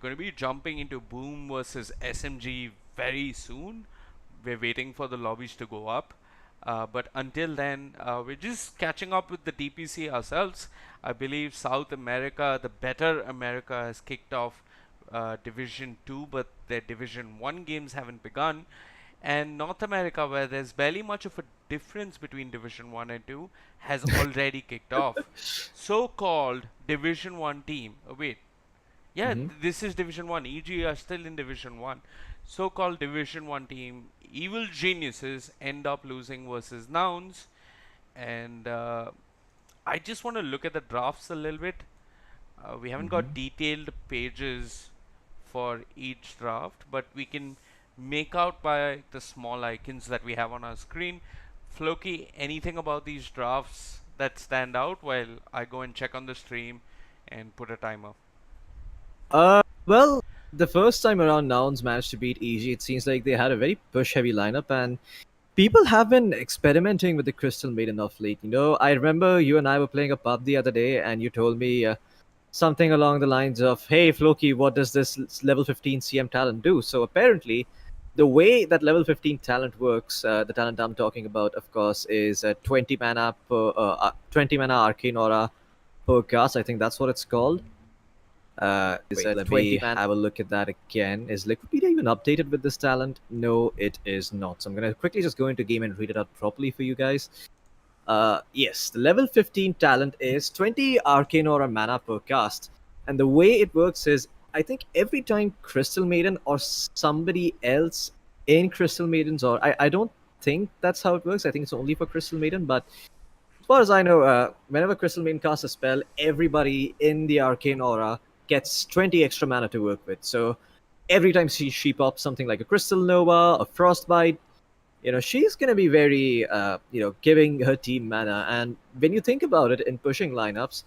going to be jumping into Boom versus SMG very soon. We're waiting for the lobbies to go up. But until then, we're just catching up with the DPC ourselves. I believe South America, the better America, has kicked off Division 2, but their Division 1 games haven't begun. And North America, where there's barely much of a difference between Division 1 and 2, has already kicked off. So called Division 1 team. Wait, yeah, Hmm. this is Division 1. EG are still in Division 1. So called Division 1 team, Evil Geniuses, end up losing versus Nouns. And I just want to look at the drafts a little bit. We haven't got Hmm. detailed pages for each draft, but we can make out by the small icons that we have on our screen. Floki, anything about these drafts that stand out while I go and check on the stream and put a timer? Well, the first time around, Nouns managed to beat EG. It seems like they had a very push-heavy lineup, and people have been experimenting with the Crystal Maiden of late. I remember you and I were playing a pub the other day, and you told me something along the lines of, "Hey, Floki, what does this level 15 CM talent do?" So apparently, the way that level 15 talent works, the talent I'm talking about, of course, is 20 mana Arcane Aura per cast. I think that's what it's called. Is Wait, Let 20 me man. have a look at that again. Is Liquipedia even updated with this talent? No, it is not. So I'm gonna quickly just go into game and read it out properly for you guys. Yes, the level 15 talent is 20 Arcane Aura mana per cast. And the way it works is, I think every time Crystal Maiden or somebody else in Crystal Maiden's, or I don't think that's how it works. I think it's only for Crystal Maiden, but as far as I know, whenever Crystal Maiden casts a spell, everybody in the Arcane Aura gets 20 extra mana to work with. So every time she pops something like a Crystal Nova, a Frostbite, she's going to be very, giving her team mana. And when you think about it in pushing lineups,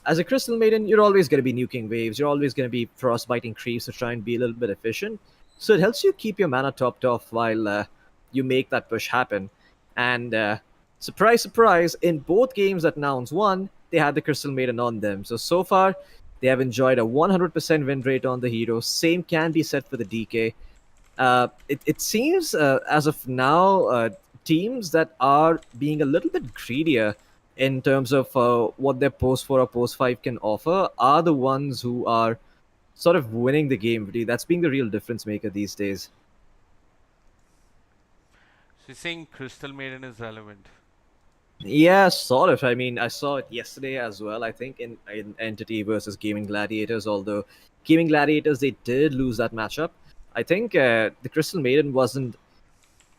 as a Crystal Maiden, you're always going to be nuking waves. You're always going to be frostbiting creeps to try and be a little bit efficient. So it helps you keep your mana topped off while you make that push happen. And surprise, surprise, in both games that Nouns won, they had the Crystal Maiden on them. So far, they have enjoyed a 100% win rate on the hero. Same can be said for the DK. It seems as of now, teams that are being a little bit greedier in terms of what their post 4 or post 5 can offer are the ones who are sort of winning the game. Really. That's being the real difference maker these days. So you're saying Crystal Maiden is relevant. Yeah, sort of. I mean, I saw it yesterday as well. I think in Entity versus Gaming Gladiators. Although Gaming Gladiators they did lose that matchup. I think the Crystal Maiden wasn't.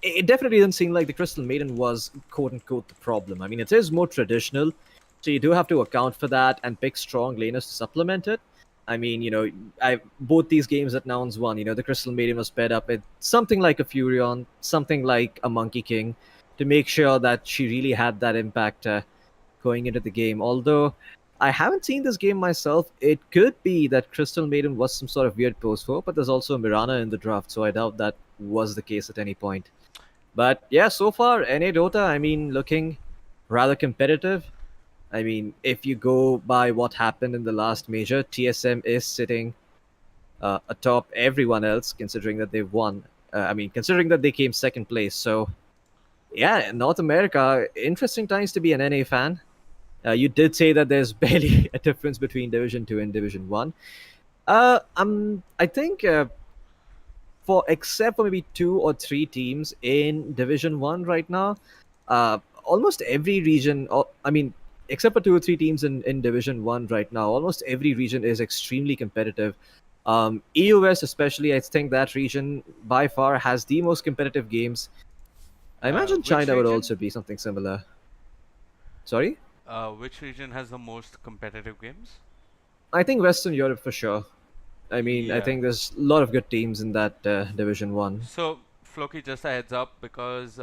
It definitely didn't seem like the Crystal Maiden was quote unquote the problem. I mean, it is more traditional, so you do have to account for that and pick strong laners to supplement it. I mean, I both these games that Nouns won, the Crystal Maiden was paired up with something like a Furion, something like a Monkey King, to make sure that she really had that impact going into the game. Although I haven't seen this game myself, it could be that Crystal Maiden was some sort of weird post 4, but there's also Mirana in the draft, so I doubt that was the case at any point. But yeah, so far, NA Dota, I mean, looking rather competitive. I mean, if you go by what happened in the last major, TSM is sitting atop everyone else, considering that they've won. Considering that they came second place. So yeah, North America, interesting times to be an NA fan. You did say that there's barely a difference between Division 2 and Division 1. I think for except for maybe two or three teams in Division 1 right now, almost every region, except for two or three teams in Division 1 right now, almost every region is extremely competitive. EUS, especially, I think that region by far has the most competitive games. I imagine Which China would region? also be something similar. Sorry? Which region has the most competitive games? I think Western Europe for sure. I mean, I Yeah. think there's a lot of good teams in that Division 1. So Floki, just a heads up because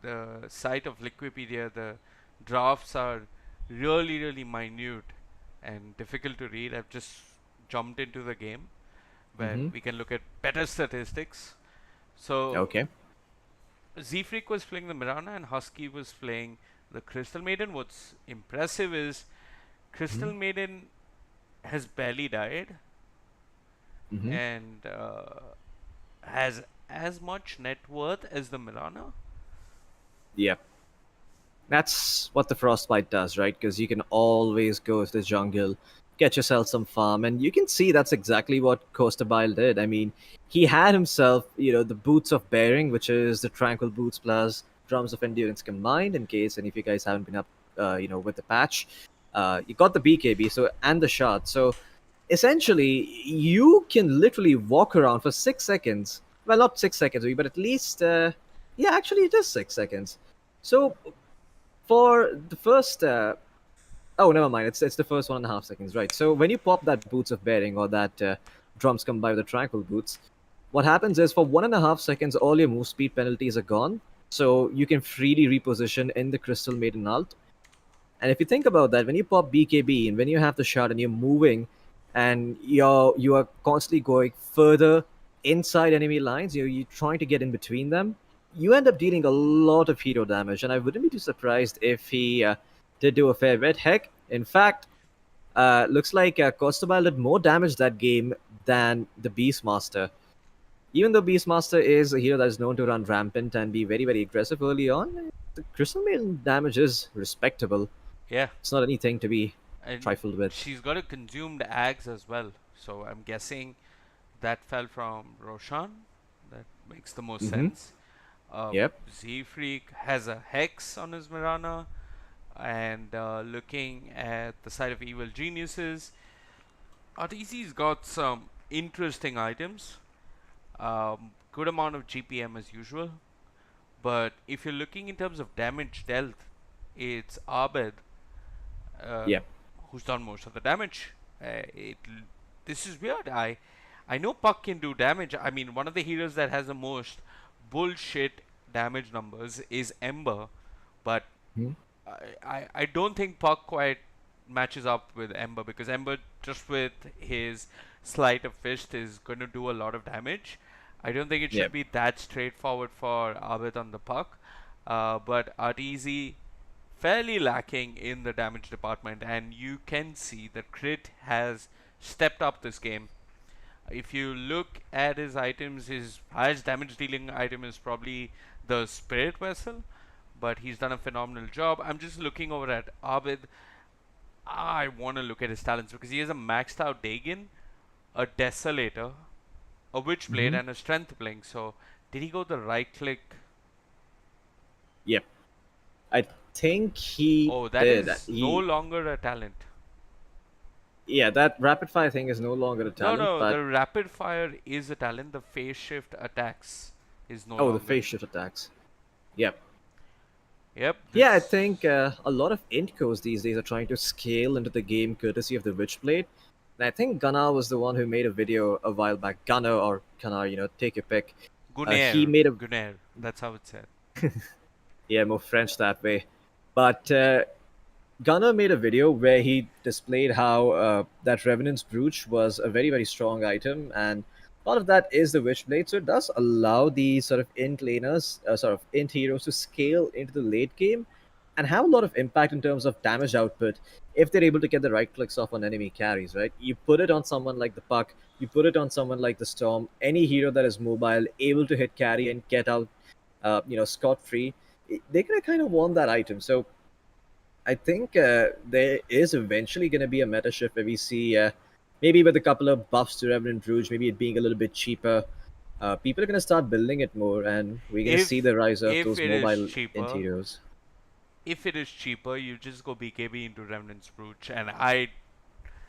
the site of Liquipedia, the drafts are really minute and difficult to read. I've just jumped into the game where Mm-hmm. we can look at better statistics. So Okay. Zfreak was playing the Mirana and Husky was playing the Crystal Maiden. What's impressive is Mm-hmm. Crystal Maiden has barely died Hmm. and has as much net worth as the Mirana. Yeah, that's what the Frostbite does, right? Because you can always go to the jungle, get yourself some farm, and you can see that's exactly what Bile did. I mean, he had himself, the Boots of Bearing, which is the Tranquil Boots plus Drums of Endurance combined. In case any of you guys haven't been up, with the patch, you got the BKB, so and the shot. So essentially, you can literally walk around for 6 seconds. Well, not 6 seconds, but at least, yeah, actually, it is 6 seconds. So for the first oh, never mind, it's the first 1.5 seconds, right? So when you pop that Boots of Bearing or that drums come by with the Tranquil Boots, what happens is for 1.5 seconds all your move speed penalties are gone, so you can freely reposition in the Crystal Maiden ult. And if you think about that, when you pop BKB and when you have the shot and you're moving and you are constantly going further inside enemy lines, you're trying to get in between them, you end up dealing a lot of hero damage. And I wouldn't be too surprised if he did do a fair bit. Heck, in fact, looks like Costabile did more damage that game than the Beastmaster. Even though Beastmaster is a hero that is known to run rampant and be very, very aggressive early on, the Crystal Maiden damage is respectable. Yeah, It's not anything to be and trifled with. she's got a consumed ags as well. So I'm guessing that fell from Roshan. That makes the most Mm-hmm. sense. Yep. Z-Freak has a Hex on his Mirana, and looking at the side of Evil Geniuses, RTC's got some interesting items. Good amount of GPM as usual, but if you're looking in terms of damage dealt, it's Abed uh, Yep. who's done most of the damage. It This is weird. I know Puck can do damage. I mean, one of the heroes that has the most bullshit damage numbers is Ember, but Mhm. I don't think Puck quite matches up with Ember because Ember just with his sleight of fist is going to do a lot of damage. I don't think it should Yep. be that straightforward for Abed on the Puck, but Arteezy fairly lacking in the damage department, and you can see that Crit has stepped up this game. If you look at his items, his highest damage dealing item is probably the Spirit Vessel, but he's done a phenomenal job. I'm just looking over at Abid. I want to look at his talents because he has a maxed out Dagon, a Desolator, a Witchblade, Hmm. and a Strength Blink. So, did he go the right click? Yep. I think he Oh, that did. is no He, longer a talent. yeah, that rapid fire thing is no longer a No, talent, no, but the rapid fire is a talent. The phase shift attacks is no oh, the longer. phase shift attacks. Yep. Yep, Yeah, I think this. a lot of intcos these days are trying to scale into the game courtesy of the Witchblade. And I think Gunnar was the one who made a video a while back. Gunnar or Gunnar, take your pick. He Gunair. made a Gunair. That's how it's said. yeah, more French that way. But Gunnar made a video where he displayed how that Revenant's Brooch was a very, very strong item, and part of that is the Witchblade. So it does allow the sort of int laners, sort of int heroes to scale into the late game and have a lot of impact in terms of damage output if they're able to get the right clicks off on enemy carries, right? You put it on someone like the Puck, you put it on someone like the Storm, any hero that is mobile, able to hit carry and get out, scot free, they're gonna kind of want that item. So I think there is eventually going to be a meta shift where we see maybe with a couple of buffs to Revenant Rouge, maybe it being a little bit cheaper. People are going to start building it more, and we're going to see If the rise of if those it is mobile cheaper, interiors. you just go BKB into Remnant's Brooch,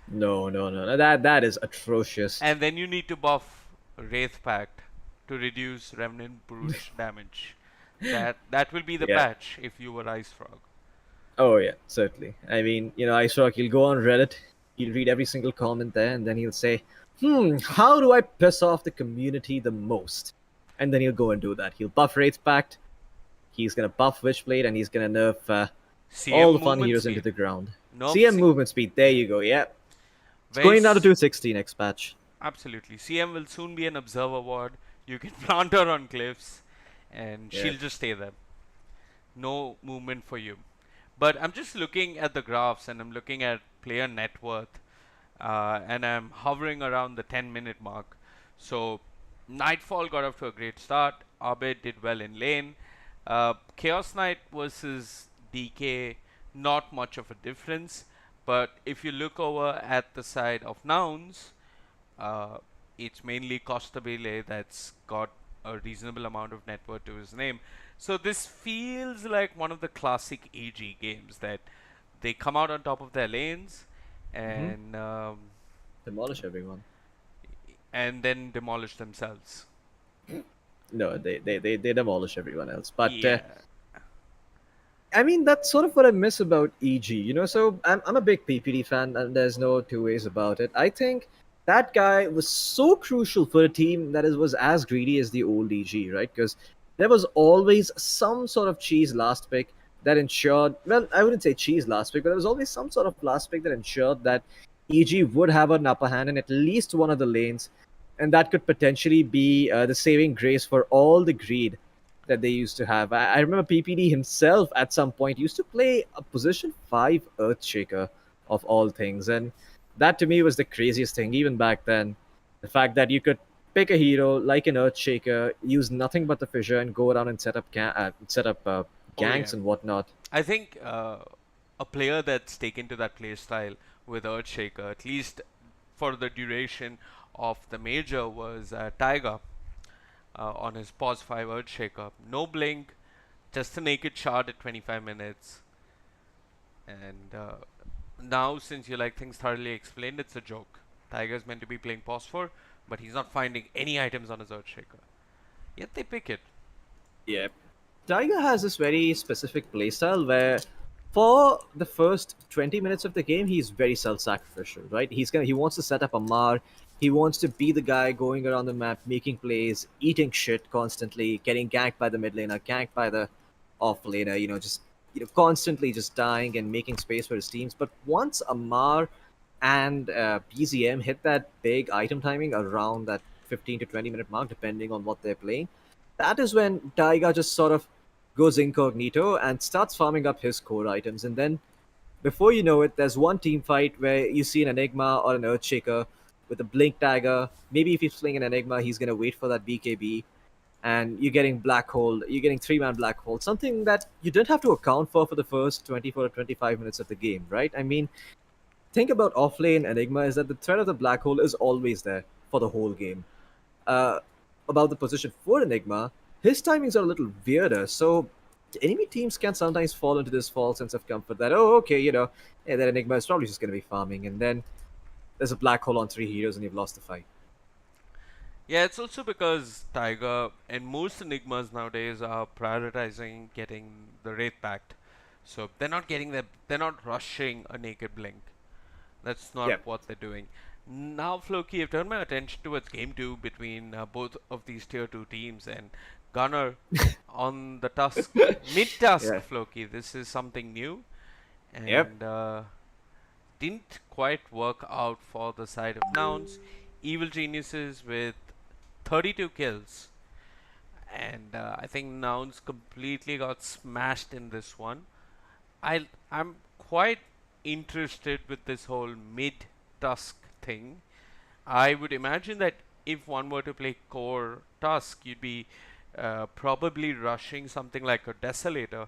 No, no, no, no, that is atrocious. and then you need to buff Wraith Pact to reduce Remnant Brooch damage. That will be the Yeah. patch if you were Ice Frog. Oh yeah, certainly. I mean, Ice Rock, he'll go on Reddit, he'll read every single comment there, and then he'll say, how do I piss off the community the most? And then he'll go and do that. He'll buff Wraith Pact, he's gonna buff Witchblade, and he's gonna nerf all CM the fun movement heroes into speed. the ground. Nerf CM C- movement speed, there you go, yeah. It's very going down to s- 260 next patch. Absolutely. CM will soon be an observer ward. You can plant her on cliffs, and Yeah. she'll just stay there. No movement for you. But I'm just looking at the graphs and I'm looking at player net worth. and I'm hovering around the 10-minute mark. So Nightfall got off to a great start. Abed did well in lane. Chaos Knight versus DK, not much of a difference. But if you look over at the side of Nouns, uh, it's mainly Costabile that's got a reasonable amount of net worth to his name. So this feels like one of the classic AG games that they come out on top of their lanes Hmm. and Demolish everyone. then demolish themselves. No, they demolish everyone else. But Yeah. I mean, that's sort of what I miss about EG. So I'm a big PPD fan, and there's no two ways about it. I think that guy was so crucial for a team that was as greedy as the old EG, right? Because there was always some sort of cheese last pick that ensured, well, I wouldn't say cheese last pick, but there was always some sort of last pick that ensured that EG would have an upper hand in at least one of the lanes, and that could potentially be the saving grace for all the greed that they used to have. I remember PPD himself at some point used to play a position 5 Earthshaker of all things. And that to me was the craziest thing, even back then. The fact that you could pick a hero like an Earthshaker, use nothing but the fissure, and go around and set up Oh yeah. ganks and whatnot. I think a player that's taken to that play style with Earthshaker, at least for the duration of the major, was Taiga on his pause 5 Earthshaker. No blink, just a naked shard at 25 minutes. And now, since you like things thoroughly explained, it's a joke. Tiger's meant to be playing pause 4, but he's not finding any items on his Earthshaker. Yet they pick it. Yeah. Tiger has this very specific playstyle where for the first 20 minutes of the game he's very self-sacrificial, right? He wants to set up a mar, he wants to be the guy going around the map making plays, eating shit constantly, getting ganked by the mid laner, ganked by the off laner, just constantly just dying and making space for his teams. But once Amar and BZM hit that big item timing around that 15 to 20-minute mark, depending on what they're playing, that is when Taiga just sort of goes incognito and starts farming up his core items. And then, before you know it, there's one team fight where you see an Enigma or an Earthshaker with a Blink Dagger. Maybe if he's playing an Enigma, he's going to wait for that BKB. And you're getting 3-man Black Hole, something that you didn't have to account for the first 24 or 25 minutes of the game, right? I mean, think about offlane Enigma is that the threat of the Black Hole is always there for the whole game. uh, about the position for Enigma, his timings are a little weirder. So enemy teams can sometimes fall into this false sense of comfort that, oh, okay, yeah, that Enigma is probably just going to be farming, and then there's a black hole on 3 heroes and you've lost the fight. Yeah, it's also because Tiger and most Enigmas nowadays are prioritizing getting the Wraith Pact. So they're not rushing a naked blink. That's not Yeah. what they're doing. Now, Floki, I've turned my attention towards game two between both of these tier two teams, and Gunner on the Tusk, mid Tusk, Yeah. Floki. This is something new, Yep. and didn't quite work out for the side of Nouns. Evil Geniuses with 32 kills, and I think Nouns completely got smashed in this one. I'm quite interested with this whole mid Tusk thing. I would imagine that if one were to play core Tusk, you'd be probably rushing something like a Desolator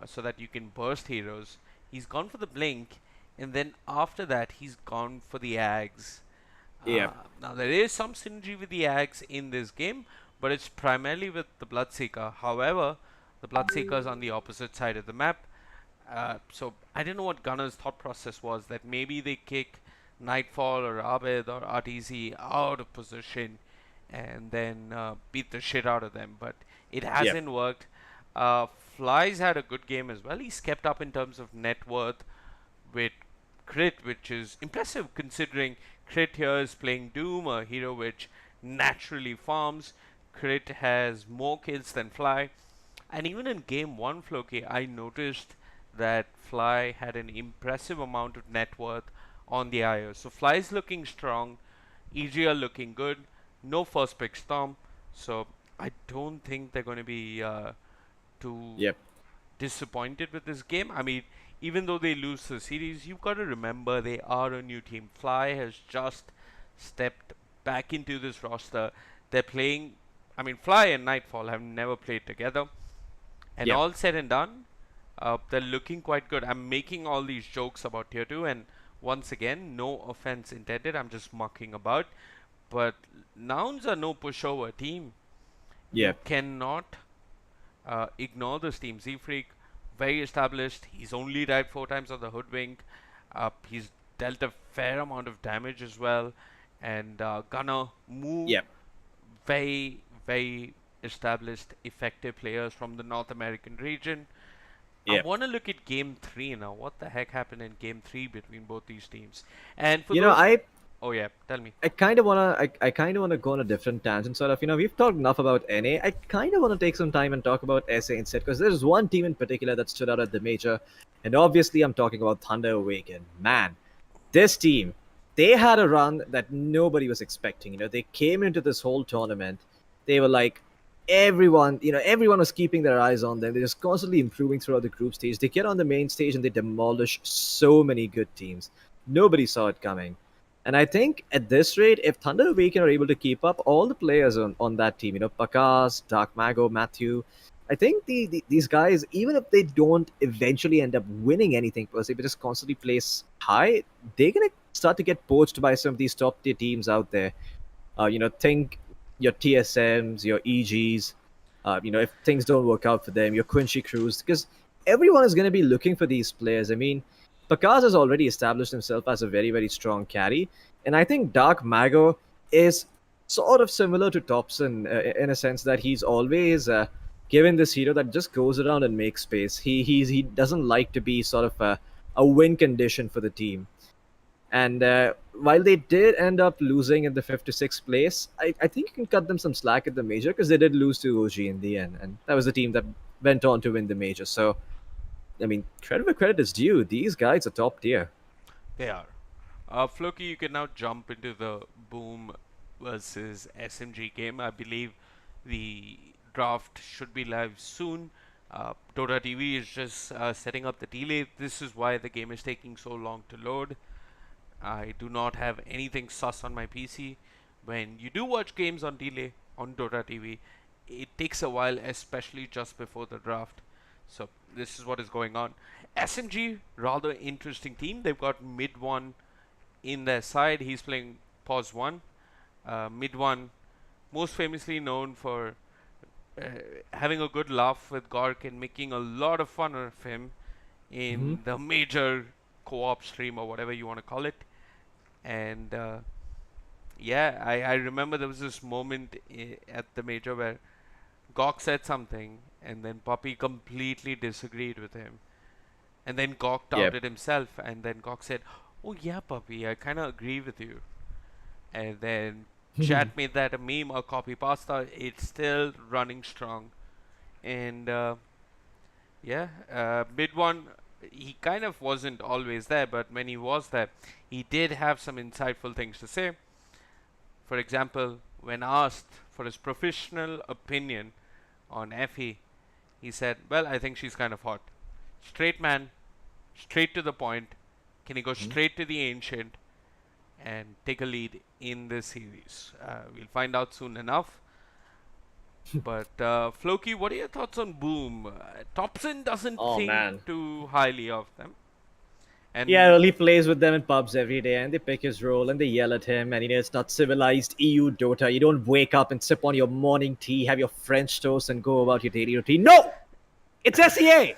so that you can burst heroes. He's gone for the Blink, and then after that, he's gone for the Ags. Yep. Now, there is some synergy with the Ags in this game, but it's primarily with the Bloodseeker. However, the Bloodseeker is on the opposite side of the map. So I don't know what Gunner's thought process was, that maybe they kick Nightfall or Abed or RTZ out of position and then beat the shit out of them, but it Yep. hasn't worked. Flies had a good game as well. He's kept up in terms of net worth with Crit, which is impressive considering Crit here is playing Doom, a hero which naturally farms. Crit has more kills than Fly. And even in game one, Floki, I noticed that Fly had an impressive amount of net worth on the IO. So Fly is looking strong, EGL looking good, no first pick Storm. So I don't think they're going to be too Yep. disappointed with this game. I mean, even though they lose the series, you've got to remember they are a new team. Fly has just stepped back into this roster. They're playing. I mean, Fly and Nightfall have never played together, and Yep. all said and done, they're looking quite good. I'm making all these jokes about tier two, and once again, no offense intended. I'm just mucking about. But Nouns are no pushover team. You Yep. cannot ignore this team. Z Freak, very established. He's only died 4 times on the Hoodwink. He's dealt a fair amount of damage as well. And Gunner, Moo, Yep. very, very established, effective players from the North American region. I Yep. want to look at Game 3 now. What the heck happened in Game 3 between both these teams? And for You know, those. I Oh, yeah, tell me. I kind of wanna I kind of wanna go on a different tangent. Sort of, we've talked enough about NA. I kind of want to take some time and talk about SA instead, because there's one team in particular that stood out at the major, and obviously I'm talking about Thunder Awaken. Man, this team, they had a run that nobody was expecting. They came into this whole tournament, they were like everyone was keeping their eyes on them. They're just constantly improving throughout the group stage. They get on the main stage and they demolish so many good teams. Nobody saw it coming. And I think at this rate, if Thunder Awaken are able to keep up, all the players on that team, Pakas, Dark Mago, Matthew, I think these guys, even if they don't eventually end up winning anything per se, but just constantly place high, they're gonna start to get poached by some of these top tier teams out there. Think your TSMs, your EGs. If things don't work out for them, your Quincy Crews, because everyone is going to be looking for these players. I mean, Pakaz has already established himself as a very, very strong carry, and I think Dark Mago is sort of similar to Thompson in a sense that he's always given this hero that just goes around and makes space. He doesn't like to be sort of a win condition for the team. And while they did end up losing in the 5th to 6th place, I think you can cut them some slack at the major, because they did lose to OG in the end. And that was the team that went on to win the major. So, I mean, credit where credit is due. These guys are top tier. They are. Floki, you can now jump into the Boom versus SMG game. I believe the draft should be live soon. Dota TV is just setting up the delay. This is why the game is taking so long to load. I do not have anything sus on my PC. When you do watch games on delay on Dota TV, it takes a while, especially just before the draft. So this is what is going on. SMG, rather interesting team. They've got mid one in their side. He's playing pause one. Mid one, most famously known for uh, having a good laugh with Gork and making a lot of fun of him Hmm. in the major co-op stream or whatever you want to call it. And yeah, I remember there was this moment at the major where Gok said something and then Puppy completely disagreed with him. And then Gok Yep. doubted himself and then Gok said, "Oh yeah, Puppy, I kind of agree with you." And then chat made that a meme, a copy pasta. It's still running strong. And yeah, mid one, he kind of wasn't always there, but when he was there, he did have some insightful things to say. For example, when asked for his professional opinion on Effie, he said, "Well, I think she's kind of hot. Straight man, straight to the point. Can he go straight to the ancient and take a lead in this series?" We'll find out soon enough. But Floki, what are your thoughts on Boom? Thompson doesn't Oh, think man. too highly of them, Yeah, and well, he plays with them in pubs every day, and they pick his role and they yell at him. And it's not civilized EU Dota. You don't wake up and sip on your morning tea, have your French toast, and go about your daily routine. No, it's SEA.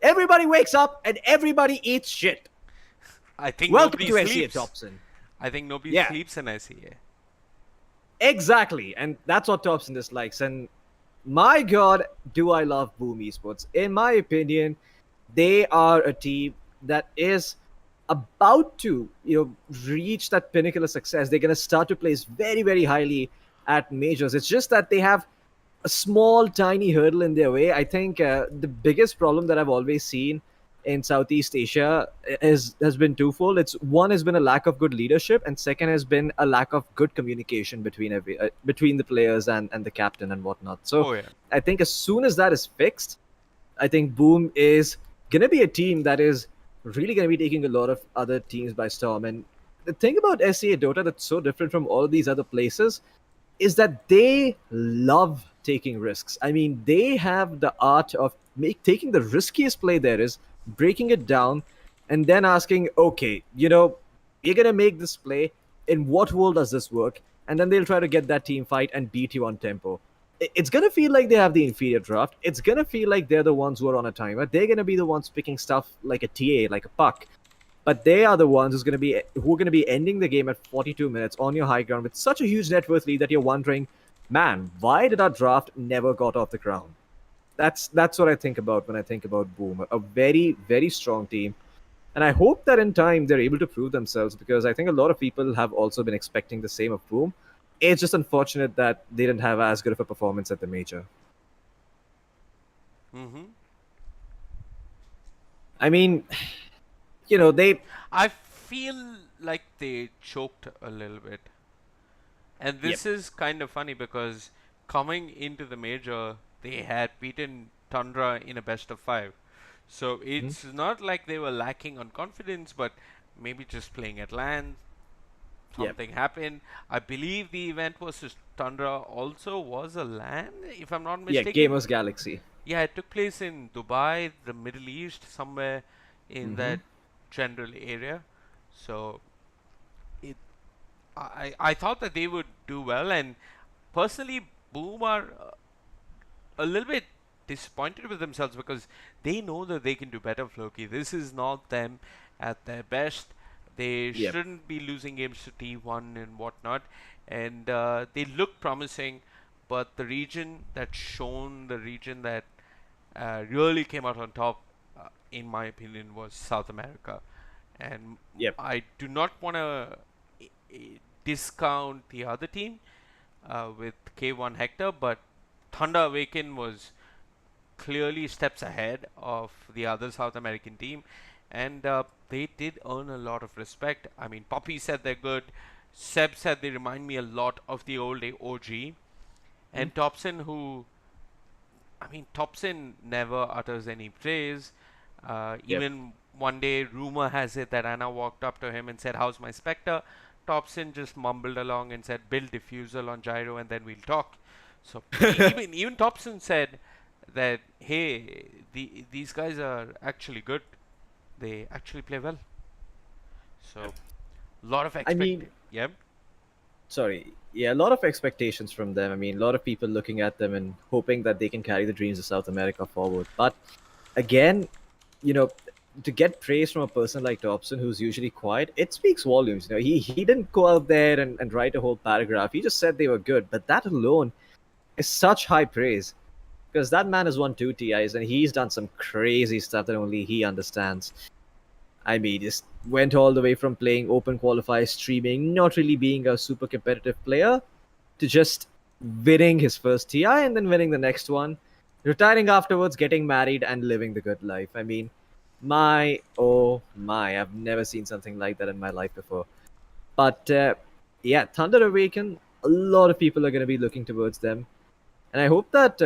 Everybody wakes up and everybody eats shit. I think Welcome nobody to SEA, sleeps. Thompson. I think nobody Yeah, sleeps in SEA. exactly, and that's what Thompson dislikes. And my God, do I love Boom Esports? In my opinion, they are a team that is about to, reach that pinnacle of success. They're going to start to place very, very highly at majors. It's just that they have a small, tiny hurdle in their way. I think the biggest problem that I've always seen in Southeast Asia has been twofold. It's one has been a lack of good leadership, and second has been a lack of good communication between the players and the captain and whatnot. So Oh yeah. I think as soon as that is fixed, I think Boom is gonna be a team that is really gonna be taking a lot of other teams by storm. And the thing about SEA Dota that's so different from all these other places is that they love taking risks. I mean, they have the art of taking the riskiest play there is, breaking it down, and then asking, okay, you're gonna make this play. In what world does this work? And then they'll try to get that team fight and beat you on tempo. It's gonna feel like they have the inferior draft. It's gonna feel like they're the ones who are on a timer. They're gonna be the ones picking stuff like a TA, like a puck, but they are the ones who are going to be ending the game at 42 minutes on your high ground with such a huge net worth lead that you're wondering, man, why did our draft never got off the ground? That's what I think about when I think about Boom. A very very strong team, and I hope that in time they're able to prove themselves, because I think a lot of people have also been expecting the same of Boom. It's just unfortunate that they didn't have as good of a performance at the major. Mm-hmm. I mean, they I feel like they choked a little bit. And yep. this is kind of funny because coming into the major, they had beaten Tundra in a best of five. So Mhm. it's not like they were lacking on confidence, but maybe just playing at land, Yep. something happened. I believe the event versus Tundra also was a land, if I'm not Yeah, mistaken. Gamers Galaxy. Yeah, it took place in Dubai, the Middle East, somewhere in Hmm. that general area. So it I thought that they would do well, and personally, Boom are a little bit disappointed with themselves because they know that they can do better, Floki. This is not them at their best. They Yep. shouldn't be losing games to T1 and whatnot, and they look promising, but the region that shone, the region that really came out on top, in my opinion, was South America. And Yep. I do not want to discount the other team with K1 Hector, but Thunder Awaken was clearly steps ahead of the other South American team, and they did earn a lot of respect. I mean, Poppy said they're good. Seb said they remind me a lot of the old OG, Mhm. and Thompson, who I mean, Thompson never utters any praise. Yep. Even one day, rumor has it that Anna walked up to him and said, "How's my Spectre?" Thompson just mumbled along and said, "Build diffusal on gyro and then we'll talk." So even Thompson said that, "Hey, these guys are actually good. They actually play well." So lot of I mean, yeah. sorry, yeah, a lot of expectations from them. I mean, a lot of people looking at them and hoping that they can carry the dreams of South America forward. But again, you know, to get praise from a person like Dobson, who's usually quiet, it speaks volumes. He didn't go out there and write a whole paragraph. He just said they were good. But that alone is such high praise, because that man has won two TIs and he's done some crazy stuff that only he understands. I mean, just went all the way from playing open qualifier, streaming, not really being a super competitive player, to just winning his first TI and then winning the next one, retiring afterwards, getting married, and living the good life. I mean, my oh my, I've never seen something like that in my life before. But yeah, Thunder Awaken, a lot of people are going to be looking towards them. And I hope that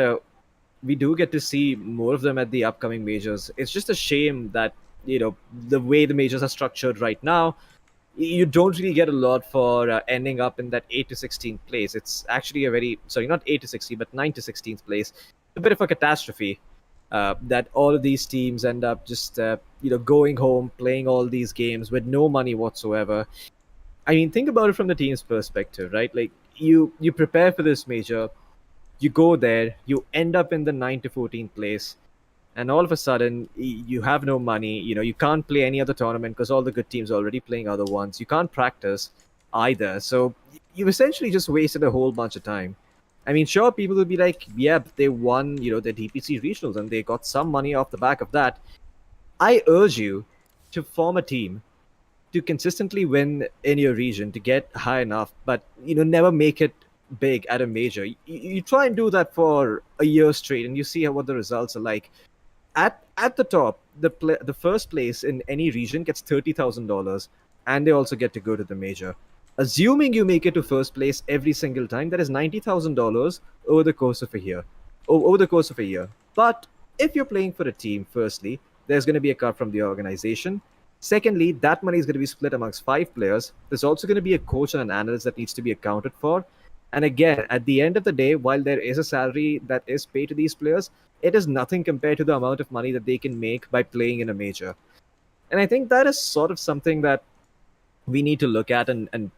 we do get to see more of them at the upcoming majors. It's just a shame that, the way the majors are structured right now, you don't really get a lot for ending up in that 8 to 16th place. It's actually a very, sorry, not 8 to 16, but 9 to 16th place. A bit of a catastrophe that all of these teams end up just, going home, playing all these games with no money whatsoever. I mean, think about it from the team's perspective, right? Like, you prepare for this major, you go there, you end up in the 9 to 14th place, and all of a sudden you have no money. You can't play any other tournament because all the good teams are already playing other ones. You can't practice either, so you've essentially just wasted a whole bunch of time. I mean, sure, people will be like, yeah, but they won, the DPC regionals and they got some money off the back of that. I urge you to form a team, to consistently win in your region, to get high enough, but never make it big at a major. You try and do that for a year straight and you see what the results are like. At the top, the first place in any region gets $30,000, and they also get to go to the major. Assuming you make it to first place every single time, that is $90,000 over the course of a year. Over the course of a year. But if you're playing for a team, firstly, there's going to be a cut from the organization. Secondly, that money is going to be split amongst 5 players. There's also going to be a coach and an analyst that needs to be accounted for. And again, at the end of the day, while there is a salary that is paid to these players, it is nothing compared to the amount of money that they can make by playing in a major. And I think that is sort of something that we need to look at and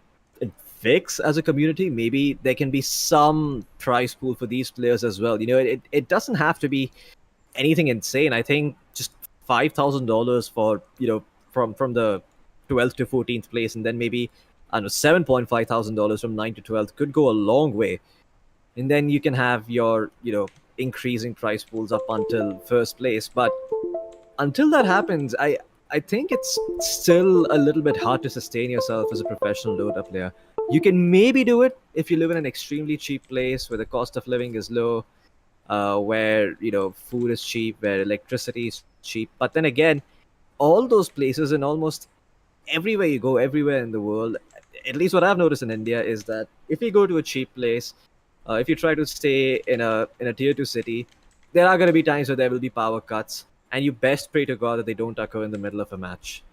fix as a community. Maybe there can be some prize pool for these players as well. It doesn't have to be anything insane. I think just $5,000 for from the 12th to 14th place, and then maybe I don't know $7,500 from 9th to 12th could go a long way. And then you can have your increasing prize pools up until first place. But until that happens, I think it's still a little bit hard to sustain yourself as a professional Dota player. You can maybe do it if you live in an extremely cheap place where the cost of living is low, where food is cheap, where electricity is cheap. But then again, all those places and almost everywhere you go, everywhere in the world, at least what I've noticed in India is that if you go to a cheap place, if you try to stay in a tier two city, there are going to be times where there will be power cuts, and you best pray to God that they don't occur in the middle of a match.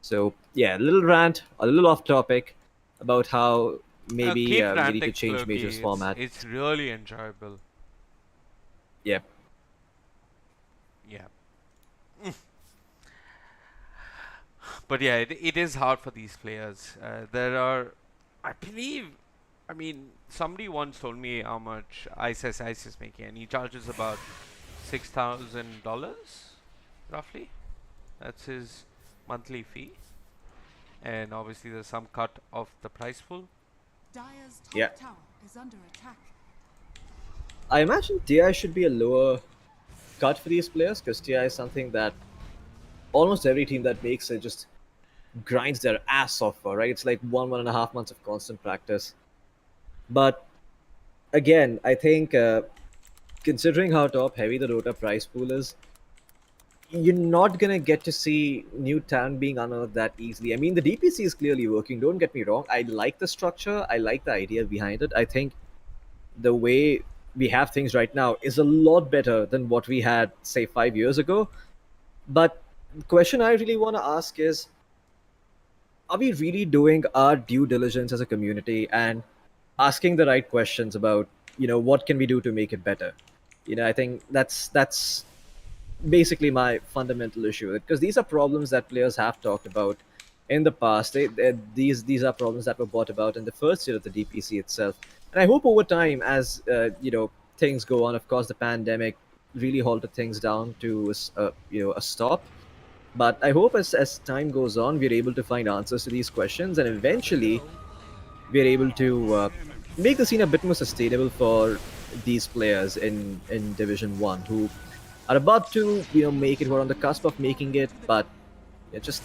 So yeah, a little rant, a little off topic about how maybe Keep we need to ranting, change Floki. majors format. It's really enjoyable. Yeah. Yeah. But yeah, it is hard for these players. There are, I believe, I mean, somebody once told me how much ISIS is making, and he charges about $6,000 roughly. That's his monthly fee, and obviously there's some cut of the price pool. Dire's top Yeah. tower is under attack. I imagine TI should be a lower cut for these players because TI is something that almost every team that makes it just grinds their ass off for, right? It's like 1.5 months of constant practice. But again, I think considering how top heavy the Dota prize pool is, you're not gonna get to see new talent being unearthed that easily. I mean, the DPC is clearly working. Don't get me wrong. I like the structure. I like the idea behind it. I think the way we have things right now is a lot better than what we had, say, 5 years ago. But the question I really want to ask is, are we really doing our due diligence as a community and asking the right questions about what can we do to make it better? I think that's basically my fundamental issue, because these are problems that players have talked about in the past. These are problems that were brought about in the first year of the DPC itself, and I hope over time, as things go on, of course the pandemic really halted things down to a stop. But I hope as time goes on, we're able to find answers to these questions, and eventually we're able to make the scene a bit more sustainable for these players in Division One who are about to make it, who are on the cusp of making it, but just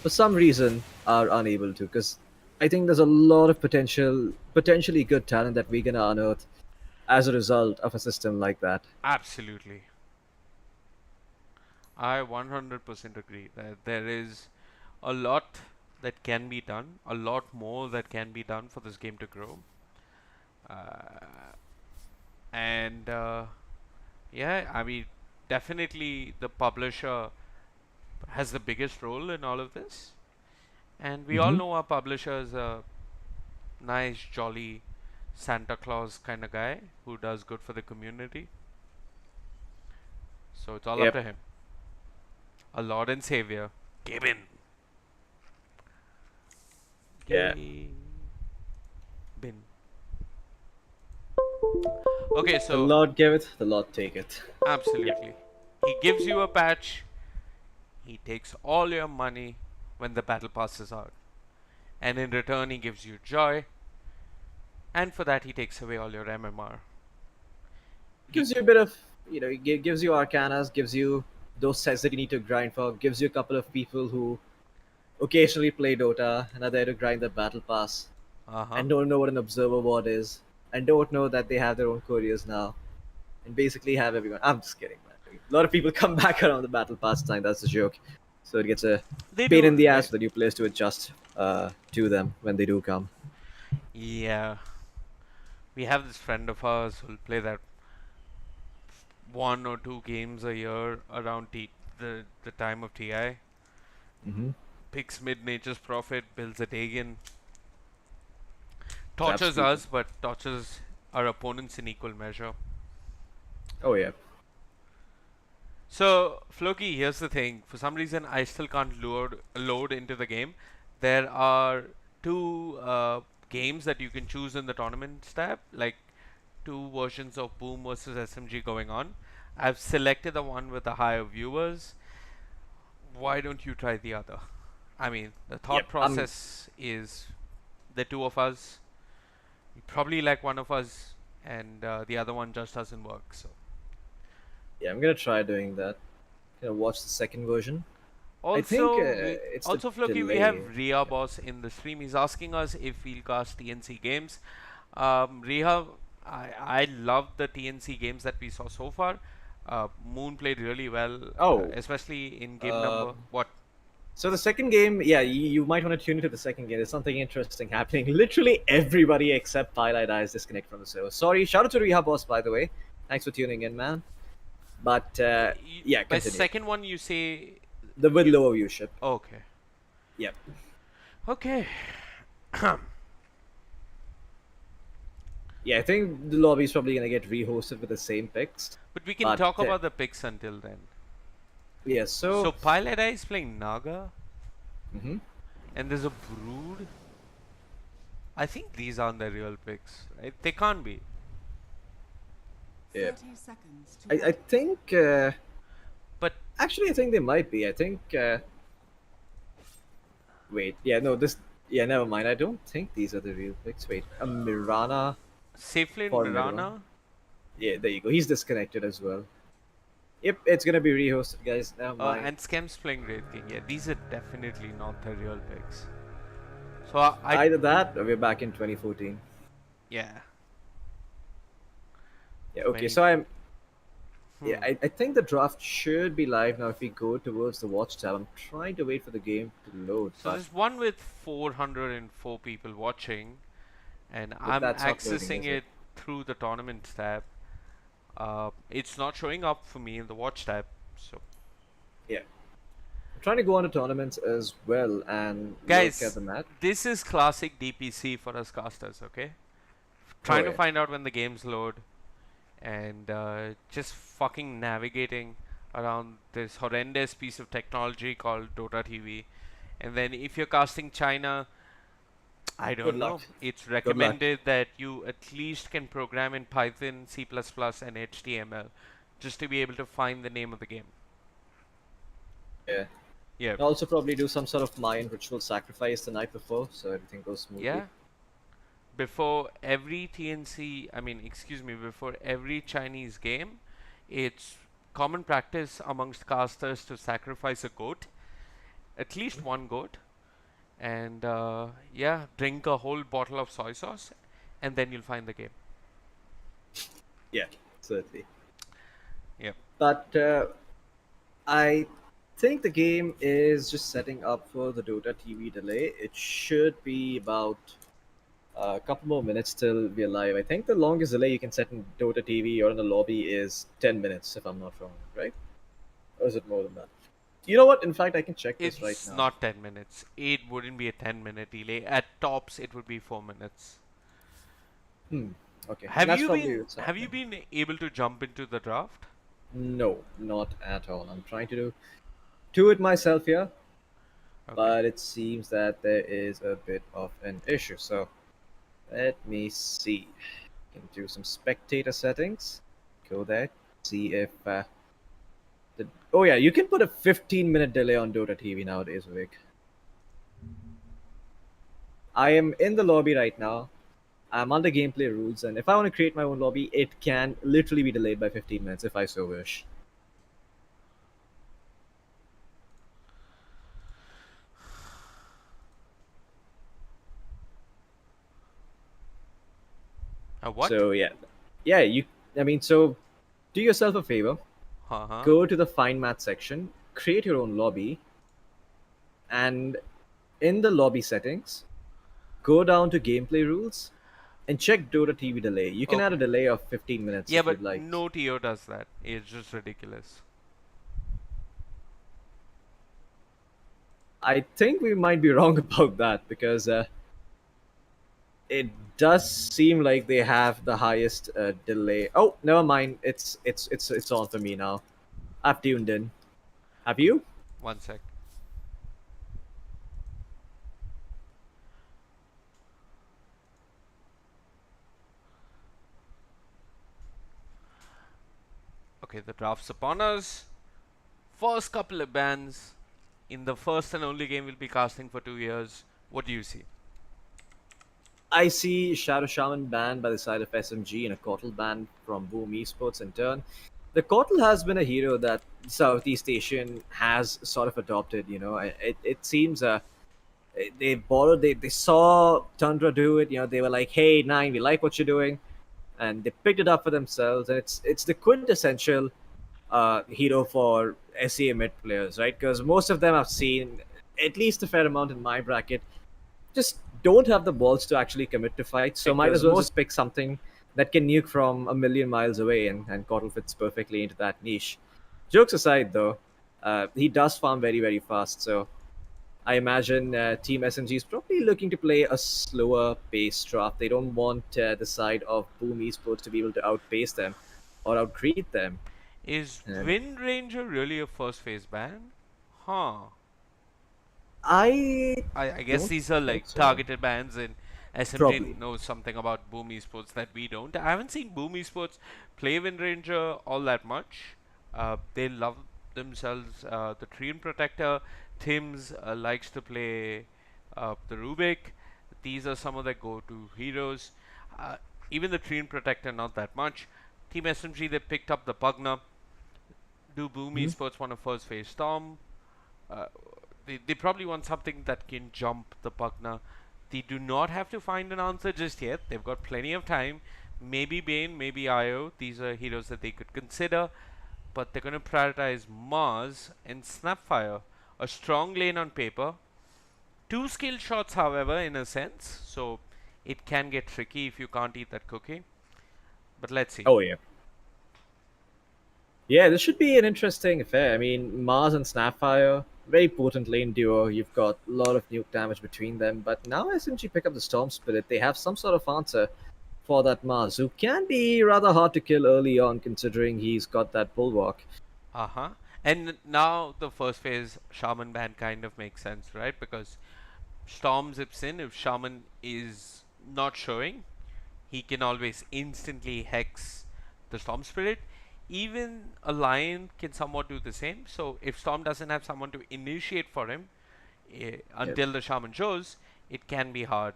for some reason are unable to. Because I think there's a lot of potentially good talent that we're gonna unearth as a result of a system like that. Absolutely. I 100% agree that there is a lot that can be done, a lot more that can be done for this game to grow. Uh, and yeah, I mean, definitely the publisher has the biggest role in all of this. And we all Hmm. know our publisher is a nice, jolly Santa Claus kind of guy who does good for the community. So it's all up Yep. to him. A Lord and Savior, Gaben. Yeah. Gaben. Okay, The so Lord giveth, the Lord taketh. absolutely. He gives you a patch, he takes all your money when the battle passes out. And in return, he gives you joy, and for that, he takes away all your MMR. He, Gives you a bit of, gives you arcanas, gives you those sets that you need to grind for, gives you a couple of people who occasionally play Dota and are there to grind the battle pass uh huh. and don't know what an observer ward is and don't know that they have their own couriers now and basically have everyone. I'm just kidding, man. A lot of people come back around the battle pass time. That's a joke. So it gets a They pain do, in the ass right? for the new players to adjust to them when they do come. Yeah. We have this friend of ours who'll play that one or two games a year around the time of TI. Mm-hmm. Picks mid nature's profit, builds a Dagon, tortures Absolutely. us, but tortures our opponents in equal measure. Oh yeah. So, Floki, here's the thing. For some reason, I still can't load into the game. There are two games that you can choose in the tournaments tab, like two versions of Boom versus SMG going on. I've selected the one with the higher viewers. Why don't you try the other? I mean, the Yep. thought process is the two of us. You probably like one of us, and the other one just doesn't work. So, Yeah, I'm gonna try doing that. Gonna watch the second version. I think it's the Floki, we delay. have Ria boss in the stream. He's asking us if we'll cast TNC games. Ria, I love the TNC games that we saw so far. Moon played really well, Oh, especially in game number. um, What? so the second game, yeah, you might want to tune into the second game. There's something interesting happening. Literally everybody except Pilot Eye is disconnected from the server. Sorry, shout out to Reha Boss, by the way. Thanks for tuning in, man. But yeah, By continue. second one, you say. The with lower viewership. Okay. Yep. Okay. Yeah, I think the lobby's probably gonna get rehosted with the same picks. But we can But, talk about the picks until then. Yeah, So so. Pilot Eye is playing Naga, Hmm. and there's a Brood. I think these aren't the real picks, right? They can't be. Yeah. 30 seconds to I vote. think. But Actually, I think they might be. I think. Wait, yeah, no, this. Yeah, never mind. I don't think these are the real picks. Wait, a Mirana Safe Lane for mid one. Mirana. Yeah, there you go. He's disconnected as well. Yep, it's gonna be rehosted, guys. Never mind. And Skem's playing Wraith King. Yeah, these are definitely not the real picks. So Either that or we're back in 2014. yeah. Yeah, okay, 20 so I'm. Hmm. Yeah, I think the draft should be live now if we go towards the watch tab. I'm trying to wait for the game to load, So but there's one with 404 people watching, and But I'm that's not loading, accessing is it? it through the tournament tab. It's not showing up for me in the watch tab. So yeah. I'm trying to go on to tournaments as well and look at guys, the map. this is classic DPC for us casters. Okay, trying to yeah. find out when the games load, and just fucking navigating around this horrendous piece of technology called Dota TV. And then if you're casting China, I Good don't know. luck. It's recommended that you at least can program in Python, C++, and HTML just to be able to find the name of the game. Yeah. Yeah. And also probably do some sort of Mayan ritual sacrifice the night before so everything goes smoothly. Yeah. Before every before every Chinese game, it's common practice amongst casters to sacrifice a goat, at least one goat, and drink a whole bottle of soy sauce, and then you'll find the game. Yeah, certainly. Yep. But I think the game is just setting up for the Dota TV delay. It should be about a couple more minutes till we're live. I think the longest delay you can set in Dota TV or in the lobby is 10 minutes, if I'm not wrong, right? Or is it more than that? You know what? In fact, I can check this right It's now. not 10 minutes. It wouldn't be a 10-minute delay. At tops, it would be 4 minutes. Okay. Have That's you probably been what's have you happening. been able to jump into the draft? No, not at all. I'm trying to do it myself here, Okay. but it seems that there is a bit of an issue. So let me see. Can do some spectator settings. Go there. See if oh yeah, you can put a 15-minute delay on Dota TV nowadays, Vivek. I am in the lobby right now. I'm under gameplay rules, and if I want to create my own lobby, it can literally be delayed by 15 minutes if I so wish. What? So yeah, you. I mean, so do yourself a favor. Uh-huh. Go to the Find Match section, create your own lobby, and in the lobby settings, go down to gameplay rules, and check Dota TV delay. You can add a Okay. delay of 15 minutes Yeah, if but you'd like. no TO does that. It's just ridiculous. I think we might be wrong about that because it does seem like they have the highest delay. Oh, never mind. It's on for me now. I've tuned in. Have Okay. you? One sec. Okay, the draft's upon us. First couple of bans in the first and only game we'll be casting for 2 years. What do you see? I see Shadow Shaman banned by the side of SMG and a Kotal ban from Boom Esports in turn. The Kotal has been a hero that Southeast Asian has sort of adopted. It seems they borrowed. They saw Tundra do it. They were like, "Hey, Nine, we like what you're doing," and they picked it up for themselves. And it's the quintessential hero for SEA mid players, right? Because most of them I've seen, at least a fair amount in my bracket, just don't have the balls to actually commit to fights. So might as well just pick something that can nuke from a million miles away, and Kotl fits perfectly into that niche. Jokes aside, though, he does farm very, very fast. So I imagine Team SMG is probably looking to play a slower pace draft. They don't want the side of Boom Esports to be able to outpace them or outgreed them. Is And Wind Ranger really a first phase ban? Huh. I I guess don't these are think like so. targeted bans, and SMG Probably. knows something about Boom Esports that we don't. I haven't seen Boom Esports play Wind Ranger all that much. They love themselves. The Treant Protector, Tim's likes to play the Rubik. These are some of their go-to heroes. Uh, Even the Treant Protector, not that much. Team SMG, they picked up the Pugna. Do Boom Mhm. Esports want a first phase Storm? Uh, they probably want something that can jump the Pugna. They do not have to find an answer just yet. They've got plenty of time. Maybe Bane, maybe Io. These are heroes that they could consider. But they're going to prioritize Mars and Snapfire. A strong lane on paper. Two skill shots, however, in a sense. So it can get tricky if you can't eat that cookie. But let's see. Oh yeah. Yeah, this should be an interesting affair. I mean, Mars and Snapfire, very potent lane duo. You've got a lot of nuke damage between them. But now SMG pick up the Storm Spirit. They have some sort of answer for that Mars, who can be rather hard to kill early on, considering he's got that bulwark. Uh huh. And now the first phase Shaman ban kind of makes sense, right? Because Storm zips in. If Shaman is not showing, he can always instantly hex the Storm Spirit. Even a Lion can somewhat do the same. So if Storm doesn't have someone to initiate for him Yep. until the Shaman shows, it can be hard.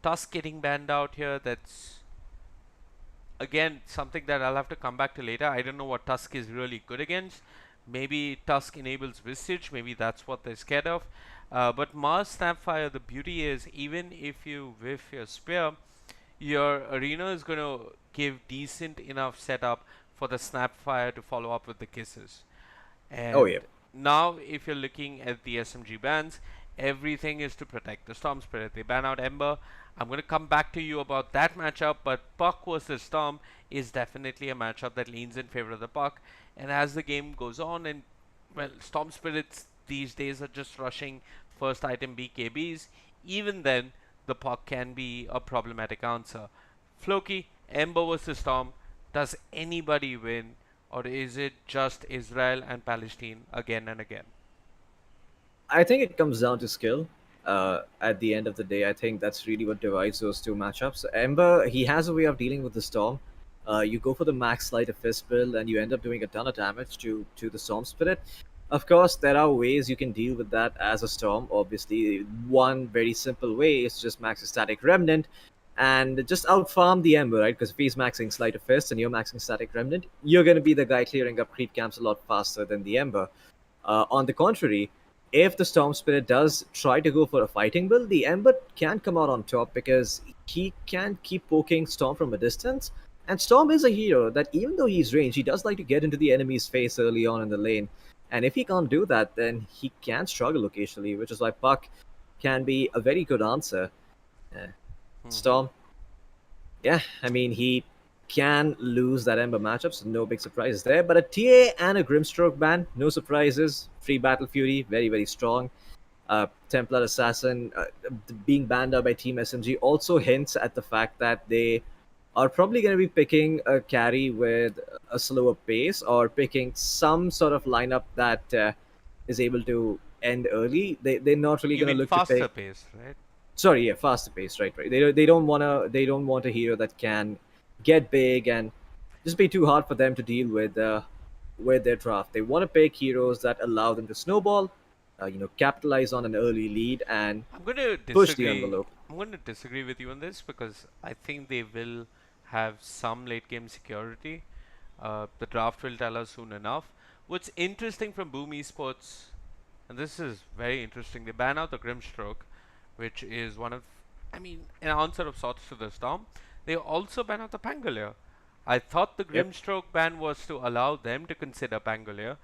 Tusk getting banned out here, that's again something that I'll have to come back to later. I don't know what Tusk is really good against. Maybe Tusk enables Visage, maybe that's what they're scared of. But Mars Snapfire, the beauty is even if you whiff your spear, your arena is going to give decent enough setup for the Snapfire to follow up with the kisses. Oh And yeah. now, if you're looking at the SMG bans, everything is to protect the Storm Spirit. They ban out Ember. I'm going to come back to you about that matchup, but Puck versus Storm is definitely a matchup that leans in favor of the Puck. And as the game goes on, and well, Storm Spirits these days are just rushing first item BKBs, even then, the Puck can be a problematic answer. Floki, Ember versus Storm, does anybody win? Or is it just Israel and Palestine again and again? I think it comes down to skill. At the end of the day, I think that's really what divides those two matchups. Ember, he has a way of dealing with the storm. You go for the max sleight of fist build, and you end up doing a ton of damage to the storm spirit. Of course, there are ways you can deal with that as a storm. Obviously, one very simple way is to just max a static remnant and just outfarm the ember, right? Because if he's maxing sleight of fist and you're maxing static remnant, you're going to be the guy clearing up creep camps a lot faster than the ember. On the contrary, if the Storm Spirit does try to go for a fighting build, the Ember can come out on top because he can keep poking Storm from a distance. And Storm is a hero that, even though he's ranged, he does like to get into the enemy's face early on in the lane. And if he can't do that, then he can struggle occasionally, which is why Puck can be a very good answer. Uh, Hmm. Storm. Yeah, I mean, he can lose that Ember matchup, so no big surprises there. But a TA and a Grimstroke ban, no surprises. Free Battle Fury, very, very strong. Templar Assassin being banned out by Team SMG also hints at the fact that they are probably going to be picking a carry with a slower pace or picking some sort of lineup that is able to end early. They're not really You going to mean look to faster pick. pace, right? Sorry, yeah, faster pace, right. They don't want a hero that can get big and just be too hard for them to deal with their draft. They want to pick heroes that allow them to snowball, capitalize on an early lead and I'm going to push the disagree. envelope. I'm going to disagree with you on this because I think they will have some late game security. The draft will tell us soon enough. What's interesting from Boom Esports, and this is very interesting, they ban out the Grimstroke, which is one of, I mean, an answer of sorts to the Storm. They also ban out the Pangolier. I thought the Yep, Grimstroke ban was to allow them to consider Pangolier,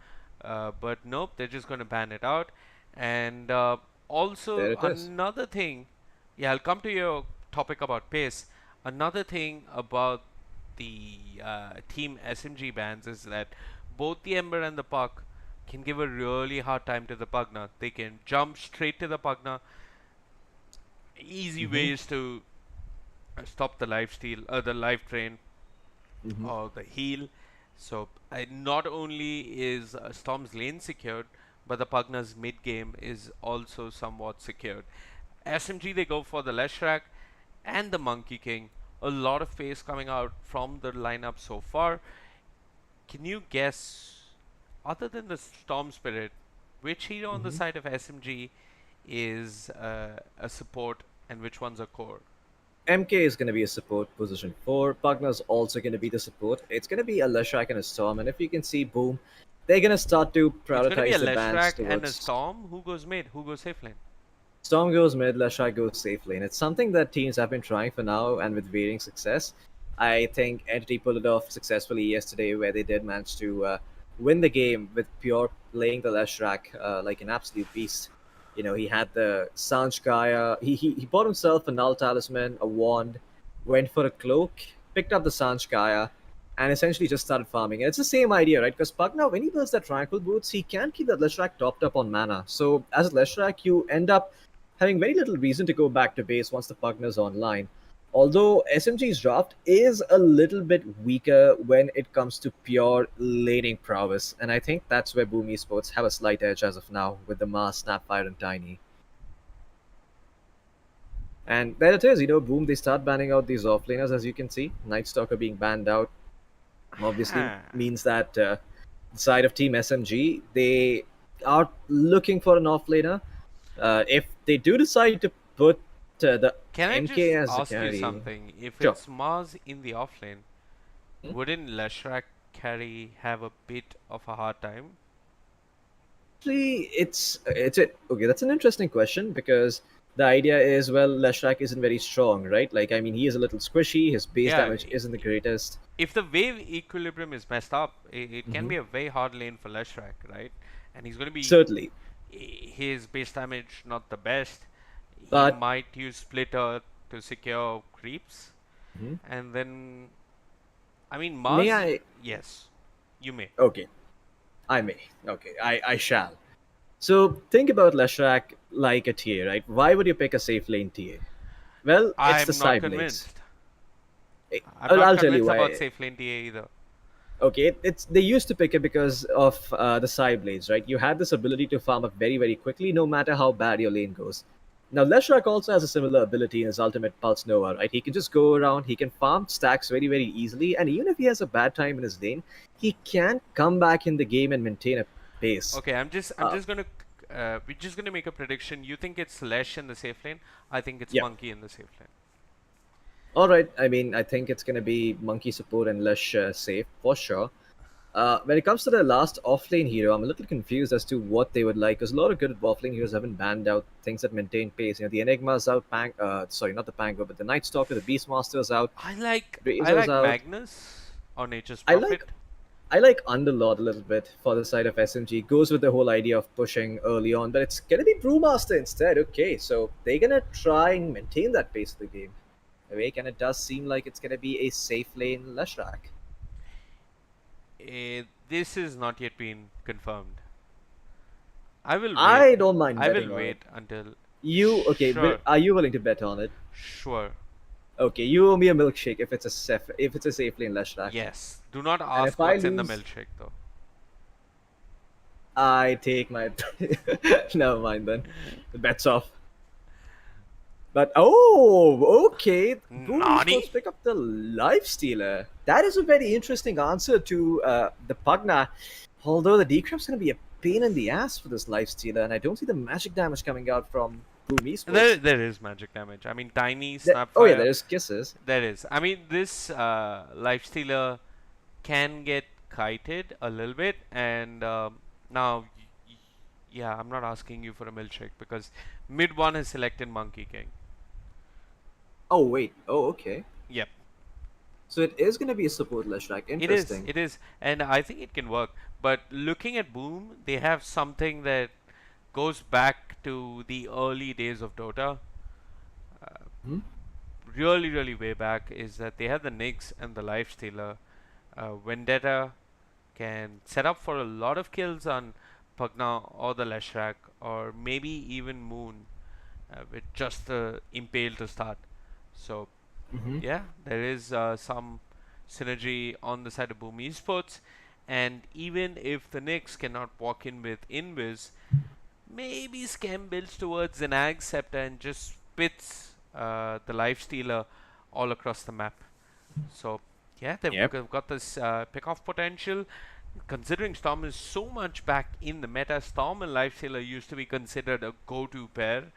but nope, they're just going to ban it out. And there also it is. another thing, yeah, I'll come to your topic about pace. Another thing about the team SMG bans is that both the Ember and the Puck can give a really hard time to the Pugna. They can jump straight to the Pugna. Easy Hmm. ways to stop the life steal, the life drain, Hmm. or the heal. So not only is Storm's lane secured, but the Pugna's mid game is also somewhat secured. SMG they go for the Leshrac and the Monkey King. A lot of pace coming out from the lineup so far. Can you guess, other than the Storm Spirit, which hero on the Hmm. side of SMG is a support and which one's a core? MK is going to be a support position 4. Pugna's also going to be the support. It's going to be a Leshrac and a Storm, and if you can see, boom, they're going to start to It's going to be a prioritize the bans Leshrac and a towards Storm. Who goes mid? Who goes safe lane? Storm goes mid, Leshrac goes safe lane. It's something that teams have been trying for now and with varying success. I think Entity pulled it off successfully yesterday, where they did manage to win the game with Pure playing the Leshrac like an absolute beast. He had the Sanj Gaia. He bought himself a Null Talisman, a wand, went for a cloak, picked up the Sanj Gaia, and essentially just started farming. And it's the same idea, right? Because Pugna, when he builds that Tranquil Boots, he can keep that Leshrac topped up on mana. So as a Leshrac, you end up having very little reason to go back to base once the Pugna's online. Although SMG's draft is a little bit weaker when it comes to pure laning prowess, and I think that's where Boom Esports have a slight edge as of now with the Mars, Snapfire, and Tiny. And there it is, Boom, they start banning out these offlaners, as you can see. Nightstalker being banned out obviously Huh. means that the side of Team SMG, they are looking for an offlaner. If they do decide to put the Can I MK just as the ask you carry, something? If sure. it's Mars in the offlane, wouldn't Leshrac carry have a bit of a hard time? Actually, okay. That's an interesting question because the idea is, well, Leshrac isn't very strong, right? Like, I mean, he is a little squishy. His base Yeah, damage isn't the greatest. if the wave equilibrium is messed up, it can Hmm. be a very hard lane for Leshrac, right? And he's going to be Certainly, his base damage not the best. He but might use Splitter to secure creeps, mhm. and then I mean May Mars. I? Yes, you may. Okay, I may. Okay, I shall. So think about Leshrac like a TA, right? Why would you pick a safe lane TA? Well, it's the I'm not Cyblades. convinced. Eh, I'm I'll, not I'll tell you convinced about why. safe lane TA either. Okay, it's they used to pick it because of the side blades, right? You had this ability to farm up very, very quickly, no matter how bad your lane goes. Now, Leshrac also has a similar ability in his ultimate Pulse Nova, right? He can just go around, he can farm stacks very, very easily, and even if he has a bad time in his lane, he can come back in the game and maintain a pace. Okay, I'm Uh, just gonna we're just gonna make a prediction. You think it's Lesh in the safe lane? I think it's yeah. Monkey in the safe lane. All right. I mean, I think it's going to be Monkey support and Lesh safe for sure. When it comes to the last offlane hero, I'm a little confused as to what they would like because a lot of good offlane heroes haven't banned out things that maintain pace. The Enigma's out, sorry, not the Pango, but the Night Stalker, the Beastmaster's out, I Razor's like out. Magnus or Nature's I like Prophet. I like Underlord a little bit for the side of SMG. Goes with the whole idea of pushing early on, but it's gonna be Brewmaster instead. Okay, so they're gonna try and maintain that pace of the game. Awake, and it does seem like it's gonna be a safe lane Leshrac. This is not yet been confirmed. I will wait. I don't mind I will betting on it. wait until. You okay? Sure. Are you willing to bet on it? Sure. Okay, you owe me a milkshake if it's a safe lane Leshrac. Yes. Do not And ask if I what's in the lose, milkshake though. I take my. Never mind then. The bet's off. But okay. Boom Nani? Esports pick up the life stealer. That is a very interesting answer to the Pugna. Although the decrypt's gonna be a pain in the ass for this life stealer, and I don't see the magic damage coming out from Boom Esports. There is magic damage. I mean, tiny There- snapfire. oh yeah, there is kisses. There is. I mean, this life stealer can get kited a little bit, and now, yeah, I'm not asking you for a milkshake because mid one has selected Monkey King. Oh wait. Oh okay. Yep. So it is gonna be a support Leshrac. Interesting. It is, and I think it can work. But looking at Boom, they have something that goes back to the early days of Dota. Hmm? Really way back is that they have the Nyx and the Lifestealer. Vendetta can set up for a lot of kills on Pugna or the Leshrac, or maybe even Moon with just the Impale to start. So Mm-hmm. yeah, there is some synergy on the side of Boom Esports, and even if the Knicks cannot walk in with Invis, maybe Scam builds towards Zenag Scepter and just spits the Lifestealer all across the map. So yeah, they've Yep. got this pick-off potential. Considering Storm is so much back in the meta, Storm and Lifestealer used to be considered a go-to pair.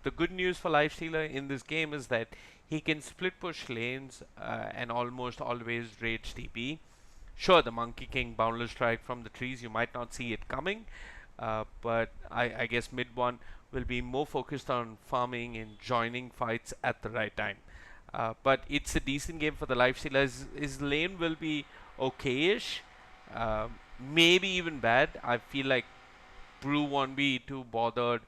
The good news for Lifestealer in this game is that he can split push lanes and almost always rage TP. Sure, the Monkey King Boundless Strike from the trees, you might not see it coming, but I guess mid one will be more focused on farming and joining fights at the right time. But it's a decent game for the Lifestealer. His lane will be okay-ish, maybe even bad. I feel like Brew won't be too bothered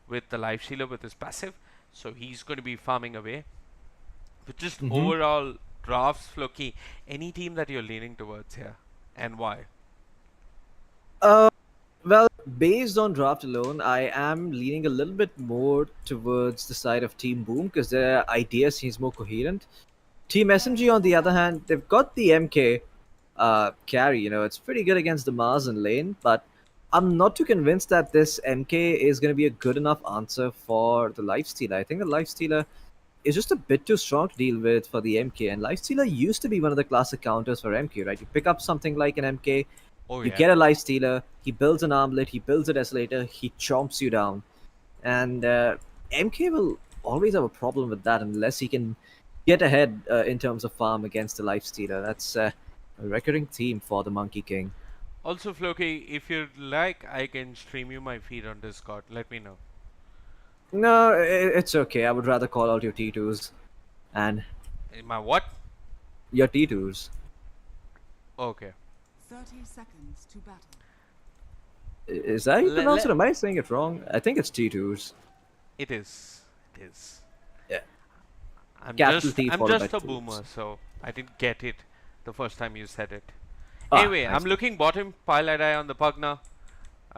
with the Lifestealer with his passive, so he's going to be farming away. But just Mhm. overall drafts, Floki, any team that you're leaning towards here, and why? Well, based on draft alone, I am leaning a little bit more towards the side of Team Boom because their idea seems more coherent. Team SMG, on the other hand, they've got the MK carry. You know, it's pretty good against the Mars and lane, but I'm not too convinced that this MK is going to be a good enough answer for the Lifestealer. I think the Lifestealer is just a bit too strong to deal with for the MK, and Lifestealer used to be one of the classic counters for MK, right? You pick up something like an MK, Oh you yeah. get a life stealer, he builds an armlet, he builds a desolator, he chomps you down. And MK will always have a problem with that unless he can get ahead in terms of farm against a life stealer. That's a recurring theme for the Monkey King. Also, Floki, if you'd like, I can stream you my feed on Discord. Let me know. No, it's okay. I would rather call out your T2s. And My what? your T2s. Okay. 30 seconds to battle. Is that how you Le- pronounce it? le- Am I saying it wrong? I think it's T2s. It is. It is. Yeah. I'm Capital just T I'm followed just by a boomer, twos. so I didn't get it the first time you said it. Ah, Anyway, I I'm see. looking bottom pilot eye on the Pugna.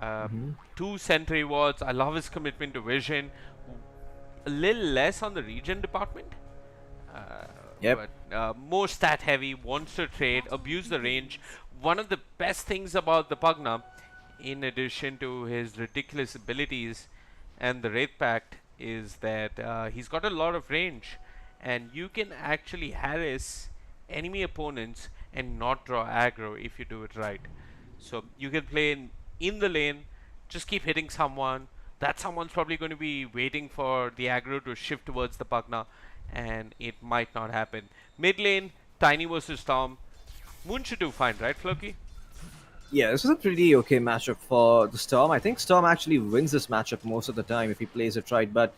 Mhm. 2 sentry wards. I love his commitment to vision. A little less on the regen department. Yep. But more stat heavy, wants to trade, abuse the range. One of the best things about the Pugna, in addition to his ridiculous abilities and the Wraith Pact, is that he's got a lot of range, and you can actually harass enemy opponents and not draw aggro if you do it right. So you can play in the lane, just keep hitting someone. That someone's probably going to be waiting for the aggro to shift towards the Pugna, and it might not happen. Mid lane, Tiny versus Storm. Moon should do fine, right, Floki? Yeah, this is a pretty okay matchup for the Storm. I think Storm actually wins this matchup most of the time if he plays it right. But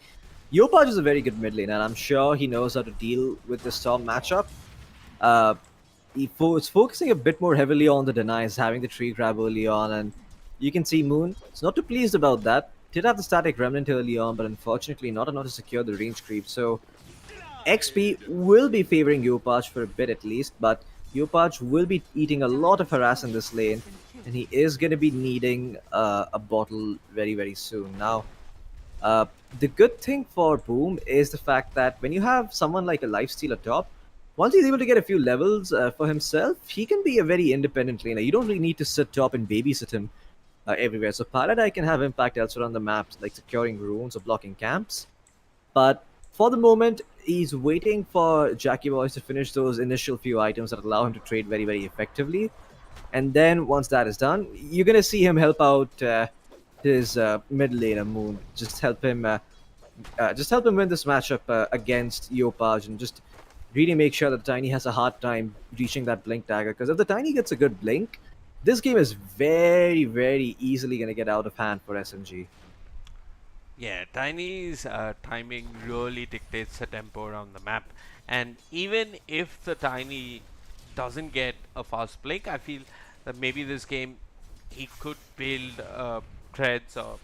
Yopaj is a very good mid lane, and I'm sure he knows how to deal with the Storm matchup. It's focusing a bit more heavily on the denies, having the tree grab early on, and you can see Moon is not too pleased about that. Did have the static remnant early on, but unfortunately not enough to secure the range creep. So XP will be favoring Yopaj for a bit at least, but Yopaj will be eating a lot of harass in this lane, and he is going to be needing a bottle very, very soon. Now, uh, the good thing for Boom is the fact that when you have someone like a lifesteal atop, once he's able to get a few levels for himself, he can be a very independent laner. You don't really need to sit top and babysit him everywhere. So Paladai can have impact elsewhere on the map, like securing runes or blocking camps. But for the moment, he's waiting for Jackie Boys to finish those initial few items that allow him to trade very, very effectively. And then once that is done, you're gonna see him help out his mid laner Moon. Just help him win this matchup against Yopaj, and just really make sure that the Tiny has a hard time reaching that blink dagger. Because if the Tiny gets a good blink, this game is very, very easily gonna get out of hand for SMG. Yeah, Tiny's timing really dictates the tempo around the map. And even if the Tiny doesn't get a fast blink, I feel that maybe this game he could build treads or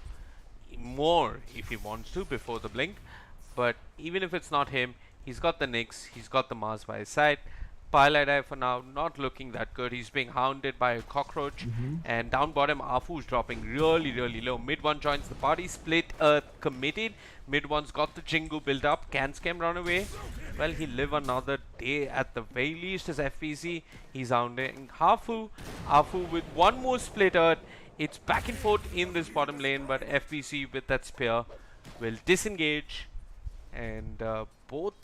more if he wants to before the blink. But even if it's not him, he's got the Nyx, he's got the Mars by his side. Pilot for now not looking that good. He's being hounded by a cockroach, and down bottom Afu's dropping really low. Mid one joins the party. Split committed. Mid one's got the Jingu built up. Can Scam run away? Well, he'll live another day at the very least as FPC. He's hounding Hafu. Afu with one more split earth. It's back and forth in this bottom lane, but FPC with that spear will disengage, and both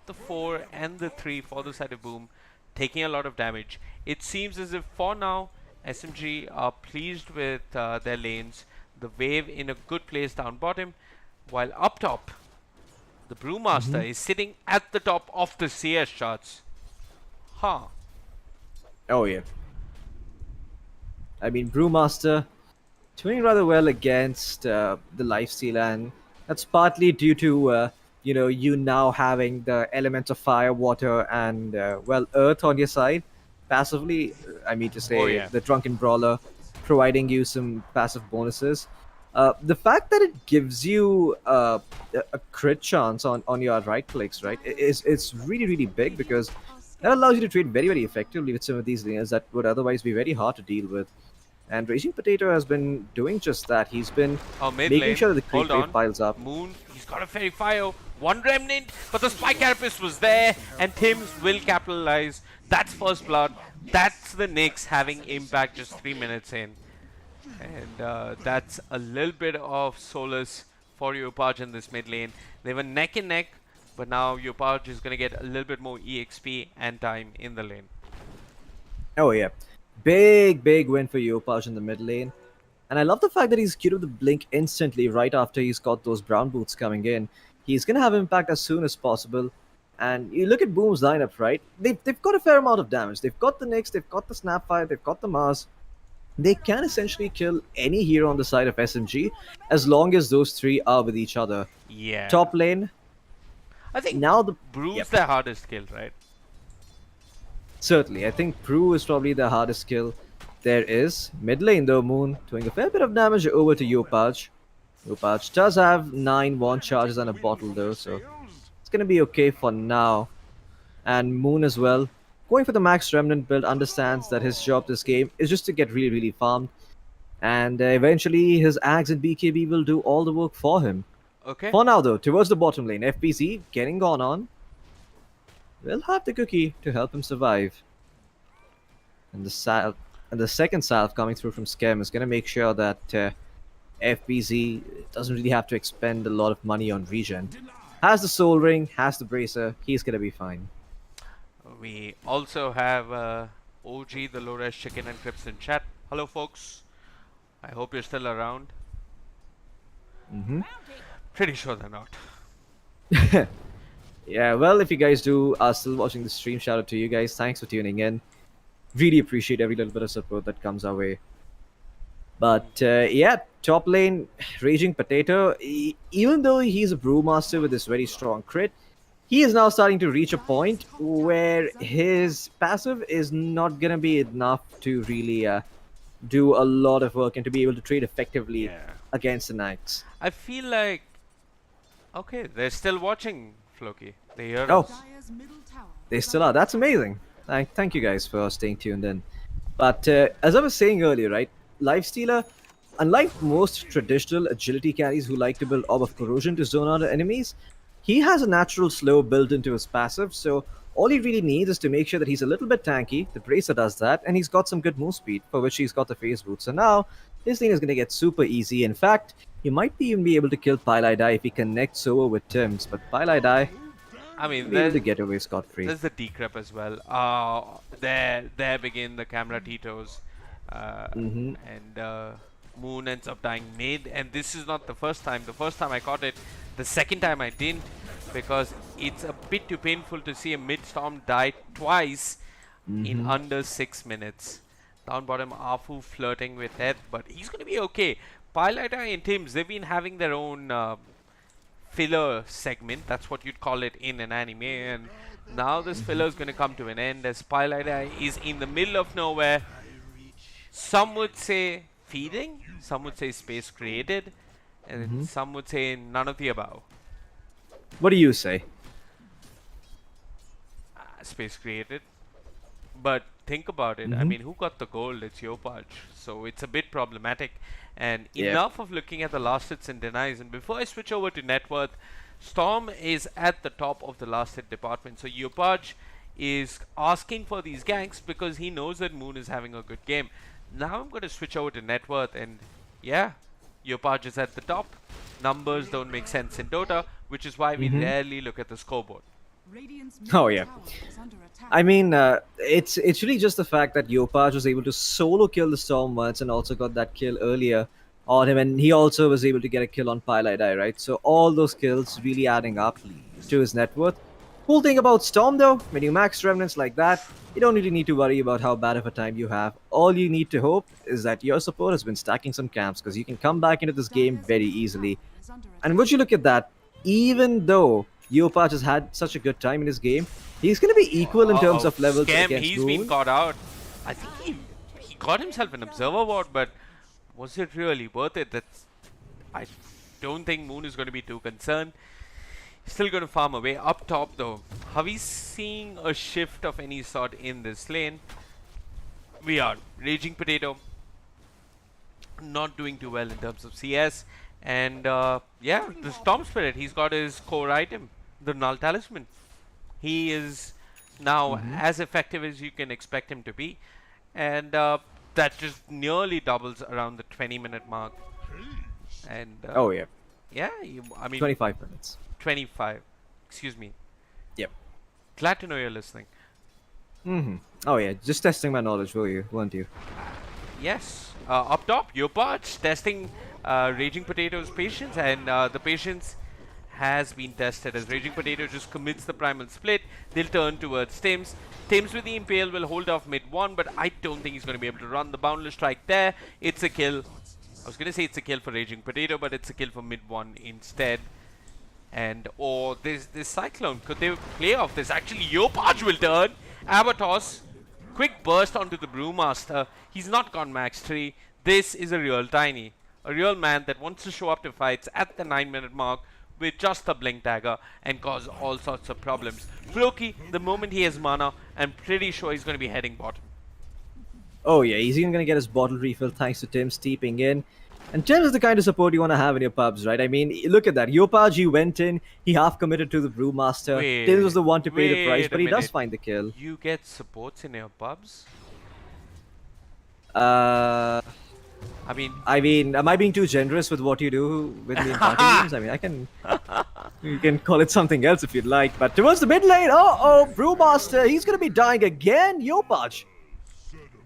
the 4 and the 3 for the side of Boom taking a lot of damage. It seems as if for now SMG are pleased with their lanes. The wave in a good place down bottom, while up top the Brewmaster is sitting at the top of the CS charts. Huh. Oh yeah. I mean, Brewmaster doing rather well against the lifesteal, and that's partly due to you now having the elements of fire, water, and well, earth on your side passively. I mean to say, Oh, yeah. the Drunken Brawler providing you some passive bonuses. The fact that it gives you a crit chance on your right clicks, right, it's really big, because that allows you to trade very, very effectively with some of these laners that would otherwise be very hard to deal with. And Raging Potato has been doing just that. He's been Mid making lane. sure that the creep Hold on. rate piles up. Moon, he's got a Fairy Fire. One Remnant, but the Spike Carapace was there, and Tim's will capitalize. That's first blood. That's the Nyx having impact just 3 minutes in. And that's a little bit of solace for Yopaj in this mid lane. They were neck and neck, but now Yopaj is going to get a little bit more EXP and time in the lane. Oh yeah, big win for Yopaj in the mid lane. And I love the fact that he's queued up the blink instantly right after he's got those brown boots coming in. He's gonna have impact as soon as possible. And you look at Boom's lineup, right? They've got a fair amount of damage. They've got the Nyx, they've got the Snapfire, they've got the Mars. They can essentially kill any hero on the side of SMG as long as those three are with each other. Yeah. Top lane, I think now the Brew's yep. their hardest kill, right? Certainly, I think Brew is probably the hardest kill there is. Mid lane though, Moon doing a fair bit of damage over to Yopaj. Yopaj does have 9 wand charges and a bottle though, so it's gonna be okay for now. And Moon as well, going for the max remnant build, understands that his job this game is just to get really farmed. And eventually his Ags and BKB will do all the work for him. Okay. For now though, towards the bottom lane, FPC getting gone on. Will have the cookie to help him survive. And the second salve coming through from Scam is going to make sure that FBZ doesn't really have to expend a lot of money on regen. Has the Soul Ring, has the Bracer, he's going to be fine. We also have OG, the low res chicken, and Crips in chat. Hello, folks. I hope you're still around. Pretty sure they're not. Yeah, well, if you guys are still watching the stream, shout out to you guys. Thanks for tuning in. Really appreciate every little bit of support that comes our way. But yeah, top lane, Raging Potato, even though he's a Brewmaster with this very strong crit, he is now starting to reach a point where his passive is not going to be enough to really do a lot of work and to be able to trade effectively against the Knights. I feel like... Okay, they're still watching Floki. They hear Oh. us. Dire's middle tower They is still under are. That's attack. amazing. Thank you guys for staying tuned in. But as I was saying earlier, right, Lifestealer, unlike most traditional agility carries who like to build Orb of Corrosion to zone out enemies, he has a natural slow built into his passive, so all he really needs is to make sure that he's a little bit tanky. The Bracer does that, and he's got some good move speed, for which he's got the phase boot. So now, his lane is going to get super easy. In fact, he might even be able to kill Pylai if he connects over with Tim's, but Pylai I mean, be able to get away scot-free. there's the decrep as well. There begin the camera Titos. And Moon ends up dying mid, and this is not the first time. The first time I caught it, the second time I didn't, because it's a bit too painful to see a mid storm die twice in under 6 minutes. Down bottom, Afu flirting with death, but he's going to be okay. Pilota and Tims, they've been having their own filler segment, that's what you'd call it in an anime, and now this filler is going to come to an end as Pilota is in the middle of nowhere. Some would say feeding, some would say space created, and some would say none of the above. What do you say? Space created. But think about it, I mean, who got the gold? It's Yopaj. So it's a bit problematic. And enough of looking at the last hits and denies. And before I switch over to net worth, Storm is at the top of the last hit department. So Yopaj is asking for these ganks because he knows that Moon is having a good game. Now I'm going to switch over to net worth, and yeah, Yopaj is at the top. Numbers don't make sense in Dota, which is why we rarely look at the scoreboard. Radiant's Oh, middle yeah. tower is under attack. I mean, it's really just the fact that Yopaj was able to solo kill the Storm once and also got that kill earlier on him, and he also was able to get a kill on Pylai, right? So all those kills really adding up to his net worth. Cool thing about Storm though, when you max remnants like that, you don't really need to worry about how bad of a time you have. All you need to hope is that your support has been stacking some camps, because you can come back into this game Dire's very middle easily. tower is under And attack. would you look at that, even though Yopaj has had such a good time in his game, he's going to be equal in terms of levels Scam, against he's been Moon. caught out. I think he got himself an observer ward, but was it really worth it? I don't think Moon is going to be too concerned. Still going to farm away. Up top though, are we seeing a shift of any sort in this lane? We are. Raging Potato not doing too well in terms of CS. And yeah, the Storm Spirit, he's got his core item, the Null Talisman. He is now as effective as you can expect him to be. And that just nearly doubles around the 20-minute mark. And Oh yeah, yeah, I mean 25 minutes. 25. Excuse me. Yep. Glad to know you're listening. Oh yeah, just testing my knowledge, weren't you? Yes. Up top, Yopaj testing Raging Potato's patience, and the patience has been tested as Raging Potato just commits the primal split. They'll turn towards Tims. Tims with the Impale will hold off mid 1, but I don't think he's going to be able to run the Boundless Strike there. It's a kill. I was going to say it's a kill for Raging Potato, but it's a kill for mid 1 instead. And this Cyclone, could they play off this? Actually, Yopaj will turn. Abatos, quick burst onto the Brewmaster. He's not gone max 3. This is a real Tiny. A real man that wants to show up to fights at the 9-minute mark with just a Blink Dagger and cause all sorts of problems. Floki, the moment he has mana, I'm pretty sure he's going to be heading bottom. Oh yeah, he's even gonna get his bottle refill thanks to Tim steeping in. And Tim is the kind of support you want to have in your pubs, right? I mean, look at that. Yopaj, he went in, he half committed to the Brewmaster. Tim was the one to pay the price, wait but a he does minute. find the kill. You get supports in your pubs? I I mean, am I being too generous with what you do with me in party games? I mean, you can call it something else if you'd like. But towards the mid lane, Brewmaster, he's gonna be dying again. Yopaj.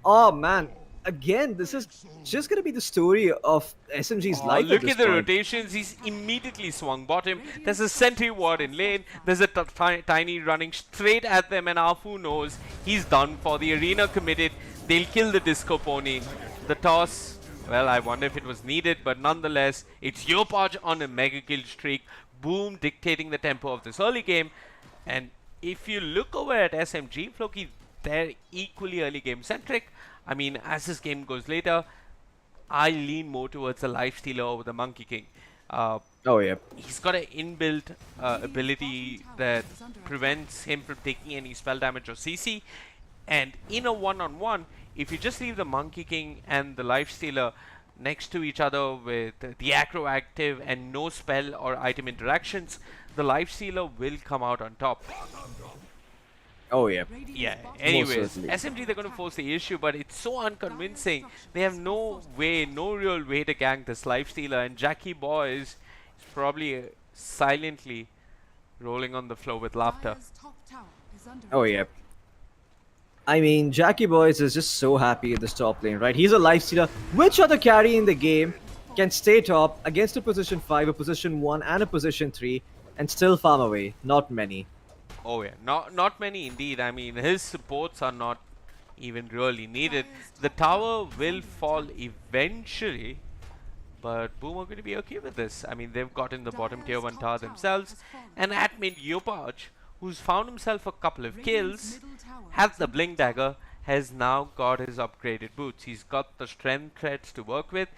Oh man, again, this is just gonna be the story of SMG's life. look this at the point. rotations. He's immediately swung bottom. There's a sentry ward in lane. There's a Tiny running straight at them, and Afu knows he's done for. The arena committed. They'll kill the Disco Pony. The toss, well, I wonder if it was needed, but nonetheless, it's Yopaj on a mega kill streak. Boom, dictating the tempo of this early game. And if you look over at SMG, Floki, they're equally early game centric. I mean, as this game goes later, I lean more towards the Lifestealer over the Monkey King. Oh yeah. He's got an inbuilt ability that prevents him from taking any spell damage or CC. And in a one-on-one, if you just leave the Monkey King and the Lifestealer next to each other with the aggro active and no spell or item interactions, the Lifestealer will come out on top. Oh yeah. Yeah, anyways, certainly. SMG, they're going to force the issue, but it's so unconvincing. They have no real way to gank this Lifestealer, and Jackie Boy is probably silently rolling on the floor with laughter. Dire's top tower is under Oh yeah. I mean, Jackie Boys is just so happy in this top lane, right? He's a lifestealer. Which other carry in the game can stay top against a position 5, a position 1, and a position 3, and still farm away? Not many. Oh yeah, not many indeed. I mean, his supports are not even really needed. The tower will fall eventually, but Boom are going to be okay with this. I mean, they've gotten the bottom tier 1 tower themselves, and at mid Yopaj, who's found himself a couple of kills, has the Blink Dagger, has now got his upgraded boots. He's got the strength threads to work with,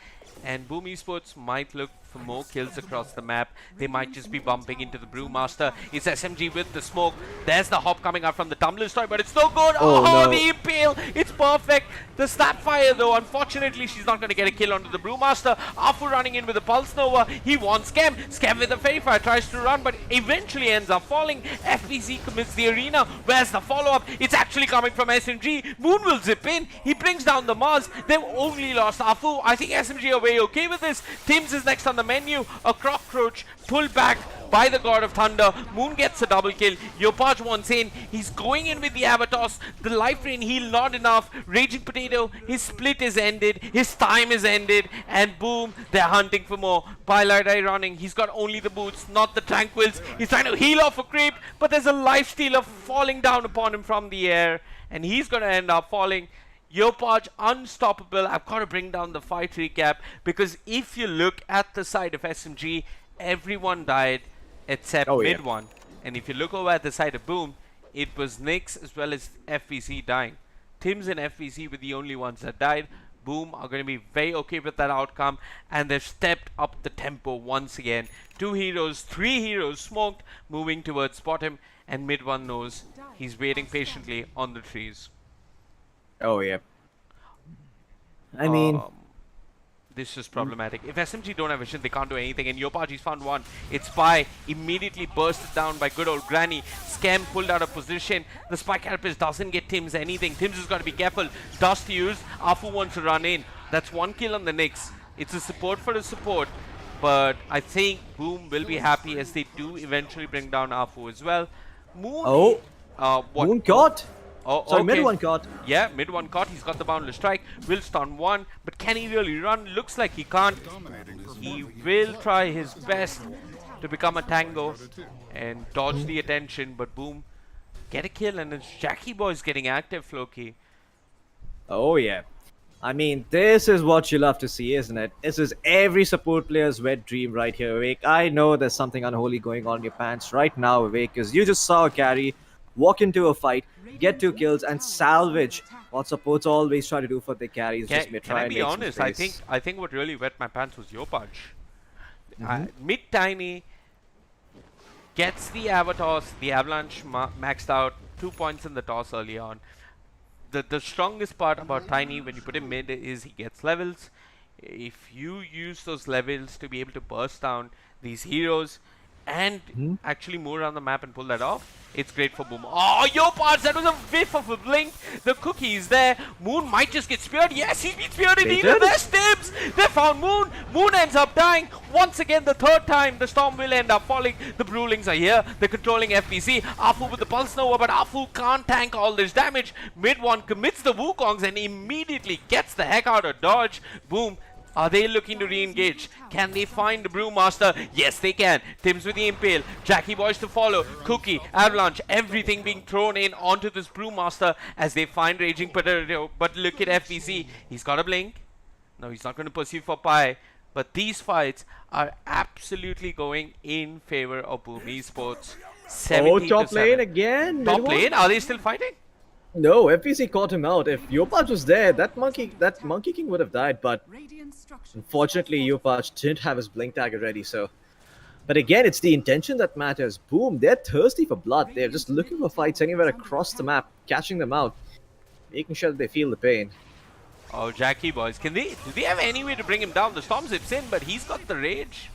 and Boom Esports might look for more kills across the map. They might just be bumping into the Brewmaster. It's SMG with the smoke. There's the hop coming out from the Tumbler Story, but it's no good. Oh, no. The Impale! It's perfect. The Snapfire, though, unfortunately, she's not going to get a kill onto the Brewmaster. Afu running in with a Pulse Nova. He wants Scam. Scam with the Fairy Fire tries to run, but eventually ends up falling. FBC commits the arena. Where's the follow-up? It's actually coming from SMG. Moon will zip in. He brings down the Mars. They've only lost Afu. I think SMG are very okay with this. Tims is next on the menu. A Cockroach pulled back by the God of Thunder. Moon gets a double kill. Yopaj wants in. He's going in with the Avatars. The life drain heal not enough. Raging Potato, his split is ended. His time is ended. And boom, they're hunting for more. Pilot Eye running. He's got only the boots, not the Tranquils. He's trying to heal off a creep, but there's a life stealer falling down upon him from the air, and he's going to end up falling. Yopaj unstoppable. I've got to bring down the fight recap, because if you look at the side of SMG, everyone died except mid one. And if you look over at the side of Boom, it was Nyx as well as FVC dying. Tims and FVC were the only ones that died. Boom are going to be very okay with that outcome, and they've stepped up the tempo once again. 2 heroes, 3 heroes smoked, moving towards bottom, and mid one knows he's waiting patiently on the trees. Oh yeah. I mean, this is problematic. If SMG don't have vision, they can't do anything. And Yopaji's found one. It's Spy, immediately bursted down by good old Granny. Scam pulled out of position. The Spy Carapace doesn't get Tims anything. Tims has got to be careful. Dust used. Afu wants to run in. That's 1 kill on the Nyx. It's a support for a support. But I think Boom will be happy as they do eventually bring down Afu as well. Moon. What? Moon caught. Oh, Sorry, okay. mid one caught. Yeah, mid one caught. He's got the boundless strike. Will stun one, but can he really run? Looks like he can't. He will try his best to become a tango and dodge the attention, but Boom get a kill, and it's Jackie Boy's getting active, Floki. Oh yeah. I mean, this is what you love to see, isn't it? This is every support player's wet dream right here, Vivek. I know there's something unholy going on in your pants right now, Vivek, because you just saw a carry walk into a fight, get 2 kills, and salvage what supports always try to do for their carries. Can I be honest? I think what really wet my pants was Yopaj. Mid Tiny gets the Avatars, the Avalanche maxed out, 2 points in the toss early on. The strongest part about Tiny when you put him mid is he gets levels. If you use those levels to be able to burst down these heroes and actually move around the map and pull that off, it's great for Boom. Oh, Yopaj, that was a whiff of a blink. The cookie is there. Moon might just get speared. Yes, he's been speared indeed. There's Tibbs. They found Moon. Moon ends up dying. Once again, the 3rd time, the Storm will end up falling. The Brewlings are here. They're controlling FPC. Afu with the Pulse Nova, but Afu can't tank all this damage. Mid one commits the Wukongs and immediately gets the heck out of dodge. Boom. Are they looking to re-engage? Can they find the Brewmaster? Yes, they can. Tims with the Impale. Jackie Boys to follow. Cookie, Avalanche, everything being thrown in onto this Brewmaster as they find Raging Potato. But look at FVC. He's got a blink. No, he's not going to pursue for Pi. But these fights are absolutely going in favor of Boom Esports. Oh, top lane again. Top lane? Are they still fighting? No, FPC caught him out. If Yopaj was there, that monkey king would have died. But unfortunately, Yopaj didn't have his blink dagger ready. So But again, it's the intention that matters. Boom, they're thirsty for blood. They're just looking for fights anywhere across the map, catching them out, making sure that they feel the pain. Oh, Jackie boys, do they have any way to bring him down? The Storm zips in, but he's got the rage.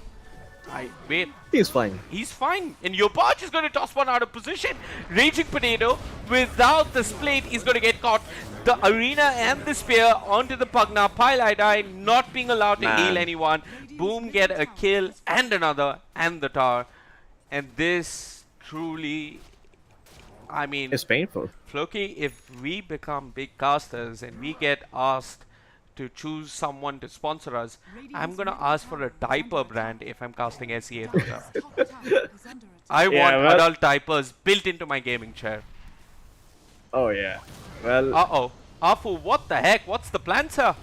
Wait. He's fine. He's fine. And Yopaj is going to toss one out of position. Raging Potato, without the split, is going to get caught. The arena and the spear onto the Pugna. Pile not being allowed to heal anyone. Boom, get a kill and another, and the tower. And this truly, I mean, It's painful. Floki, if we become big casters and we get asked to choose someone to sponsor us, I'm gonna ask for a diaper brand if I'm casting SEA Dota. Top tower is under attack. I Yeah, want well- adult diapers built into my gaming chair. Oh yeah. Well, Uh-oh. Afu, what the heck? What's the plan, sir?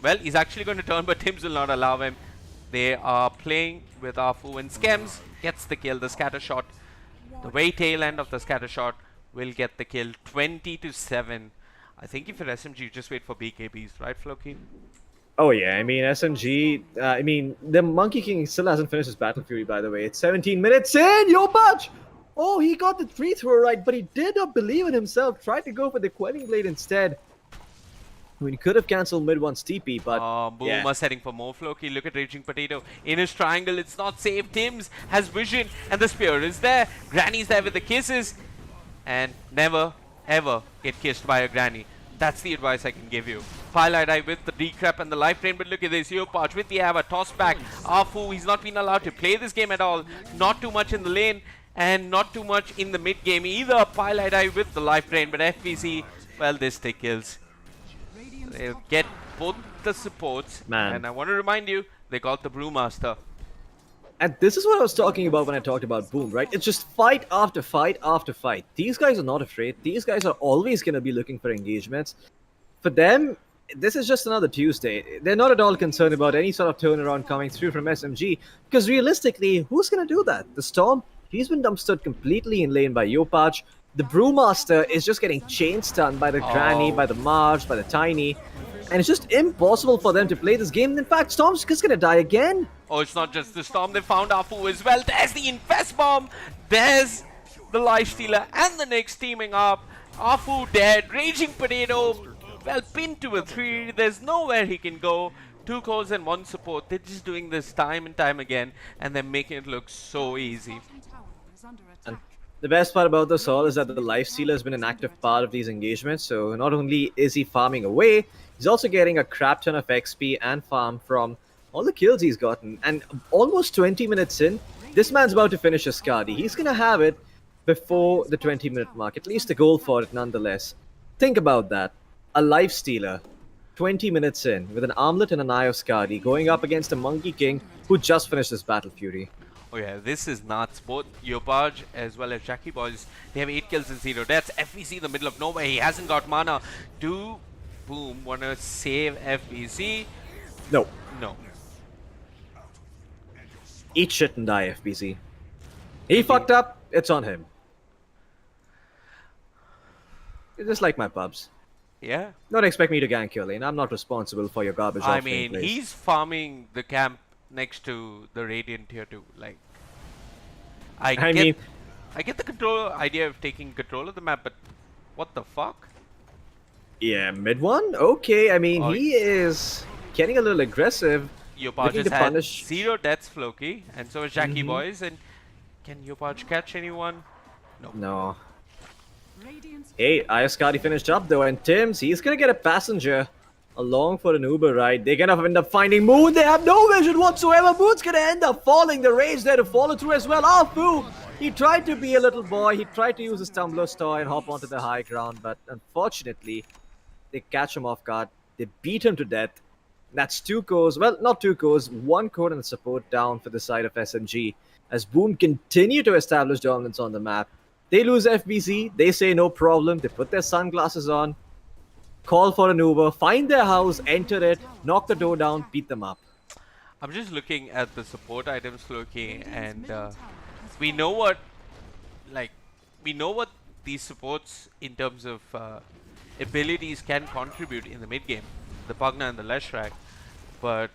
Well, he's actually going to turn, but Tims will not allow him. They are playing with Afu, and Skems gets the kill. The scatter shot, the very tail end of the scatter shot will get the kill. 20-7. I think if you're SMG, you just wait for BKBs, right, Floki? oh yeah. I mean, SMG. I mean, the Monkey King still hasn't finished his Battle Fury, by the way. It's 17 minutes in. Yopaj! Oh, he got the free throw right, but he did not believe in himself. Tried to go for the Quelling Blade instead. I mean, he could have cancelled mid one's TP, but Boom yeah. was heading for more Floki. Look at Raging Potato in his triangle. It's not safe. Tims has vision, and the spear is there. Granny's there with the kisses, and never ever get kissed by a granny. That's the advice I can give you. Firelight Eye with the decrep and the life drain, but look at this. Yopaj with the Ava toss back. Afu, he's not been allowed to play this game at all. Not too much in the lane, and not too much in the mid game either. Firelight Eye with the life drain, but FPC, well, this take kills. Radiant's They'll top get tower both the supports, Man. and I want to remind you, they got the Brewmaster. And this is what I was talking about when I talked about Boom, right? It's just fight after fight after fight. These guys are not afraid. These guys are always going to be looking for engagements. For them, this is just another Tuesday. They're not at all concerned about any sort of turnaround coming through from SMG. Because realistically, who's going to do that? The Storm, he's been dumpstered completely in lane by Yopaj. The Brewmaster is just getting chain stunned by the Granny, by the Marge, by the Tiny. And it's just impossible for them to play this game. In fact, Storm's just going to die again. Oh, it's not just the Storm, they found Afu as well. There's the Infest Bomb, there's the Lifestealer and the Nyx teaming up. Afu dead, Raging Potato, well, pinned to a 3. There's nowhere he can go. 2 cores and 1 support. They're just doing this time and time again, and they're making it look so easy. bottom tower is under attack. The best part about this all is that the Lifestealer has been an active part of these engagements, so not only is he farming away, he's also getting a crap ton of XP and farm from all the kills he's gotten. And almost 20 minutes in, this man's about to finish his Skadi. He's gonna have it before the 20-minute mark, at least a goal for it nonetheless. Think about that. A Lifestealer, 20 minutes in, with an Armlet and an Eye of Skadi, going up against a Monkey King who just finished his Battle Fury. Oh yeah, this is nuts. Both Yopaj as well as Jackie boys, they have 8 kills and 0 deaths. FBC in the middle of nowhere, he hasn't got mana. Do Boom wanna save FBC? No. No. Eat shit and die, FBC. He fucked up, it's on him. Just like my pubs. Yeah. Don't expect me to gank your lane. I'm not responsible for your garbage I offlane mean, plays. he's farming the camp next to the Radiant tier 2. Like, I get the idea of taking control of the map, but what the fuck? Yeah, mid one? Okay, I mean, Oh, he is getting a little aggressive. Yopaj Looking has to had punish. 0 deaths, Floki, and so is Jackie boys. And can Yopaj catch anyone? No. Radiant's Hey, Ayaskadi finished up though, and Tims, he's gonna get a passenger along for an Uber ride. They're gonna end up finding Moon. They have no vision whatsoever. Moon's gonna end up falling. The Rage there to follow through as well. Afu! He tried to be a little boy. He tried to use his Tumbler Store and hop onto the high ground, but unfortunately, they catch him off guard. They beat him to death. That's 2 cores. Well, not 2 cores. 1 core and support down for the side of SMG. As Boom continue to establish dominance on the map. They lose FBC. They say no problem. They put their sunglasses on. Call for an Uber. Find their house. Enter it. Knock the door down. Beat them up. I'm just looking at the support items, Floki, Radiant's and middle tower has we know what, like, we know what these supports in terms of abilities can contribute in the mid game, the Pugna and the Leshrac, but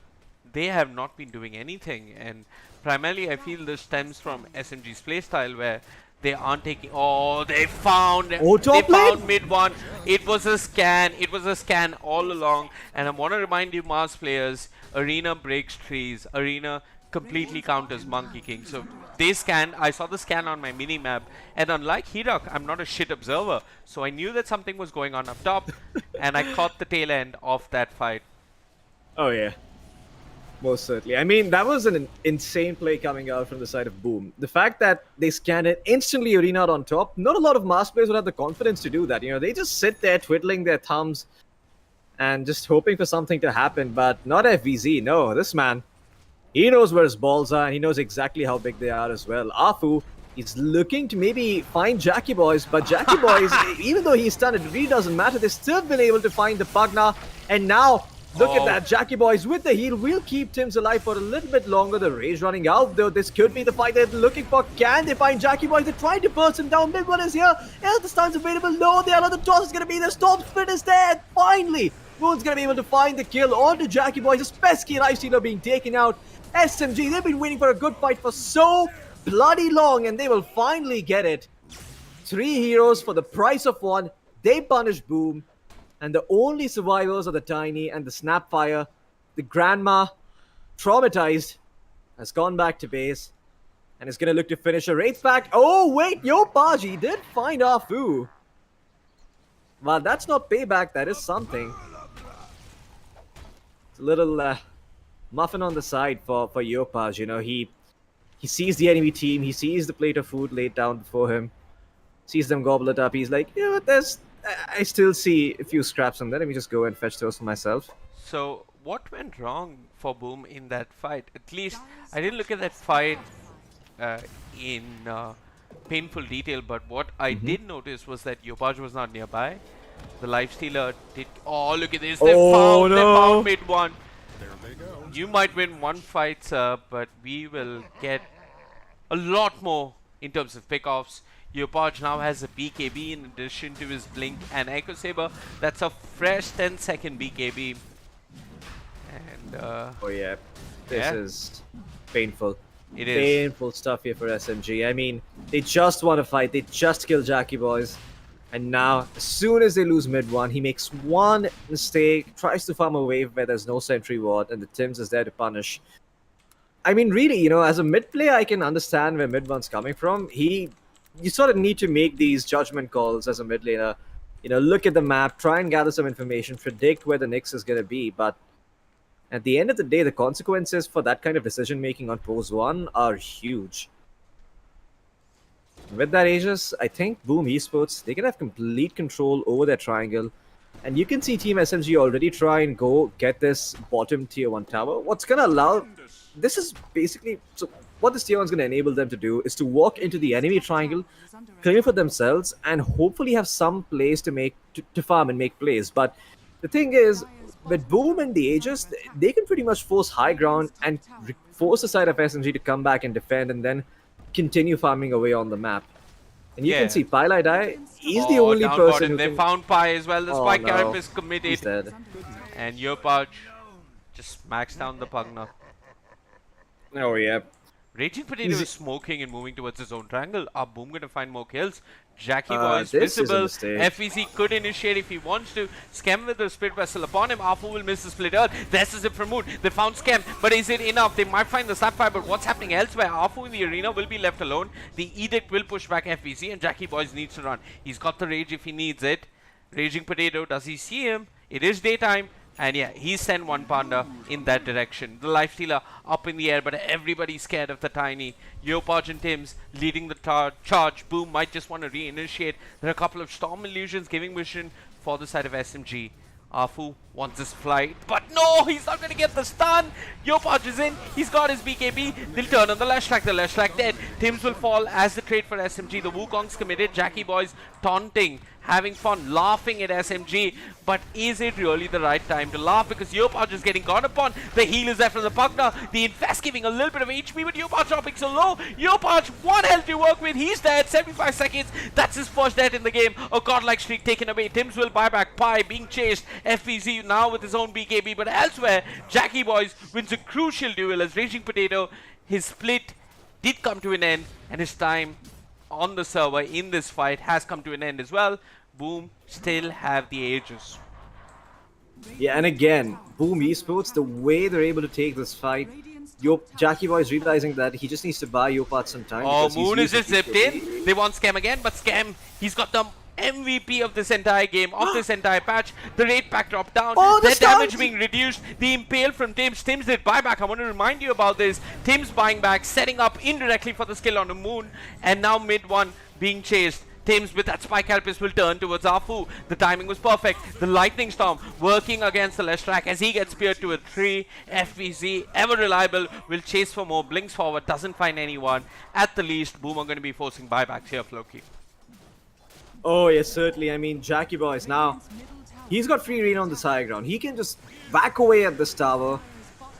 they have not been doing anything. And primarily I feel this stems from SMG's playstyle where they aren't taking. Oh, they found. Oh, They top lane? found mid one. It was a scan. It was a scan all along. And I want to remind you, Mars players, Arena breaks trees. Arena completely counters Monkey King. So they scanned. I saw the scan on my mini map. And unlike Hirak, I'm not a shit observer. So I knew that something was going on up top. And I caught the tail end of that fight. Oh yeah, most certainly. I mean, that was an insane play coming out from the side of Boom. The fact that they scanned it instantly, Arena on top. Not a lot of Mars players would have the confidence to do that. You know, they just sit there twiddling their thumbs and just hoping for something to happen. But not FVZ. No, this man, he knows where his balls are and he knows exactly how big they are as well. Afu, he's looking to maybe find Jackie Boys, but Jackie Boys, even though he's stunned, it really doesn't matter. They've still been able to find the Pugna, and now look at that, Jackie Boys with the heal will keep Tims alive for a little bit longer. The Rage running out, though. This could be the fight they're looking for. Can they find Jackie Boys? They're trying to burst him down. Mid one is here. Is the stun's available? No, the other toss is going to be the Storm Split is there. Finally, Moon's going to be able to find the kill onto Jackie Boys. The Pesky Lifestealer being taken out. SMG, they've been waiting for a good fight for so bloody long, and they will finally get it. 3 heroes for the price of 1. They punish Boom. And the only survivors are the Tiny and the Snapfire. The Grandma, traumatized, has gone back to base and is going to look to finish a Wraith Pact. Oh, wait, Yopaji did find Afu. Well, that's not payback, that is something. It's a little muffin on the side for Yopaj. You know, he sees the enemy team, he sees the plate of food laid down before him, sees them gobble it up. He's like, you know what, I still see a few scraps on there. Let me just go and fetch those for myself. So what went wrong for Boom in that fight? At least I didn't look at that fight in painful detail, but what I did notice was that Yopaj was not nearby. The Lifestealer did. Oh, look at this! They found mid one. There they go. You might win one fight, sir, but we will get a lot more in terms of pickoffs. Yopaj now has a BKB in addition to his Blink and Echo Saber. That's a fresh 10-second BKB. And oh yeah, this is painful. It is painful stuff here for SMG. I mean, they just want to fight. They just killed Jackie Boys. And now, as soon as they lose mid one, he makes one mistake, tries to farm a wave where there's no sentry ward, and the Tims is there to punish. I mean, really, you know, as a mid player, I can understand where mid one's coming from. You sort of need to make these judgment calls as a mid laner. You know, look at the map, try and gather some information, predict where the Nyx is going to be. But at the end of the day, the consequences for that kind of decision making on pose 1 are huge. With that, Aegis, I think Boom Esports, they can have complete control over their triangle. And you can see Team SMG already try and go get this bottom tier 1 tower. What's going to allow... This is basically... So what this tier 1 is going to enable them to do is to walk into the enemy triangle, claim for themselves, and hopefully have some place to farm and make plays. But the thing is, with Boom and the Aegis, they can pretty much force high ground and force the side of SMG to come back and defend and then continue farming away on the map. And you can see Pylai, he's the only person who They can... found Pi as well. The spike Carib is He's committed. dead. And Yopaj just smacks down the Pugna. Oh, yeah. Raging Potato is smoking and moving towards his own triangle. Are Boom going to find more kills? Jackie Boy is this is a visible. mistake. FVC could initiate if he wants to. Scam with the Split Vessel upon him. Afu will miss the split earth. This is it from Moon. They found Scam, but is it enough? They might find the Snapfire, but what's happening elsewhere? Afu in the arena will be left alone. The Edict will push back FVC, and Jackie Boys needs to run. He's got the Rage if he needs it. Raging Potato, does he see him? It is daytime. And yeah, he sent one Panda in that direction. The Lifestealer up in the air, but everybody's scared of the Tiny. Yopaj and Tims leading the charge. Boom might just want to reinitiate. There are a couple of Storm Illusions giving mission for the side of SMG. Afu wants his flight, but no, he's not going to get the stun. Yopaj is in. He's got his BKB. They'll turn on the Leshrac. The Leshrac dead. Tims will fall as the trade for SMG. The Wukong's committed. Jackie Boys taunting, having fun, laughing at SMG. But is it really the right time to laugh? Because Yopaj is getting gone upon. The heal is there from the Pugna. The Infest giving a little bit of HP, but Yopaj dropping so low. Yopaj, 1 health to work with. He's dead. 75 seconds. That's his first death in the game. A godlike streak taken away. Tims will buy back. Pi being chased. FVZ now with his own BKB. But elsewhere, Jackie Boys wins a crucial duel as Raging Potato his split did come to an end, and his time on the server in this fight has come to an end as well. Boom still have the Aegis. Yeah, and again, Boom Esports, the way they're able to take this fight, Jackie Boy is realizing that he just needs to buy Yopart some time. Oh, because he's Moon is used just to zipped in. They want Scam again, but Scam, he's got the MVP of this entire game, of this entire patch. The rate pack dropped down. Oh, the Their damage stuns! being reduced. The impale from Tims. Tims did buyback. I want to remind you about this. Tims buying back, setting up indirectly for the skill on the Moon, and now mid one being chased. Tims with that spike Alpis will turn towards Afu. The timing was perfect. The lightning storm working against the Leshrac as he gets speared to a 3. FVZ, ever reliable, will chase for more. Blinks forward, doesn't find anyone. At the least, Boom are going to be forcing buybacks here, Floki. Oh, yes, certainly. I mean, Jackie Boys now, he's got free reign on this high ground. He can just back away at this tower.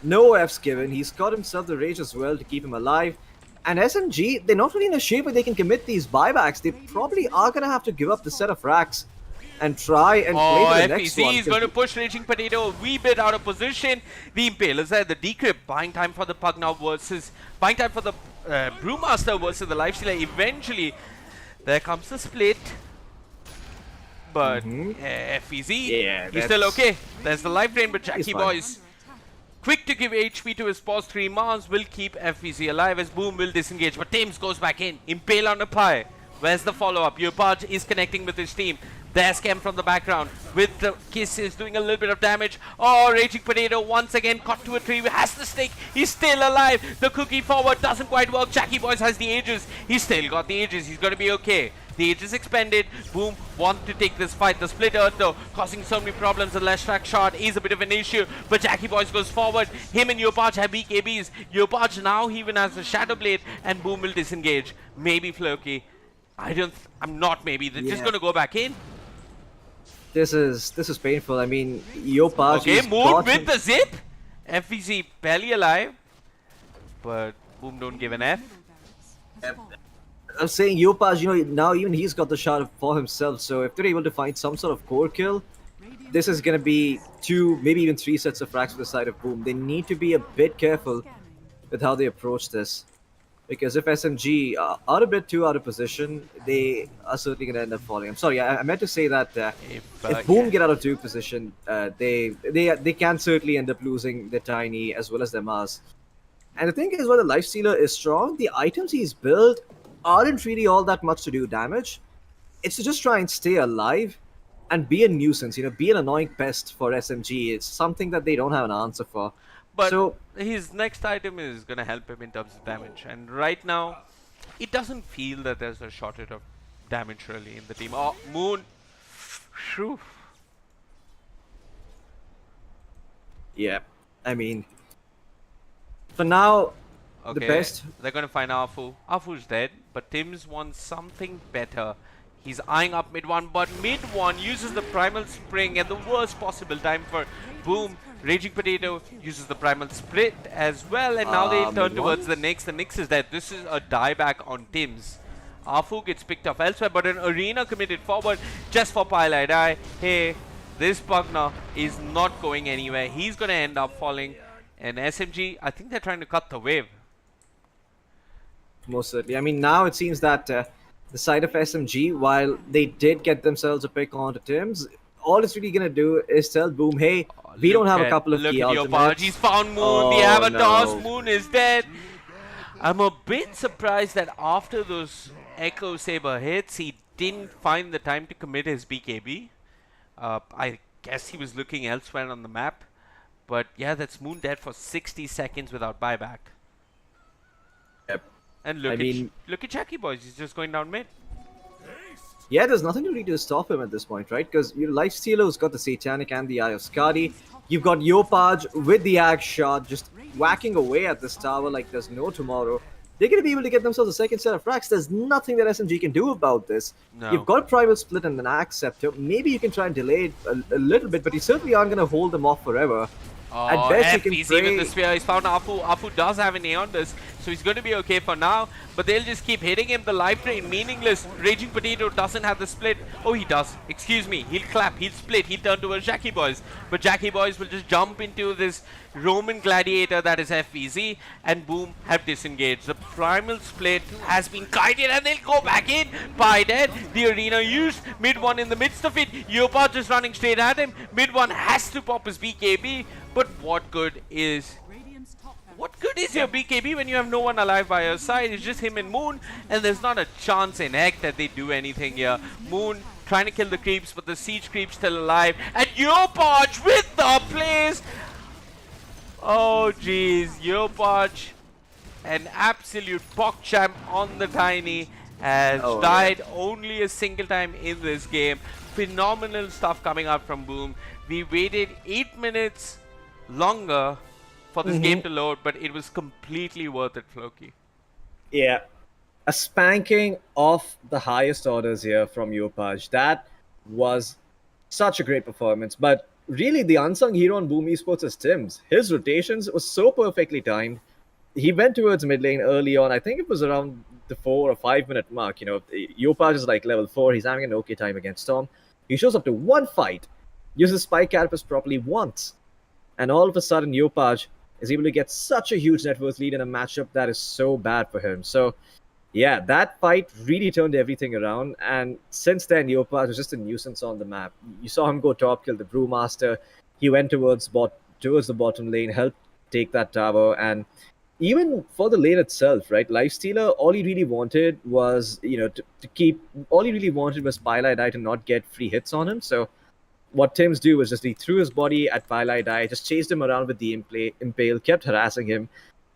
No F's given. He's got himself the rage as well to keep him alive. And SMG, they're not really in a shape where they can commit these buybacks. They probably are going to have to give up the set of racks and try and play to the next one. FEC is going to push Raging Potato a wee bit out of position. The Impale is there. The Decrypt buying time for the Pug now versus... Buying time for the Brewmaster versus the Lifestealer. Eventually, there comes the split. But FEZ, he's still okay. There's the life drain, but Jackie Boys quick to give HP to his pause. 3 Mars will keep FEZ alive as Boom will disengage. But Thames goes back in. Impale on a pie. Where's the follow-up? Yopaj is connecting with his team. There's Scam from the background with the kisses doing a little bit of damage. Oh, Raging Potato once again caught to a tree. Has the stick. He's still alive. The cookie forward doesn't quite work. Jackie Boys has the Aegis. He's still got the Aegis. He's going to be okay. The Aegis expended. Boom want to take this fight. The split earth though causing so many problems. The Leshrac shot is a bit of an issue, but Jackie Boys goes forward. Him and Yopaj have BKBs. Yopaj now even has the Shadow Blade, and Boom will disengage. Maybe Floki. I'm not maybe. They're just gonna go back in. This is painful. I mean, Yopaj. Okay, Moon with the zip. FVZ barely alive, but Boom don't give an F. I'm saying Yopaj, now even he's got the shot for himself. So if they're able to find some sort of core kill, this is gonna be 2, maybe even 3 sets of frags for the side of Boom. They need to be a bit careful with how they approach this, because if SMG are a bit too out of position, they are certainly gonna end up falling. I'm sorry, I meant to say that if Boom get out of Duke position, they can certainly end up losing their Tiny as well as their Mars. And the thing is, while the Lifestealer is strong, the items he's built aren't really all that much to do damage. It's to just try and stay alive and be a nuisance, be an annoying pest for SMG. It's something that they don't have an answer for. But so, his next item is going to help him in terms of damage. And right now, it doesn't feel that there's a shortage of damage really in the team. Oh, Moon. Shoo. Yeah, I mean, for now, okay, the best. They're going to find Afu. Afu's dead, but Tims wants something better. He's eyeing up mid one, but mid one uses the Primal Spring at the worst possible time for Boom. Raging Potato uses the Primal Split as well, and now they turn towards the Nyx. The Nyx is dead. This is a dieback on Tims. Afu gets picked up elsewhere, but an Arena committed forward just for Pile I Die. Hey, this Pugna is not going anywhere. He's going to end up falling. And SMG, I think they're trying to cut the wave. Most certainly. I mean, now it seems that the side of SMG, while they did get themselves a pick onto Tims, all it's really going to do is tell Boom, hey, we don't have a couple of key ultimates. He's found Moon. They have a toss. Moon is dead. I'm a bit surprised that after those Echo Saber hits, he didn't find the time to commit his BKB. I guess he was looking elsewhere on the map. But yeah, that's Moon dead for 60 seconds without buyback. Yep. And look at Jackie Boys. He's just going down mid. Yeah, there's nothing really to stop him at this point, right? Because your Lifestealer's got the Satanic and the Eye of Skadi. You've got Yopaj with the Axe Shot just whacking away at this tower like there's no tomorrow. They're going to be able to get themselves a second set of racks. There's nothing that SMG can do about this. No. You've got Primal Split and an Axe Scepter. Maybe you can try and delay it a little bit, but you certainly aren't going to hold them off forever. At Oh, best, you F can easy with the pray. sphere. He's found Apu. Apu does have an Aeon Disc, so he's going to be okay for now. But they'll just keep hitting him. The life drain, meaningless. Raging Potato doesn't have the split. Oh, he does. Excuse me. He'll clap. He'll split. He'll turn towards Jackie Boys. But Jackie Boys will just jump into this Roman Gladiator that is FVZ, and boom, have disengaged. The primal split has been guided, and they'll go back in. By dead, the arena used. Mid one in the midst of it. Yopa just running straight at him. Mid one has to pop his BKB. But what good is Radiant's top barracks. what good is your BKB when you have no one alive by your side? It's just him and Moon, and there's not a chance in heck that they do anything here. Moon trying to kill the creeps, but the siege creep's still alive. And Yopaj with the plays. Oh jeez, Yopaj, an absolute PogChamp on the Tiny, has died only a single time in this game. Phenomenal stuff coming out from Boom. We waited 8 minutes longer for this game to load, but it was completely worth it, Floki. Yeah. A spanking of the highest orders here from Yopaj. That was such a great performance. But really, the unsung hero on Boom Esports is Tim's. His rotations were so perfectly timed. He went towards mid lane early on. I think it was around the 4 or 5 minute mark. You know, Yopaj is like level 4. He's having an okay time against Storm. He shows up to one fight, uses Spike Carapace properly once, and all of a sudden Yopaj is able to get such a huge net worth lead in a matchup that is so bad for him. So yeah, that fight really turned everything around, and since then Yopaj was just a nuisance on the map. You saw him go top kill the Brewmaster. He went towards the bottom lane, helped take that tower, and even for the lane itself, right? Lifestealer, all he really wanted was, all he really wanted was Pylai Die to not get free hits on him. So what Tim's do was just he threw his body at Pylai Die, just chased him around with the impale, kept harassing him.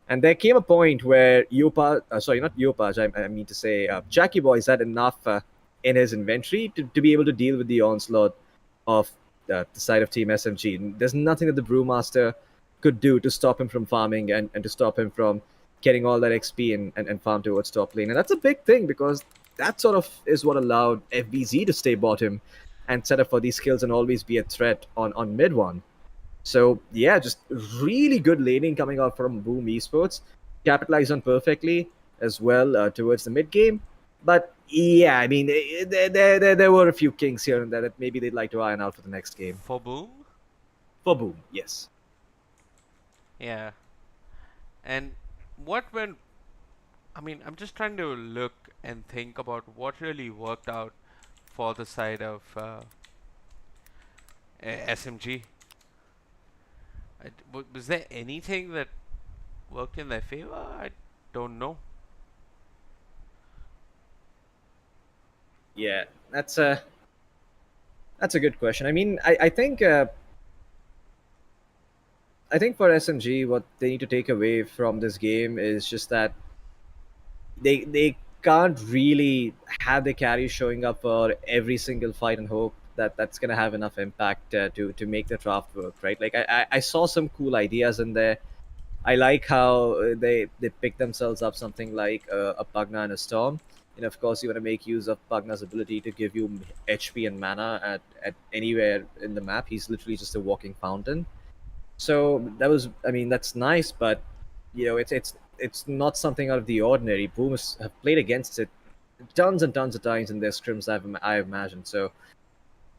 And there came a point where Jackie Boys had enough in his inventory to be able to deal with the onslaught of the side of Team SMG. There's nothing that the Brewmaster could do to stop him from farming and to stop him from getting all that XP and farm towards top lane. And that's a big thing, because that sort of is what allowed FBZ to stay bottom and set up for these kills and always be a threat on mid one. So yeah, just really good laning coming out from Boom Esports. Capitalized on perfectly as well towards the mid game. But yeah, I mean, there were a few kinks here and there that maybe they'd like to iron out for the next game. For Boom? For Boom, yes. Yeah. And what went... I mean, I'm just trying to look and think about what really worked out for the side of SMG. Was there anything that worked in their favor? I don't know. Yeah, that's a good question. I mean, I think for SMG, what they need to take away from this game is just that they can't really have the carry showing up for every single fight and hope that that's gonna have enough impact to make the draft work, right? Like I saw some cool ideas in there. I like how they pick themselves up something like a Pugna and a Storm. And of course, you want to make use of Pugna's ability to give you HP and mana at anywhere in the map. He's literally just a walking fountain. So that's nice, but it's not something out of the ordinary. Boomers have played against it tons and tons of times in their scrims. I imagine. So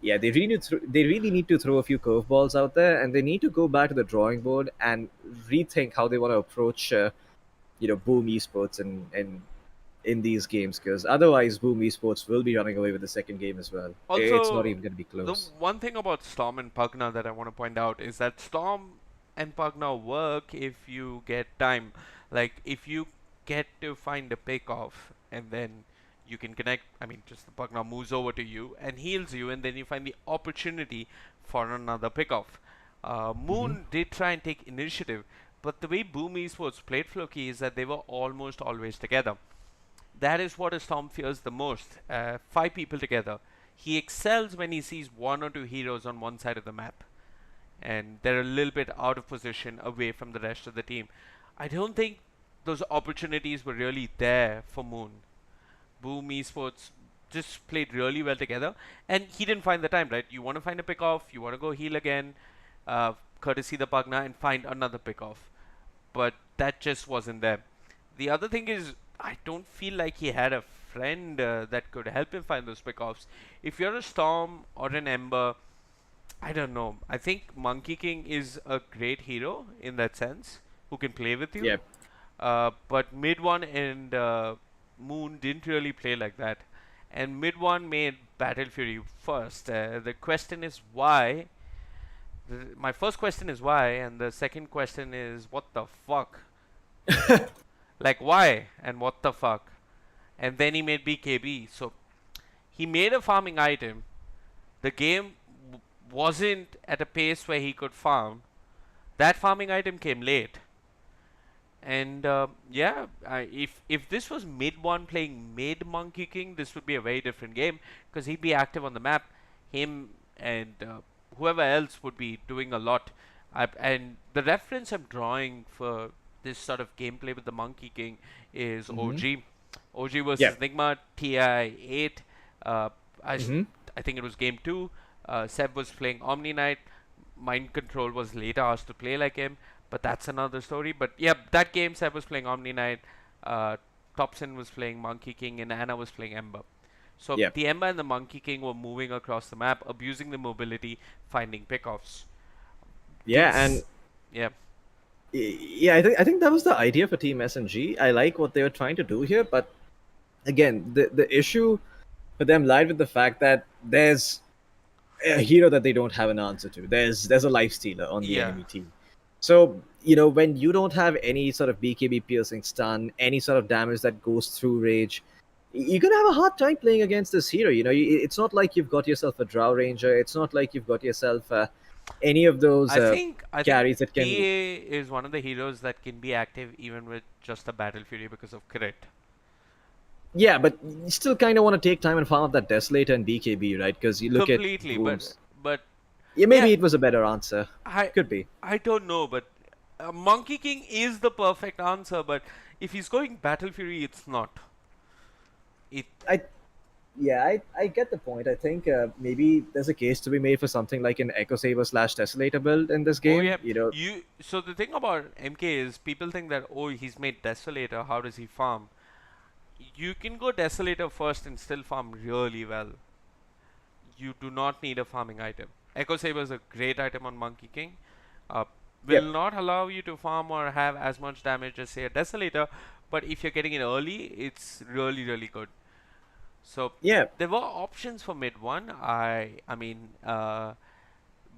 yeah, they really need to throw a few curveballs out there, and they need to go back to the drawing board and rethink how they want to approach Boom Esports and in these games, because otherwise Boom Esports will be running away with the second game as well. Also, it's not even going to be close. The one thing about Storm and Pugna that I want to point out is that Storm and Pugna work if you get time. Like, if you get to find a pick off and then you can connect, I mean, just the Pugna moves over to you and heals you, and then you find the opportunity for another pick off. Moon did try and take initiative, but the way Boom Esports played Floki is that they were almost always together. That is what a Storm fears the most. 5 people together. He excels when he sees 1 or 2 heroes on one side of the map, and they're a little bit out of position away from the rest of the team. I don't think those opportunities were really there for Moon. Boom Esports just played really well together, and he didn't find the time, right? You want to find a pick off, you want to go heal again. courtesy the Pagna and find another pickoff. But that just wasn't there. The other thing is, I don't feel like he had a friend that could help him find those pickoffs. If you're a Storm or an Ember, I don't know. I think Monkey King is a great hero in that sense, who can play with you. Yep. But mid one and Moon didn't really play like that. And mid one made Battle Fury first. The question is why. My first question is why, and the second question is what the fuck? Like why and what the fuck? And then he made BKB. So he made a farming item. The game wasn't at a pace where he could farm. That farming item came late. And yeah, if this was mid one playing mid Monkey King, this would be a very different game because he'd be active on the map. Him and whoever else would be doing a lot. And the reference I'm drawing for this sort of gameplay with the Monkey King is OG. OG versus Yeah. Enigma, TI8. I think it was game 2. Seb was playing Omni Knight. Mind Control was later asked to play like him, but that's another story. But yeah, that game Seb was playing Omni Knight. Topson was playing Monkey King, and Anna was playing Ember. So Yep. the Ember and the Monkey King were moving across the map, abusing the mobility, finding pickoffs. Yeah, These- and yeah, yeah, I think that was the idea for Team SMG. I like what they were trying to do here, but again, the issue for them lied with the fact that there's a hero that they don't have an answer to. There's a life stealer on the Yeah. enemy team. So, when you don't have any sort of BKB piercing stun, any sort of damage that goes through rage, you're gonna have a hard time playing against this hero. It's not like you've got yourself a Drow Ranger. It's not like you've got yourself any of those I think carries that can. TA is one of the heroes that can be active even with just a Battle Fury because of crit. Yeah, but you still kind of want to take time and farm up that Desolator and BKB, right? Because you look Completely, at wounds. but Yeah, maybe yeah. it was a better answer. I Could be. I don't know, but Monkey King is the perfect answer. But if he's going Battle Fury, it's not. I get the point. I think maybe there's a case to be made for something like an Echo Saber / Desolator build in this game. Oh yeah. So the thing about MK is people think that he's made Desolator. How does he farm? You can go Desolator first and still farm really well. You do not need a farming item. Echo Saber is a great item on Monkey King. Will Yep. not allow you to farm or have as much damage as say a Desolator, but if you're getting it early, it's really really good. So Yeah. there were options for mid one. I mean,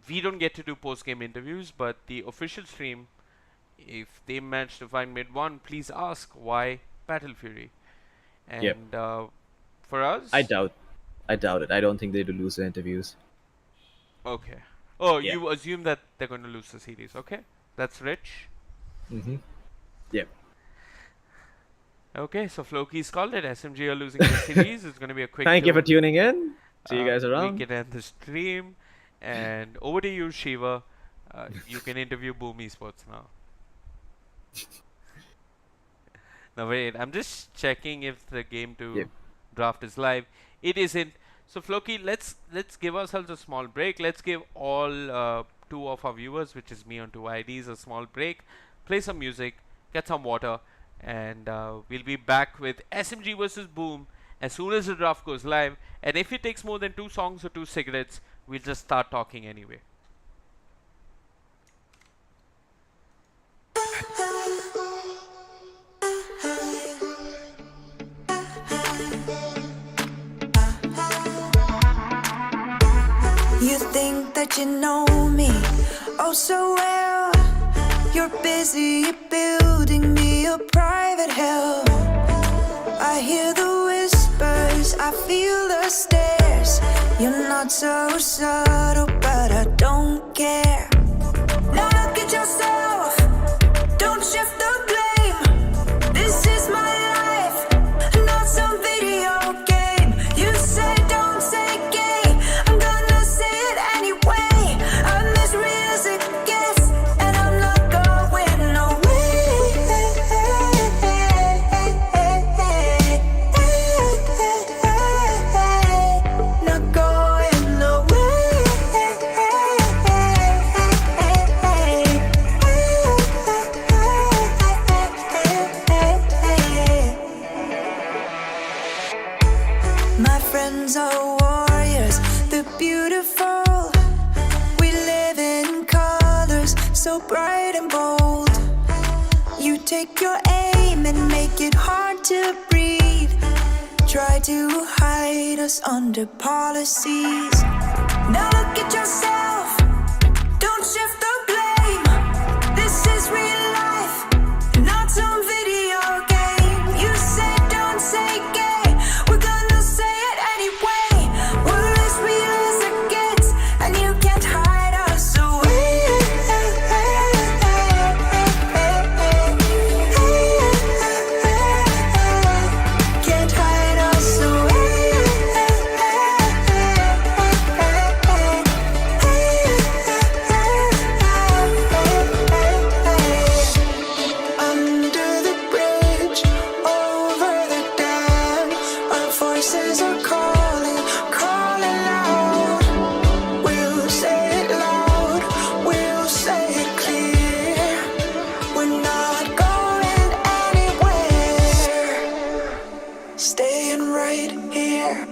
we don't get to do post game interviews, but the official stream, if they manage to find mid one, please ask why Battle Fury. And Yep. for us, I doubt it. I don't think they do lose the interviews. Okay. Oh, Yeah. you assume that they're going to lose the series. Okay, that's rich. Mm-hmm. Yeah. Okay, so Floki's called it. SMG are losing the series. It's going to be a quick. Thank you for two. tuning in. See you guys We around. can end the stream. And over to you, Shiva. You can interview Boom Esports now. No, wait. I'm just checking if the game 2 Yep. draft is live. It isn't. So, Floki, let's give ourselves a small break. Let's give all 2 of our viewers, which is me on 2 IDs, a small break. Play some music, get some water, and we'll be back with SMG versus Boom as soon as the draft goes live. And if it takes more than 2 songs or 2 cigarettes, we'll just start talking anyway. You think that you know me oh so well. You're busy building me a private hell. I hear the whispers, I feel the stares. You're not so subtle, but I don't care. Now look at yourself, don't shift the blame. This is my life, not some video game. You say don't say gay, I'm gonna say it anyway. I'm as real as it gets, and I'm not going away. Not going away. My friends are warriors, they're beautiful. We live in colors so bright and bold. You take your aim and make it hard to breathe. Try to hide us under policies. Now look at yourself, don't shift the blame. This is real life, not some video game. You said don't say gay, we're gonna say it anyway. We're as real as it gets, and you can't hide us away. Can't hide us away. Under the bridge, over the dam, our voices are calling, calling out. We'll say it loud, we'll say it clear. We're not going anywhere, staying right here.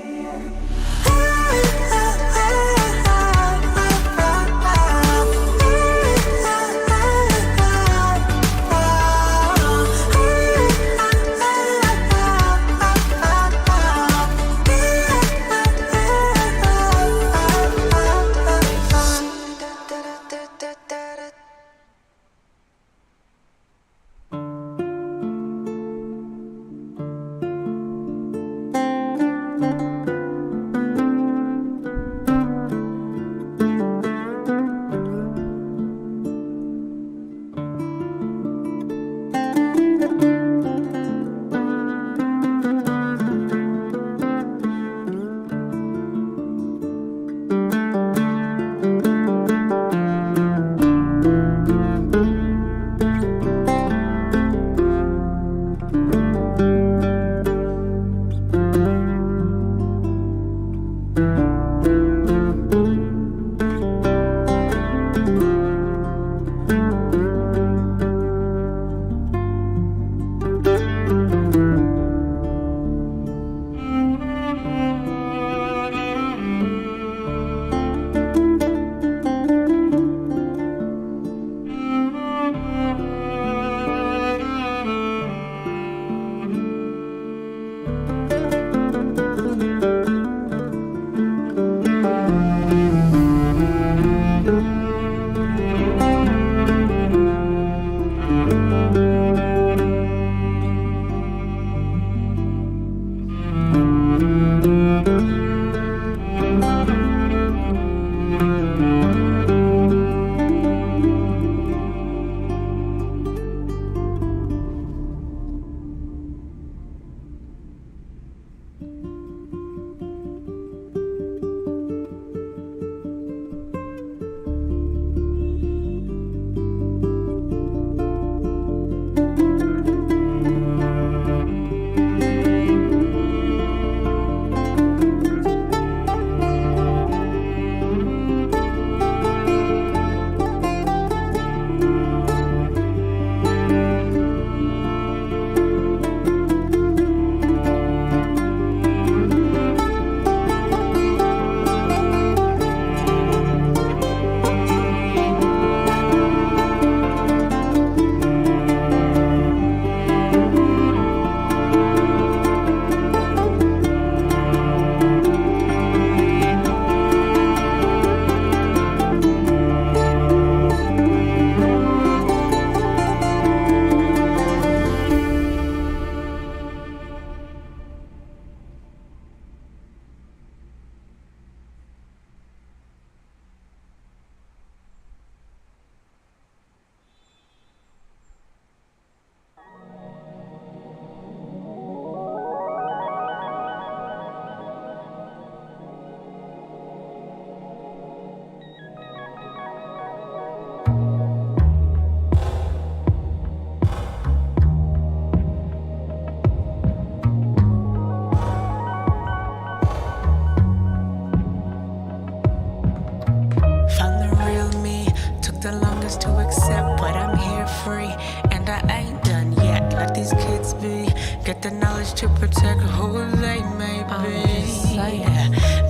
the knowledge to protect who they may be.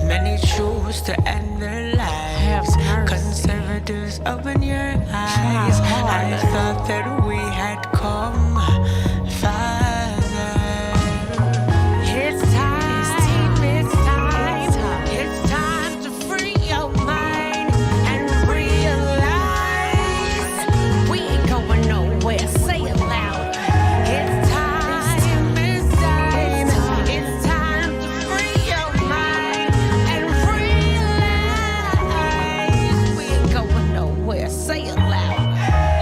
Many choose to end their lives. Conservatives, open your eyes. I thought that we had come farther. It's time, it's time to free your mind and realize we ain't going nowhere. Say it loud. It's time, it's time to free your mind and realize we ain't going nowhere. Say it loud.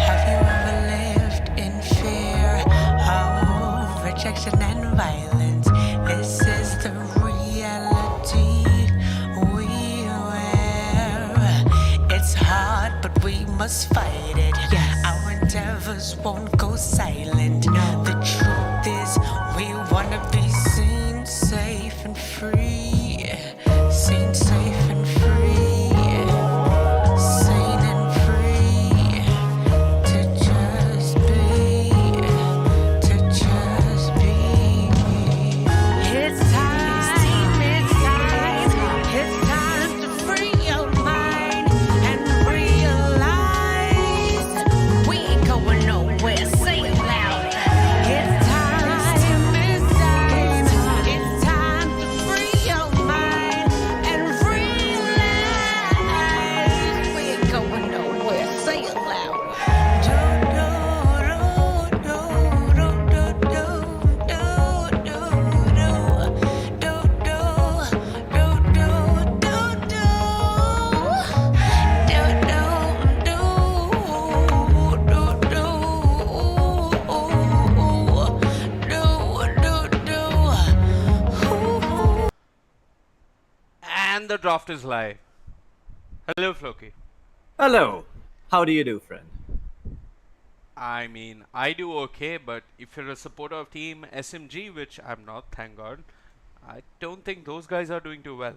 Have you ever lived in fear of rejection and violence? This is the reality we wear. It's hard, but we must fight it. Our endeavors won't go silent. The truth is, we wanna be seen safe and free. Seen safe and free. Sane and free. To just be. To just be me. It's time, it's time to free your mind and realize we ain't going nowhere. Say it loud. It's time, it's time to free your mind and realize we ain't going nowhere. Say it loud. And the draft is live. Hello, Floki. Hello. How do you do, friend? I mean, I do okay, but if you're a supporter of Team SMG, which I'm not, thank God, I don't think those guys are doing too well.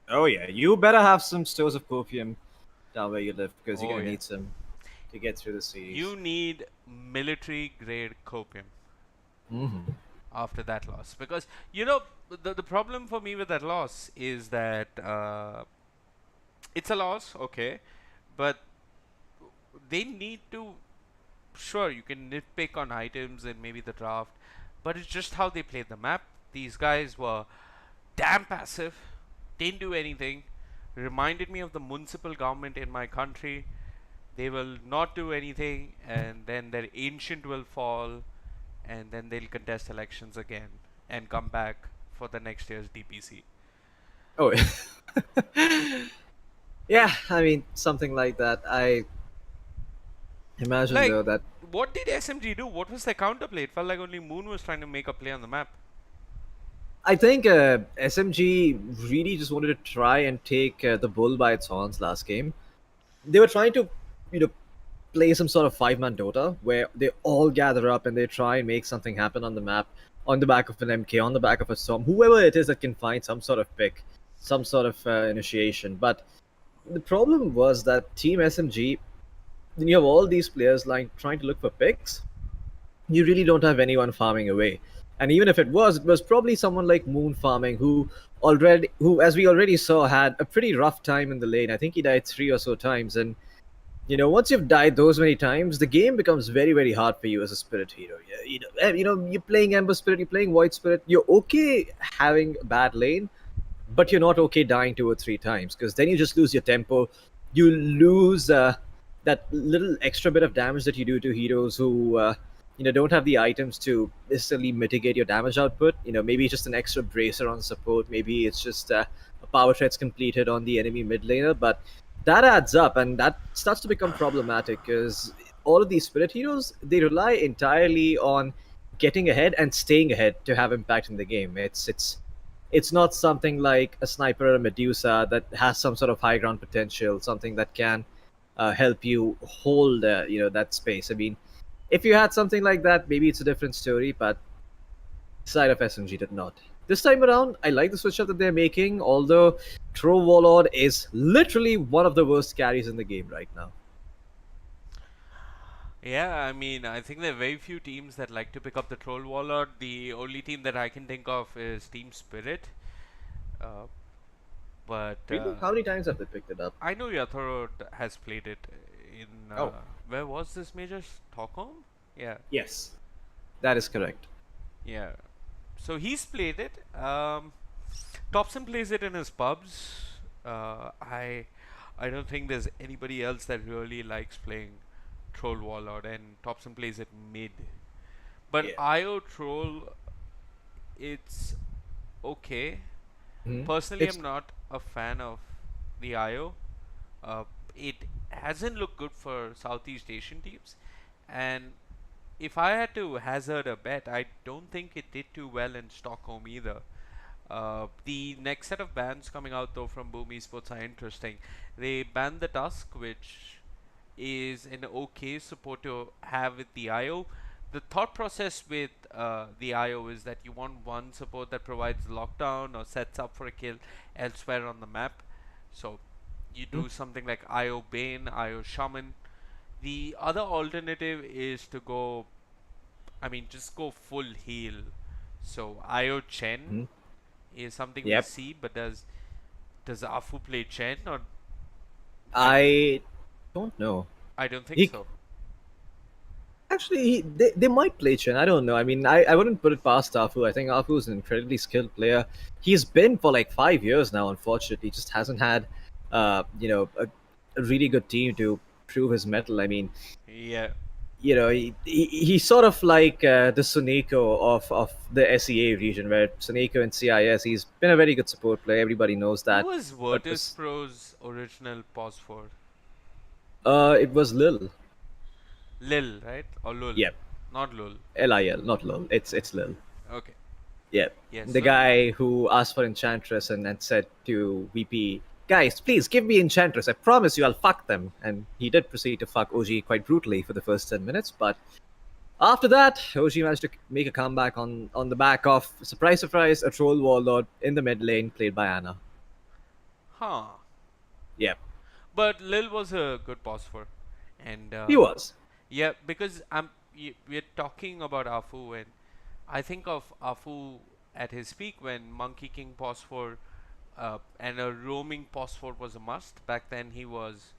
Oh yeah, you better have some stores of copium down where you live because you're Oh, gonna yeah. need some to get through the series. You need military grade copium after that loss, because you know the problem for me with that loss is that it's a loss, okay, but they need to. Sure, you can nitpick on items and maybe the draft, but it's just how they played the map. These guys were damn passive, didn't do anything. Reminded me of the municipal government in my country. They will not do anything, and then their ancient will fall, and then they'll contest elections again and come back for the next year's DPC. Oh yeah, I mean something like that. I imagine Like, though that what did SMG do? What was their counterplay? It felt like only Moon was trying to make a play on the map. I think SMG really just wanted to try and take the bull by its horns last game. They were trying to, play some sort of five-man Dota where they all gather up and they try and make something happen on the map on the back of an MK, on the back of a Storm, whoever it is that can find some sort of pick, some sort of initiation. But the problem was that Team SMG, you have all these players like trying to look for picks. You really don't have anyone farming away. And even if it was probably someone like Moon farming who, as we already saw, had a pretty rough time in the lane. I think he died 3 or so times, and once you've died those many times, the game becomes very, very hard for you as a spirit hero. You're playing Ember Spirit, you're playing White Spirit. You're okay having a bad lane, but you're not okay dying 2 or 3 times because then you just lose your tempo. You lose that little extra bit of damage that you do to heroes who don't have the items to necessarily mitigate your damage output. Maybe it's just an extra bracer on support. Maybe it's just a power threats completed on the enemy mid laner, but that adds up and that starts to become problematic because all of these spirit heroes, they rely entirely on getting ahead and staying ahead to have impact in the game. It's not something like a sniper or a Medusa that has some sort of high ground potential, something that can help you hold that space. I mean, if you had something like that, maybe it's a different story, but side of SMG did not. This time around, I like the switch up that they're making, although Throw Warlord is literally one of the worst carries in the game right now. Yeah, I mean, I think there are very few teams that like to pick up the Troll Warlord. The only team that I can think of is Team Spirit. Uh, but Really? How many times have they picked it up? I know Yathoro has played it in Oh, where was this major? Stockholm? Yeah, yes, that is correct. yeah. So he's played it. Thompson plays it in his pubs. I don't think there's anybody else that really likes playing Troll Warlord, and Thompson plays it mid. But Yeah. IO Troll, it's okay. Mhm. Personally, It's I'm not a fan of the IO. Uh, it hasn't looked good for Southeast Asian teams, and if I had to hazard a bet, I don't think it did too well in Stockholm either. The next set of bans coming out though from Boom Esports are interesting. They banned the Tusk, which is an okay support to have with the IO. The thought process with the IO is that you want one support that provides lockdown or sets up for a kill elsewhere on the map. So you do something like IO Bane, IO Shaman. The other alternative is to go, I mean, just go full heal. So IO Chen Mhm. is something we Yep. see, but does Afu play Chen? Or I don't know. I don't think He so. actually they might play Chen. I don't know. I mean, I wouldn't put it past Afu. I think Afu is an incredibly skilled player. He's been for like 5 years now. Unfortunately, just hasn't had a really good team to prove his mettle. I mean, Yeah. he's sort of like the Suneko of the SEA region, where Suneko and CIS. He's been a very good support player. Everybody knows Who that. was But Virtus Pro's original pause for? it was Lil. Lil, right? Or Lul? Yep, Not Lul. Lil, not Lil. It's Lil. Okay. Yeah, Yes. the guy who asked for Enchantress and said to VP, "Guys, please give me Enchantress. I promise you, I'll fuck them." And he did proceed to fuck OG quite brutally for the first 10 minutes, but after that, OG managed to make a comeback on the back of surprise, surprise, a troll warlord in the mid lane played by Anna. Huh. Yeah, But Lil was a good pause for, and he was. yeah, because we're talking about Afu, and I think of Afu at his peak when Monkey King pause for, and a roaming pause for was a must. Back then, he was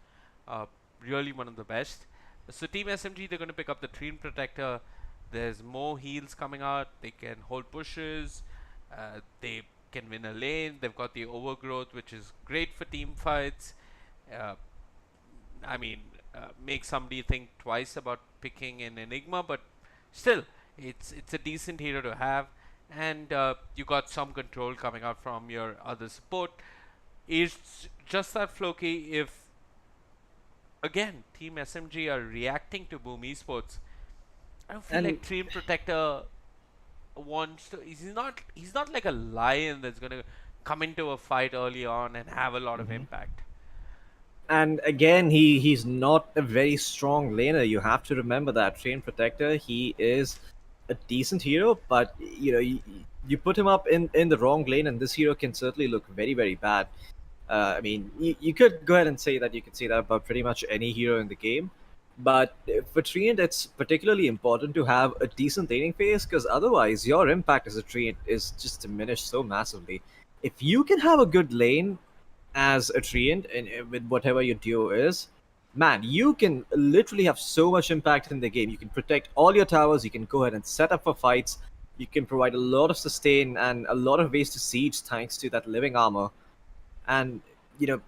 uh, really one of the best. So Team SMG, they're going to pick up the Treant Protector. There's more heals coming out. They can hold pushes. They can win a lane. They've got the Overgrowth, which is great for team fights. Uh, I mean, make somebody think twice about picking an Enigma, but still, it's a decent hero to have, and you got some control coming out from your other support. It's just that Floki, if again Team SMG are reacting to Boom Esports, I don't feel And like Treant Protector wants to. He's not like a lion that's gonna come into a fight early on and have a lot of impact. and again, he's not a very strong laner. You have to remember that Train Protector. He is a decent hero, but you put him up in the wrong lane, and this hero can certainly look very very bad. I mean, you could go ahead and say that you could say that about pretty much any hero in the game. But for Treant, it's particularly important to have a decent laning phase because otherwise, your impact as a Treant is just diminished so massively. If you can have a good lane as a Treant and with whatever your duo is, man, you can literally have so much impact in the game. You can protect all your towers. You can go ahead and set up for fights. You can provide a lot of sustain and a lot of ways to siege thanks to that living armor. And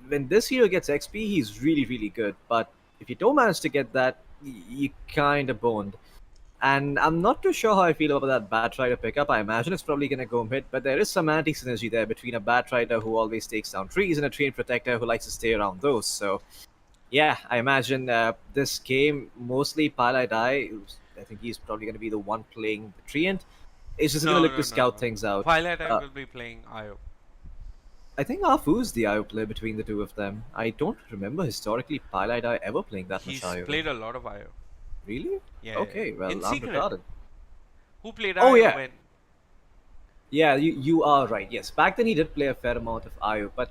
when this hero gets XP, he's really, really good. But if you don't manage to get that, you kind of boned. And I'm not too sure how I feel about that Batrider pickup. I imagine it's probably going to go mid, but there is some anti synergy there between a Batrider who always takes down trees and a Treant Protector who likes to stay around those. So, yeah, I imagine this game, mostly Pilot Eye, I think he's probably going to be the one playing the Treant, is just going to look to scout things out. Twilight I Uh, will be playing IO. I think Afu's the IO player between the two of them. I don't remember historically Pilot Eye ever playing that He's much IO. played a lot of IO. Really? Yeah. Okay, well, In I'm secret. retarded. Who played Oh, IO yeah. when? Yeah, you are right. Yes, back then he did play a fair amount of IO, but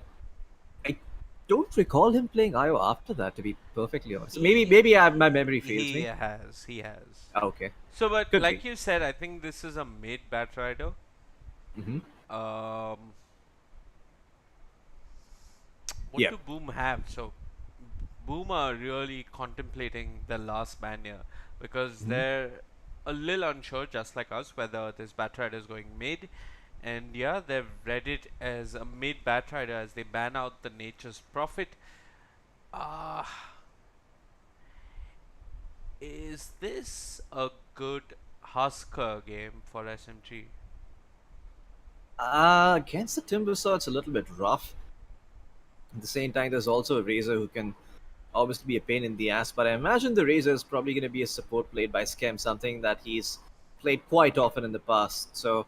I don't recall him playing IO after that, to be perfectly honest. Maybe my memory fails He me. has, he has. Ah, okay, So, but could be. like you said, I think this is a mid bat rider. Hmm. Um, what Yeah. do Boom have? So, Boom are really contemplating the last ban here because Hmm. they're a little unsure, just like us, whether this bat rider is going mid. And yeah, they've read it as a mid bat rider as they ban out the Nature's Prophet. Uh, is this a good Husker game for SMG? Against the Timbersaw, it's a little bit rough. At the same time, there's also a Razor who can obviously be a pain in the ass, but I imagine the Razor is probably going to be a support played by Skem, something that he's played quite often in the past. So,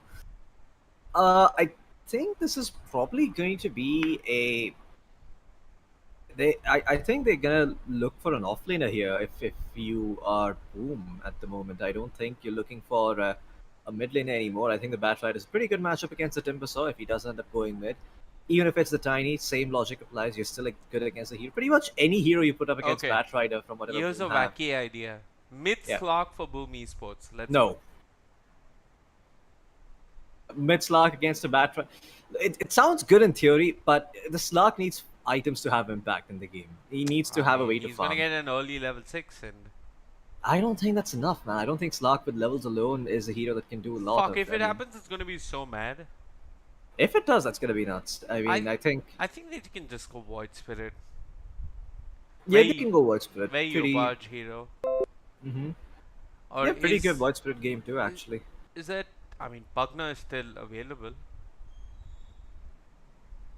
I think this is probably going to be a. I think they're gonna look for an offlaner here. If you are Boom at the moment, I don't think you're looking for a mid laner anymore. I think the Batrider is a pretty good matchup against the Timbersaw if he does end up going mid. Even if it's the Tiny, same logic applies. You're still like, good against the hero. Pretty much any hero you put up against Okay, Batrider from whatever here's a Boom have. wacky idea. Mid Yeah. slot for Boom Esports. Let's No. go. Mid Slark against a Batrider. It sounds good in theory, but the Slark needs items to have impact in the game. He needs to I have a mean, way to he's gonna farm. get an early level 6 and I don't think that's enough, man. I don't think Slark with levels alone is a hero that can do a lot fuck, of. if I it mean, happens, it's gonna be so mad. if it does, that's gonna be nuts. I I mean, I think I think they can just go Void Spirit. yeah, they Very can go Void Spirit. very Pretty, Yobaj hero. hmm Or yeah, pretty good is Void Spirit game too, is, actually. is that, I mean, Pugna is still available.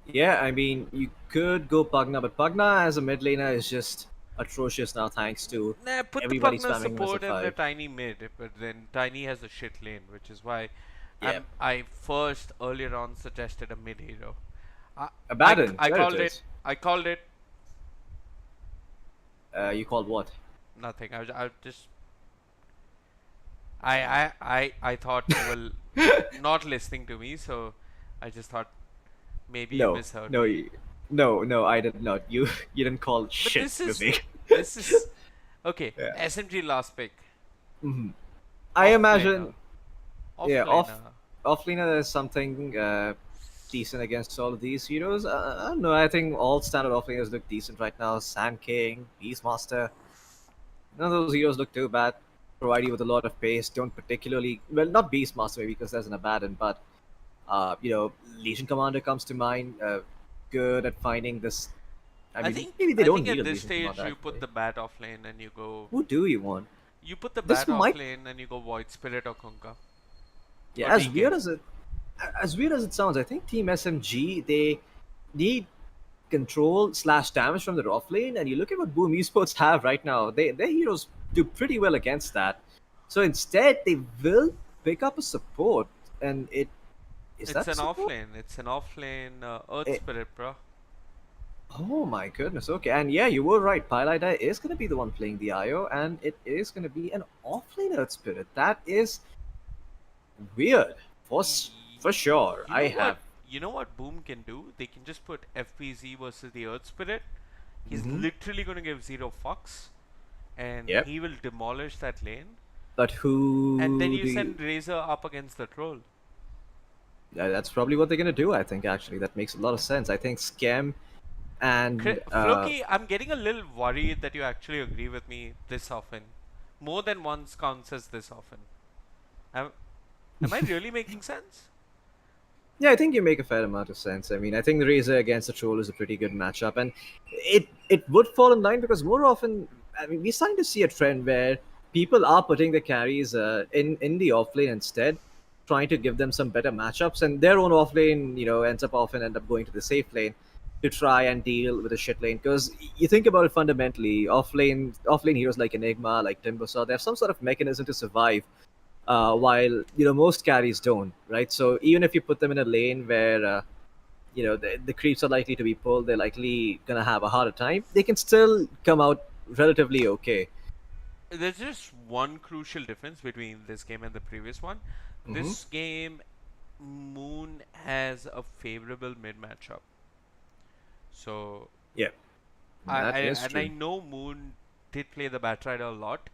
Yeah, I mean, you could go Pugna, but Pugna as a mid laner is just atrocious now, thanks to Nah, put the everybody Pugna spamming him as a support in the five. Tiny mid, but then Tiny has a shit lane, which is why Yeah, I first earlier on suggested a mid hero. I, Abaddon, I there it called it. is. I called it You called what? nothing. I just I thought you were not listening to me, so I just thought maybe you No, misheard no, me. no, I did not. You didn't call But shit, Vivek. this is okay. Yeah. SMG last pick. Hmm. I Offlaner. imagine, yeah, Offlaner. offlaner there's something decent against all of these heroes. I don't know. I think all standard offlaners look decent right now. Sand King, Beastmaster, none of those heroes look too bad. Provide you with a lot of pace. Don't particularly well, not Beastmaster maybe because there's an Abaddon, but Legion Commander comes to mind. Good at finding this. I mean, maybe they I don't think need at a this Legion stage Commander you put actually. the bat off lane and you go. Who do you want? You put the This bat off might, lane and you go Void Spirit or Kunkka or yeah, DK. as weird as it sounds, I think Team SMG they need control slash damage from the off lane, and you look at what Boom Esports have right now. Their heroes do pretty well against that. So instead, they will pick up a support, and it is It's that a an off support? lane. It's an off lane Earth It, Spirit, bro. oh my goodness. Okay, and yeah, you were right. Pylida is going to be the one playing the IO, and it is going to be an offlane Earth Spirit. That is weird for sure. You I know what? have. You know what Boom can do? They can just put FPZ versus the Earth Spirit. He's Mhm. literally gonna give zero fucks, and Yep. he will demolish that lane. But who And then do you you? send Razor up against the troll. That's probably what they're going to do. I think actually that makes a lot of sense. I think Scam and Floki, I'm getting a little worried that you actually agree with me this often. More than once counts as this often. Am, am I really making sense? yeah, I think you make a fair amount of sense. I mean, I think the Razor against the Troll is a pretty good matchup, and it would fall in line because more often, I mean, we're starting to see a trend where people are putting the carries in the offlane instead, trying to give them some better matchups, and their own offlane, ends up often end up going to the safe lane to try and deal with the shit lane. Because you think about it fundamentally, offlane heroes like Enigma, like Timbersaw, they have some sort of mechanism to survive while most carries don't, right? So even if you put them in a lane where the creeps are likely to be pulled, they're likely gonna have a harder time. They can still come out relatively okay. There's just one crucial difference between this game and the previous one. Hmm. This game, Moon has a favorable mid matchup. So Yeah, that is And I true. know Moon did play the Batrider a lot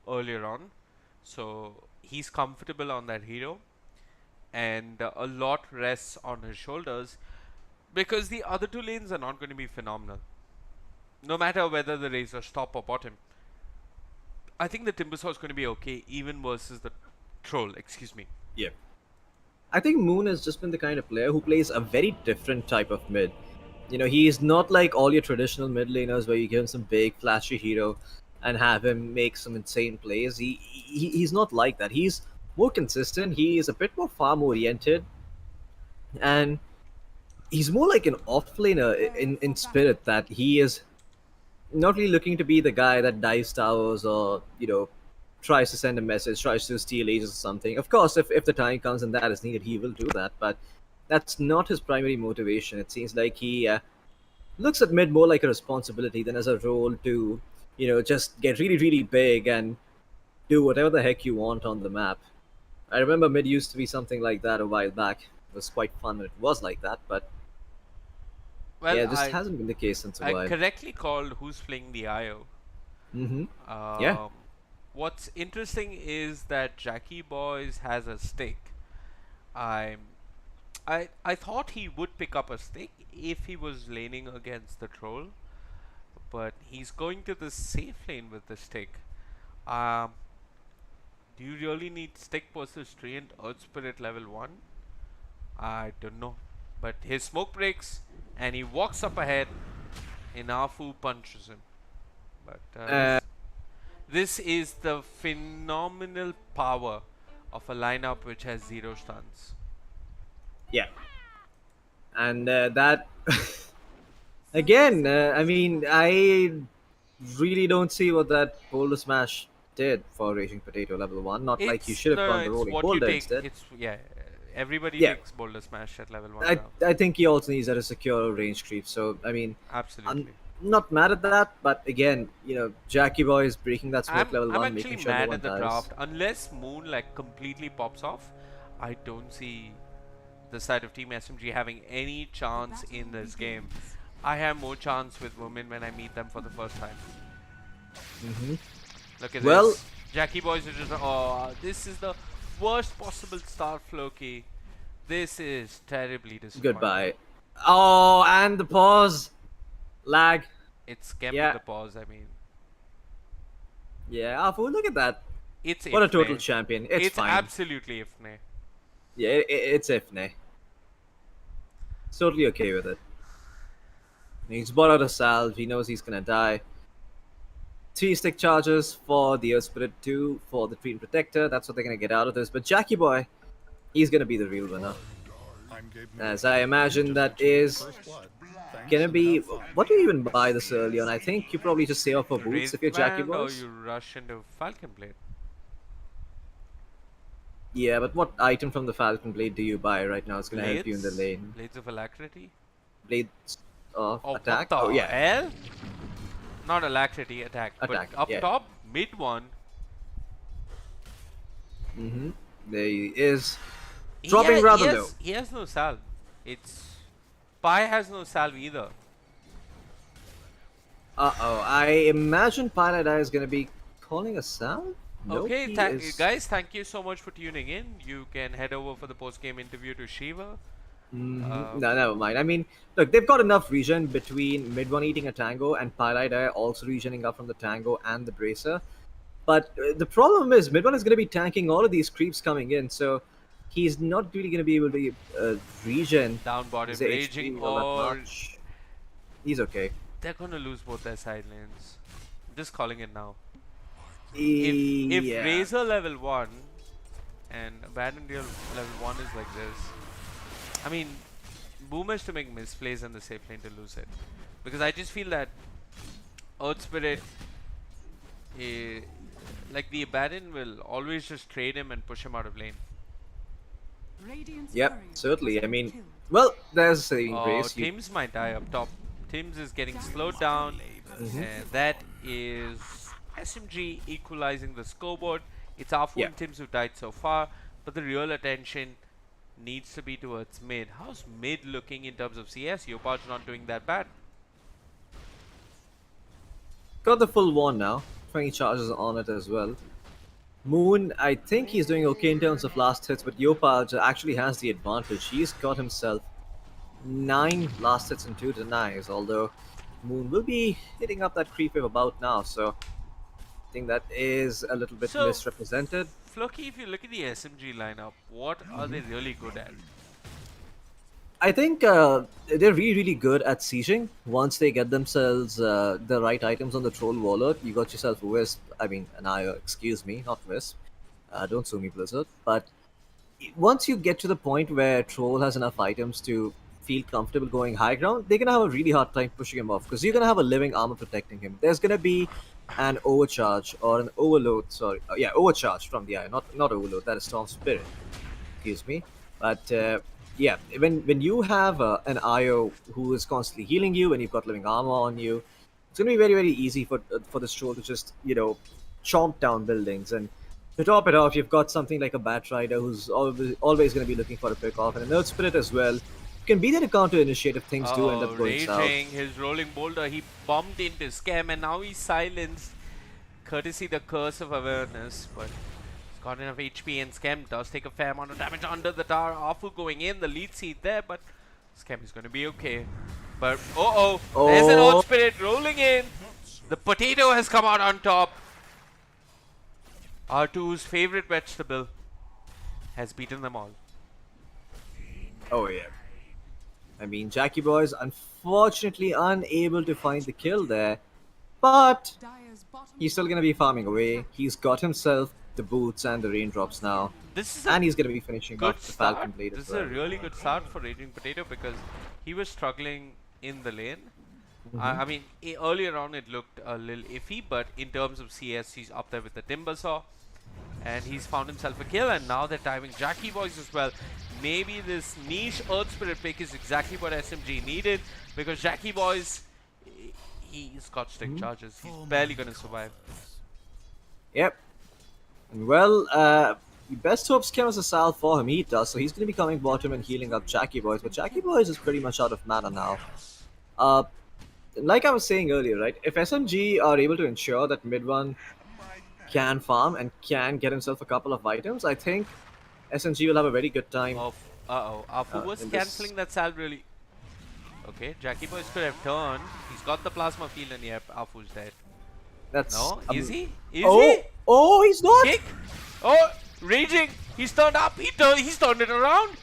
earlier on, so he's comfortable on that hero, and a lot rests on his shoulders because the other two lanes are not going to be phenomenal. No matter whether the Razors top or bottom, I think the Timbersaw is going to be okay, even versus the Troll. Excuse me. Yeah. I think Moon has just been the kind of player who plays a very different type of mid. He's not like all your traditional mid laners where you give him some big flashy hero and have him make some insane plays. He's not like that. He's more consistent. He is a bit more farm oriented, and he's more like an off laner in spirit. That he is not really looking to be the guy that dives towers or tries to send a message, tries to steal ages or something. Of course, if the time comes and that is needed, he will do that. But that's not his primary motivation. It seems like he looks at mid more like a responsibility than as a role to just get really really big and do whatever the heck you want on the map. I remember mid used to be something like that a while back. It was quite fun when it was like that, but Well, yeah, it just hasn't been the case since a I while. correctly called who's playing the IO. Mm-hmm. Yeah. What's interesting is that Jackie Boys has a stick. I'm I thought he would pick up a stick if he was laning against the troll, but he's going to the safe lane with the stick. Um, do you really need stick versus tree and Earth Spirit level 1? I don't know. But his smoke breaks and he walks up ahead. Inafu punches him. But this is the phenomenal power of a lineup which has 0 stuns. Yeah. And that again, I mean, I really don't see what that boulder smash did for Raging Potato level 1. Not like you It's should have no, gone the it's rolling what you boulder take. instead. It's yeah. Everybody Yeah. takes boulder smash at level 1 I, now. I think he also needs that to secure range creep. So, I mean, Absolutely. I'm not mad at that, but again, Jackie Boy is breaking that smoke level I'm 1, actually making sure no mad one at the dies. draft. Unless Moon like completely pops off, I don't see the side of Team SMG having any chance in this game. I have more chance with women when I meet them for the first time. Hmm. Look at Well- this. Jackie Boys are just this is the worst possible start, Floki. This is terribly disappointing. Goodbye. Oh, and the pause. Lag. It's kept Yeah. the pause, I mean. Yeah, Afu, look at that. It's What a Ifne. total champion. It's fine. Absolutely Ifne. Yeah, it's Ifne. It's totally okay with it. He's bought out a salve. He knows he's gonna die. 3 stick charges for the Earth Spirit, 2 for the Treant Protector. That's what they're gonna get out of this. But Jackie Boy, he's gonna be the real winner. As I imagine that is gonna be. What do you even buy this early on? I think you probably just save up for boots if you're Jackie Wristband or Boys. you rush into Falcon Blade. Yeah, but what item from the Falcon Blade do you buy right now? It's gonna help you in the Blades? lane. Blades of Alacrity? Blades of Oh, attack. what the Oh yeah, hell? Not Alacrity, attack. Attack, But up yeah. top, mid one. Mm-hmm. There he is. He Dropping ha- rather he has, low. He has no salve. It's Pi has no salve either. Uh-oh, I imagine Pilot Eye is gonna be calling a sound? Nope, Okay, he is- guys, thank you so much for tuning in. You can head over for the post-game interview to Shiva. No, never mind. I mean, look, they've got enough regen between mid one eating a tango and Pilot Eye also regening up from the tango and the bracer. But the problem is, mid one is gonna be tanking all of these creeps coming in, so he's not really gonna be able to regen Down bottom, his HP raging, all that or much. He's okay. they're gonna lose both their side lanes. Just calling it now. If Yeah. Razor level 1 and Abandoned Deal level 1 is like this, I mean, Boomers to make misplays in the safe lane to lose it. Because I just feel that Earth Spirit, like the Abaddon, will always just trade him and push him out of lane. Radiant's Yep, courier certainly. has I been mean, killed. well, there's a saving Oh, grace. You- Tims might die up top. Tims is getting slowed down. And that is SMG equalizing the scoreboard. It's Afu Yeah. and Tims who died so far. But the real attention needs to be towards mid. How's mid looking in terms of CS? Yopaj's not doing that bad. got the full one now. 20 charges on it as well. Moon, I think he's doing okay in terms of last hits, but Yopaj actually has the advantage. He's got himself 9 last hits and 2 denies, although Moon will be hitting up that creep wave about now, so I think that is a little bit So, misrepresented. Floki, if you look at the SMG lineup, what are they really good at? I think they're really good at sieging. Once they get themselves the right items on the troll wallet, you got yourself Wisp. I mean, an IO, excuse me, not Wisp. Don't sue me, Blizzard. But once you get to the point where Troll has enough items to feel comfortable going high ground, they're gonna have a really hard time pushing him off because you're gonna have a living armor protecting him. There's gonna be an overcharge or an overload. Sorry, yeah, overcharge from the IO, not overload. That is Storm Spirit, excuse me. But yeah, when you have an IO who is constantly healing you and you've got living armor on you, it's gonna be very easy for this troll to just chomp down buildings. And to top it off, you've got something like a Bat Rider who's always going to be looking for a pick off, and an Earth Spirit as well. You can be there to counter initiate if things do end up going south. Raging, his rolling boulder, he bumped into Scam and now he's silenced, courtesy the curse of awareness, but he's got enough HP and Scam does take a fair amount of damage under the tower. Afu going in, the lead seat there, but Scam is going to be okay. But there's an Earth Spirit rolling in. The potato has come out on top. R2's favorite vegetable has beaten them all. Oh yeah. I mean, Jackie Boy is unfortunately unable to find the kill there, but Dire's bottom he's still going to be farming away. He's got himself the boots and the raindrops now, This is and a he's going to be finishing good off the start. Falcon Blade This as is well. a really good start for Raging Potato because he was struggling in the lane. I mean, earlier on it looked a little iffy, but in terms of CS, he's up there with the Timbersaw. And he's found himself a kill, and now they're timing Jackie Boys as well. Maybe this niche Earth Spirit pick is exactly what SMG needed, because Jackie Boys, he's got stick charges. He's barely going to survive. Yep. Well, best hopes came as a salve for him. He does, so he's going to be coming bottom and healing up Jackie Boys. But Jackie Boys is pretty much out of mana now. Like I was saying earlier, right? If SMG are able to ensure that mid one can farm and can get himself a couple of items, I think SMG will have a very good time. Afu was in this- cancelling that salve really. Okay, Jackie Boys could have turned. He's got the plasma field, and yep, Afu's dead. That's No, is he? Is oh, he? oh, he's not. Kick! Oh, Raging! He's turned up. He's turned it around.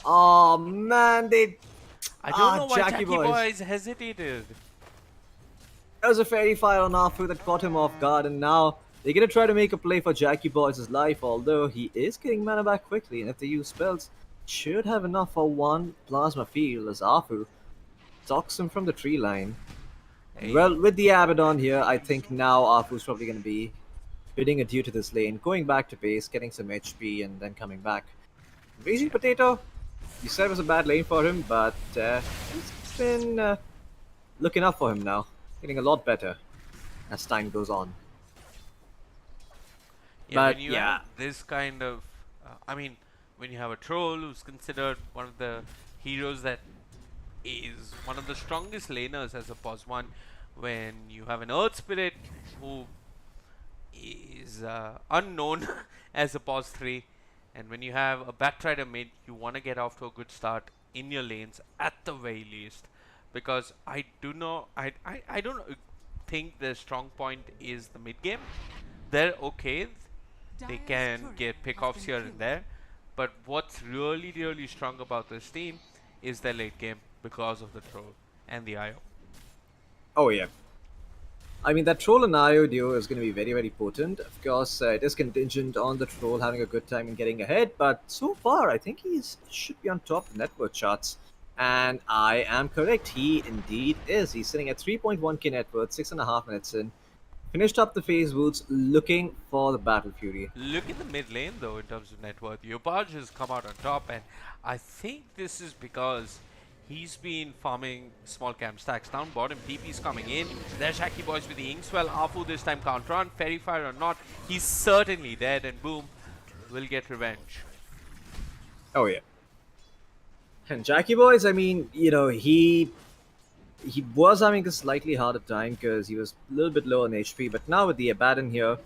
Oh man, I don't know why Jackie Jackie Boys. Boys hesitated. That was a fairy fire on Afu that caught him off guard, and now they're gonna try to make a play for Jackie Boys' life. Although he is getting mana back quickly, and if they use spells, should have enough for one plasma field as Afu stalks him from the tree line. Hey. Well, with the Abaddon here, I think now Afu's probably going to be bidding adieu to this lane, going back to base, getting some HP, and then coming back. Raging Potato, you said it was a bad lane for him, but it's been looking up for him now, getting a lot better as time goes on. Yeah, But, when you yeah. have this kind of, I mean, when you have a troll who's considered one of the heroes that is one of the strongest laners as a pos 1, when you have an Earth Spirit who is unknown as a pos 3, and when you have a Backtrider mid, you want to get off to a good start in your lanes at the very least, because I don't think their strong point is the mid game. They're okay. They can get pickoffs here and there, but what's really strong about this team is their late game because of the troll and the IO. Oh yeah. I mean, that Troll and IO duo is going to be very potent. Of course, it is contingent on the Troll having a good time and getting ahead, but so far, I think he should be on top of net worth charts. And I am correct, he indeed is. He's sitting at 3.1k net worth, 6.5 minutes in. Finished up the phase boots, looking for the Battle Fury. Look at the mid lane though in terms of net worth. Yopaj has come out on top, and I think this is because he's been farming small camp stacks. Down bottom, TP's coming in. There's Jackie Boys with the Inkswell. Afu this time counter on. Fairy Fire or not, he's certainly dead, and boom, will get revenge. Oh yeah. And Jackie Boys, I mean, he he was having a slightly harder time because he was a little bit low on HP. But now with the Abaddon here,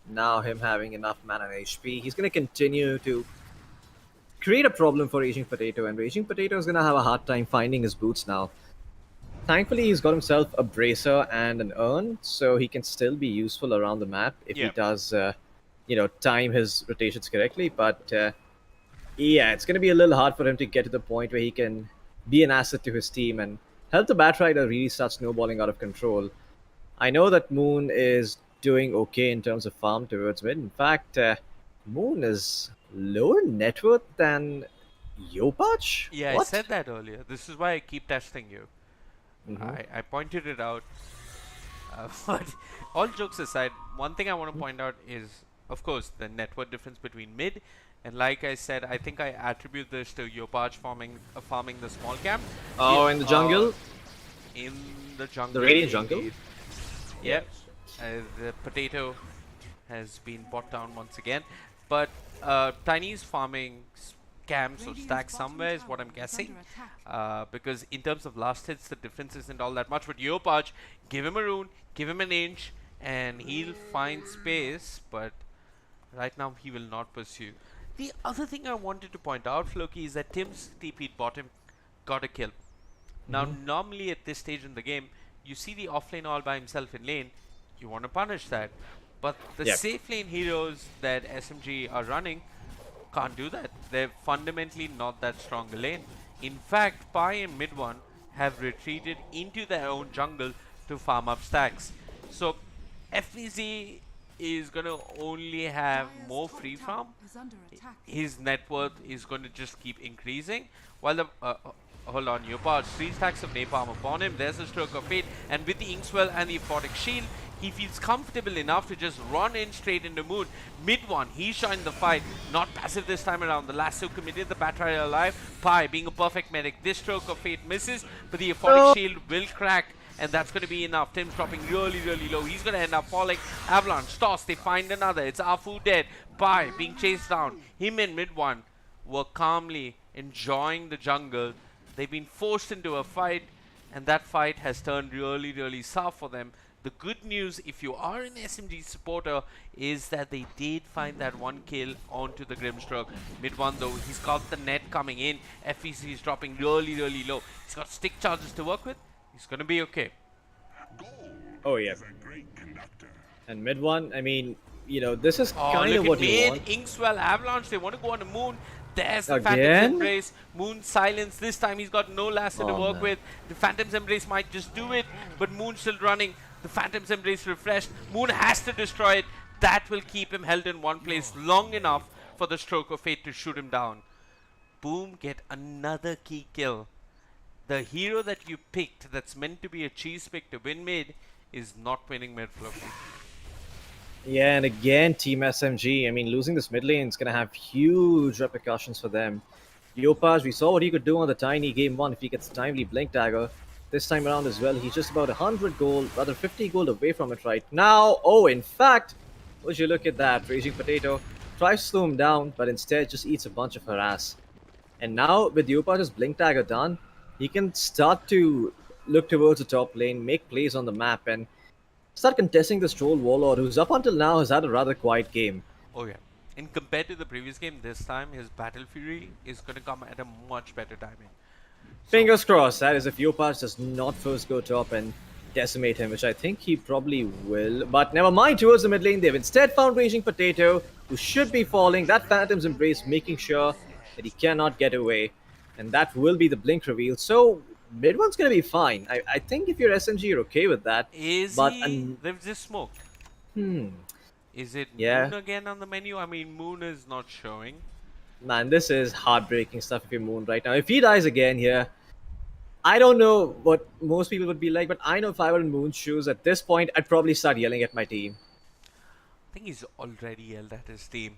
now him having enough mana and HP, he's going to continue to create a problem for Raging Potato, and Raging Potato is going to have a hard time finding his boots now. Thankfully, he's got himself a bracer and an urn, so he can still be useful around the map if Yeah. he does, time his rotations correctly. But yeah, it's going to be a little hard for him to get to the point where he can be an asset to his team and help the Batrider really start snowballing out of control. I know that Moon is doing okay in terms of farm towards mid. In fact, Moon is lower net worth than Yopach? Yeah, What? I said that earlier. This is why I keep testing you. I pointed it out. But all jokes aside, one thing I want to point out is, of course, the network difference between mid. And like I said, I think I attribute this to Yopach farming the small camp. Oh, in the jungle? In the jungle. The Radiant jungle? indeed. Yep. The potato has been bought down once again. But Tiny's farming camps or stacks somewhere is what I'm guessing. Because in terms of last hits, the difference isn't all that much. But Yopach, give him a rune, give him an inch, and he'll find space. But right now, he will not pursue. The other thing I wanted to point out, Floki, is that Tim's TP'd bottom got a kill. Now, normally at this stage in the game, you see the offlane all by himself in lane, you want to punish that. But the Yep. safe lane heroes that SMG are running can't do that. They're fundamentally not that strong a lane. In fact, Pi and Mid One have retreated into their own jungle to farm up stacks. So, FVZ is going to only have more free farm. His net worth is going to just keep increasing. While the hold on, Yopach, 3 stacks of napalm upon him. There's a stroke of fate, and with the Inkswell and the Aphotic Shield, he feels comfortable enough to just run in straight into Moon. Mid One, he's showing the fight, not passive this time around. The lasso committed, the Batrider alive. Pi being a perfect medic. This stroke of fate misses, but the Aphotic Shield will crack. And that's going to be enough. Tim's dropping really, really low. He's going to end up falling. Avalanche, toss. They find another. It's Afu dead. Pi being chased down. Him and Mid One were calmly enjoying the jungle. They've been forced into a fight, and that fight has turned really, really soft for them. The good news, if you are an SMG supporter, is that they did find that one kill onto the Grimstroke. Mid One, though, he's got the net coming in. FEC is dropping really, really low. He's got stick charges to work with. He's gonna be okay. Oh, yeah. And Mid One, I mean, this is Oh, kind look of at what you Mid, want. Inkswell, Avalanche, they want to go on the Moon. There's the Again? Phantom's Embrace. Moon silence. This time he's got no lasso to Oh, work man. with. The Phantom's Embrace might just do it, but Moon's still running. The Phantom's Embrace refreshed. Moon has to destroy it. That will keep him held in one place long enough for the stroke of fate to shoot him down. Boom, get another key kill. The hero that you picked that's meant to be a cheese pick to win mid is not winning mid, Floki. Yeah, and again, Team SMG. I mean, losing this mid lane is going to have huge repercussions for them. Yopaj, we saw what he could do on the Tiny game 1 if he gets timely Blink Dagger. This time around as well, he's just about 100 gold, rather 50 gold away from it right now. Oh, in fact, would you look at that? Raging Potato tries to slow him down, but instead just eats a bunch of harass. And now, with Yopaj's Blink Dagger done, he can start to look towards the top lane, make plays on the map, and start contesting this Troll Warlord, who's up until now has had a rather quiet game. Oh yeah. And compared to the previous game, this time his Battle Fury is going to come at a much better timing. Fingers crossed, that is if Yopaj does not first go top and decimate him, which I think he probably will. But never mind, towards the mid lane, they've instead found Raging Potato, who should be falling. That Phantom's Embrace making sure that he cannot get away. And that will be the Blink reveal. So, mid one's going to be fine. I think if you're SMG, you're okay with that. Is but he? They've just smoked. Is it Yeah. Moon again on the menu? I mean, Moon is not showing. Man, this is heartbreaking stuff if you're Moon right now. If he dies again here, I don't know what most people would be like, but I know if I were in Moon's shoes at this point, I'd probably start yelling at my team. I think he's already yelled at his team.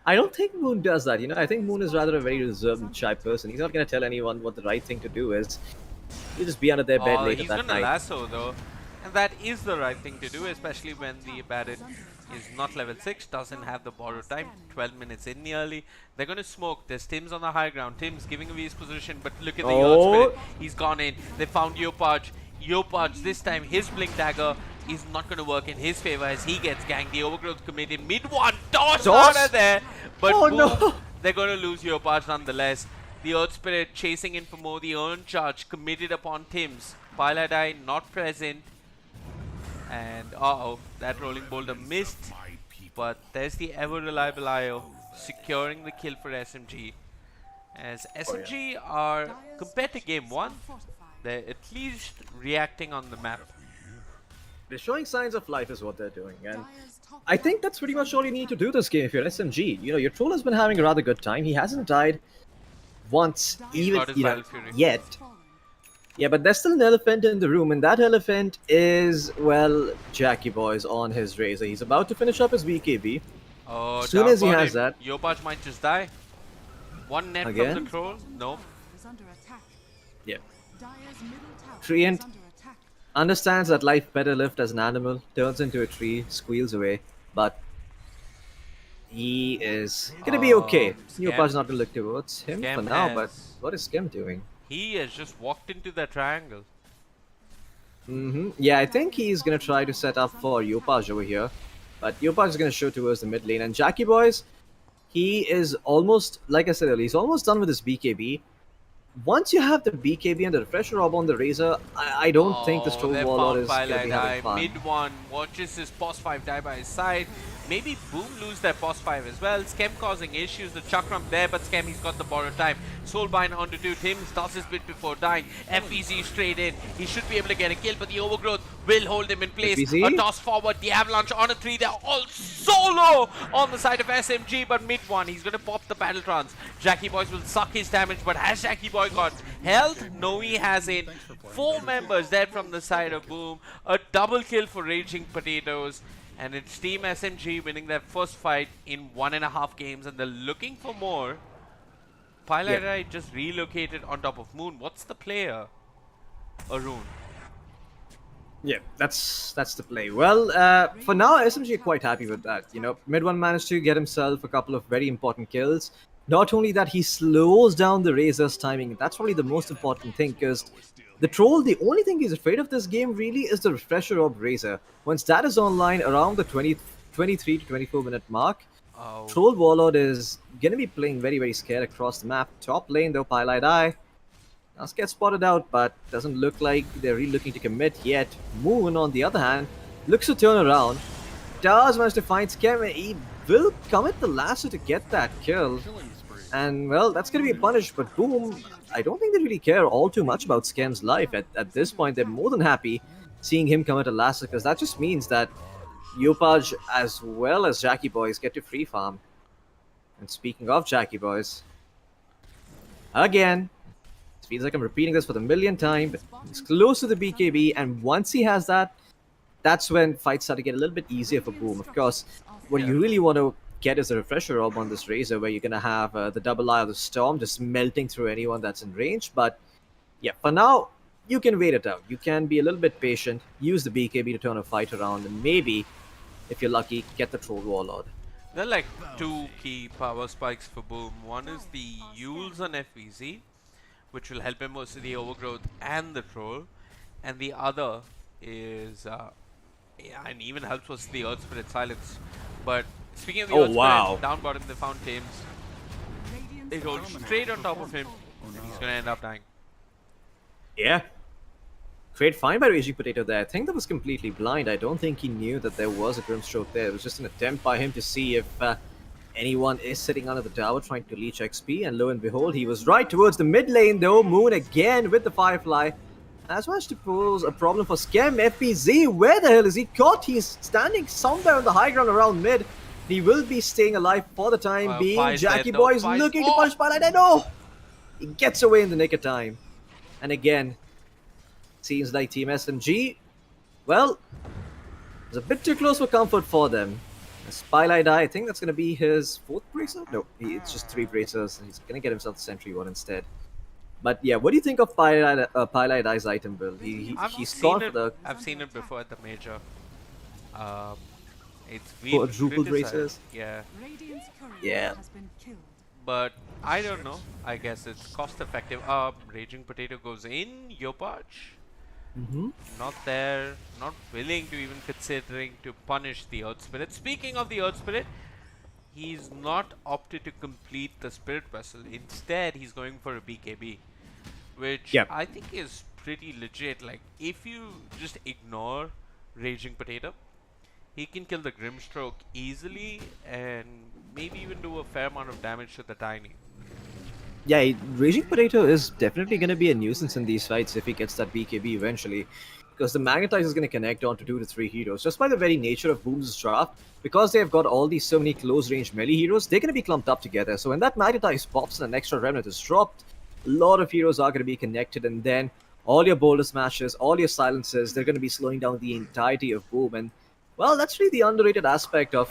I don't think Moon does that, I think Moon is rather a very reserved and shy person. He's not going to tell anyone what the right thing to do is. He'll just be under their bed later He's that gonna night. lasso though, and that is the right thing to do, especially when the Abaddon is not level 6, doesn't have the borrow time. 12 minutes in nearly. They're going to smoke. There's Tim's on the high ground. Tim's giving away his position, but look at the Earth Spirit. He's gone in. They found Yopaj. Yopaj, this time his Blink Dagger is not going to work in his favor as he gets ganked. The Overgrowth committed mid-1. Toss out of there. But boom, they're going to lose Yopaj nonetheless. The Earth Spirit chasing in for more. The Earn Charge committed upon Tim's. Piladai not present. And that Rolling Boulder missed. But there's the ever reliable IO securing the kill for SMG. As SMG are, compared to game 1, they're at least reacting on the map. They're showing signs of life is what they're doing, and I think that's pretty much all you need to do this game if you're SMG. You know, your troll has been having a rather good time. He hasn't died once, even yet. Yeah, but there's still an elephant in the room, and that elephant is, well, Jackie Boy's on his Razor. He's about to finish up his BKB. Oh, as soon as he has that, Yopaj might just die. One net again? from the troll. No. Yeah. Treant understands that life better lived as an animal, turns into a tree, squeals away, but he is gonna be okay. Yopaj's not gonna look towards him for now, but what is Skem doing? He has just walked into that triangle. Yeah, I think he's gonna try to set up for Yopaj over here, but Yopaj is gonna show towards the mid lane, and Jackie Boys, he is almost, like I said earlier, he's almost done with his BKB. Once you have the BKB and the refresher orb on the Razor, I don't think the Troll Warlord is going to be having fun. Mid-1 watches his Pos 5 die by his side. Maybe Boom lose their Pos 5 as well. Skem causing issues. The Chakram there, but Skem, he's got the borrowed time. Soulbind onto 2. Tim's does his bit before dying. FBZ straight in. He should be able to get a kill, but the Overgrowth will hold him in place. FBZ? A toss forward. The Avalanche on a 3. They're all solo on the side of SMG, but mid-1, he's going to pop the Battle Trance. Jackie Boys will suck his damage, but has Jackie Boy got health? No, he hasn't. 4 members dead from the side of Boom. A double kill for Raging Potatoes. And it's Team SMG winning their first fight in 1.5 games, and they're looking for more. Piladai just relocated on top of Moon. What's the player? Arun. Yeah, that's the play. Well, for now, SMG are quite happy with that. You know, mid-1 managed to get himself a couple of very important kills. Not only that, he slows down the Razor's timing. That's probably the most important thing, because the Troll, the only thing he's afraid of this game really is the refresher orb Razor. Once that is online around the 23 to 24 minute mark, Troll Warlord is going to be playing very, very scared across the map. Top lane though, Piladai does get spotted out, but doesn't look like they're really looking to commit yet. Moon, on the other hand, looks to turn around. Does manage to find Skem. He will commit the lasso to get that kill. And, well, that's going to be punished, but Boom, I don't think they really care all too much about Skem's life. At this point, they're more than happy seeing him commit a lasso, because that just means that Yopaj as well as Jackie Boys get to free farm. And speaking of Jackie Boys, again, it feels like I'm repeating this for the millionth time, but he's close to the BKB, and once he has that, that's when fights start to get a little bit easier for Boom. Of course, what you really want to get is a refresher orb on this Razor, where you're going to have the double eye of the storm just melting through anyone that's in range. But yeah, for now, you can wait it out. You can be a little bit patient, use the BKB to turn a fight around, and maybe, if you're lucky, get the Troll Warlord. There are like 2 key power spikes for Boom. One is the Yules on FBZ, which will help him versus the Overgrowth and the Troll. And the other is, and even helps versus the Earth Spirit Silence. But speaking of the Earth Spirit, down bottom they found Thames. They rolled straight on top of him, and he's going to end up dying. Yeah. Great find by Raging Potato there. I think that was completely blind. I don't think he knew that there was a Grimstroke there. It was just an attempt by him to see if anyone is sitting under the tower trying to leech XP, and lo and behold, he was right towards the mid lane though. Moon again with the Firefly. Has managed to pose a problem for Skem. FBZ, where the hell is he caught? He's standing somewhere on the high ground around mid. He will be staying alive for the time being. Jackie Boy is looking to punch Piladai. No! He gets away in the nick of time. And again, seems like Team SMG, well, it's a bit too close for comfort for them. Piladai, I think that's going to be his 4th bracer? No, it's just 3 bracers. He's going to get himself the Sentry one instead. But yeah, what do you think of Piladai's item build? He's gone for the... I've seen it before at the major. It's been quadruple criticized. braces. Yeah, Radiant's courier Yeah. has been killed. but I don't know. I guess it's cost effective. Raging Potato goes in. Yopaj not there, not willing to even considering to punish the Earth Spirit. Speaking of the Earth Spirit, he's not opted to complete the Spirit Vessel. Instead, he's going for a BKB, which Yep. I think is pretty legit. Like, if you just ignore Raging Potato, he can kill the Grimstroke easily and maybe even do a fair amount of damage to the Tiny. Yeah, Raging Potato is definitely going to be a nuisance in these fights if he gets that BKB eventually. Because the Magnetize is going to connect onto 2 to 3 heroes. Just by the very nature of Boom's draft, because they've got all these so many close range melee heroes, they're going to be clumped up together. So when that Magnetize pops and an extra Remnant is dropped, a lot of heroes are going to be connected, and then all your boulder smashes, all your silences, they're going to be slowing down the entirety of Boom. And well, that's really the underrated aspect of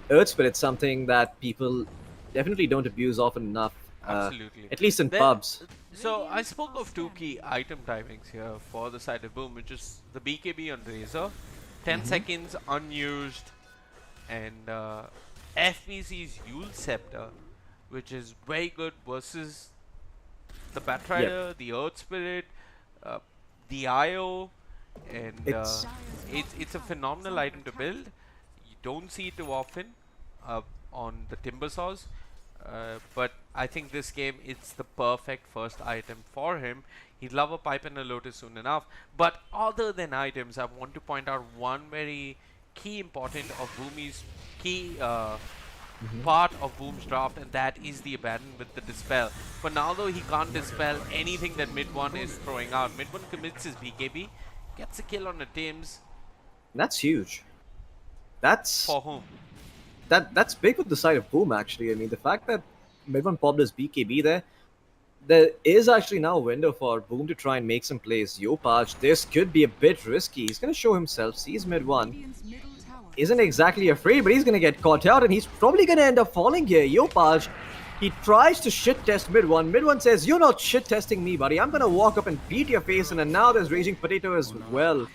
Earth Spirit, something that people definitely don't abuse often enough. Absolutely. At least in Then- pubs. So I spoke of 2 key item timings here for the side of Boom, which is the BKB on Razor, 10 seconds unused, and FBC's Yule Scepter, which is very good versus the Batrider, the Earth Spirit, the IO, and It's- it's a phenomenal item to build. You don't see it too often on the Timber Saws. But I think this game, it's the perfect first item for him. He'd love a pipe and a lotus soon enough. But other than items, I want to point out one very key important of Boomy's key part of Boom's draft, and that is the abandon with the dispel. For now though, he can't dispel anything that mid one is throwing out. Mid one commits his BKB, gets a kill on a Tims. That's huge. That's For whom? that's big with the side of Boom, actually. I mean, the fact that Midwan popped his BKB there is actually now a window for Boom to try and make some plays. Yopaj, this could be a bit risky. He's going to show himself, sees mid one, Radiant's middle tower isn't exactly afraid, but he's going to get caught out, and he's probably going to end up falling here. Yopaj, he tries to shit test mid one. Mid one says, "You're not shit testing me, buddy. I'm going to walk up and beat your face," and then now there's Raging Potato as well.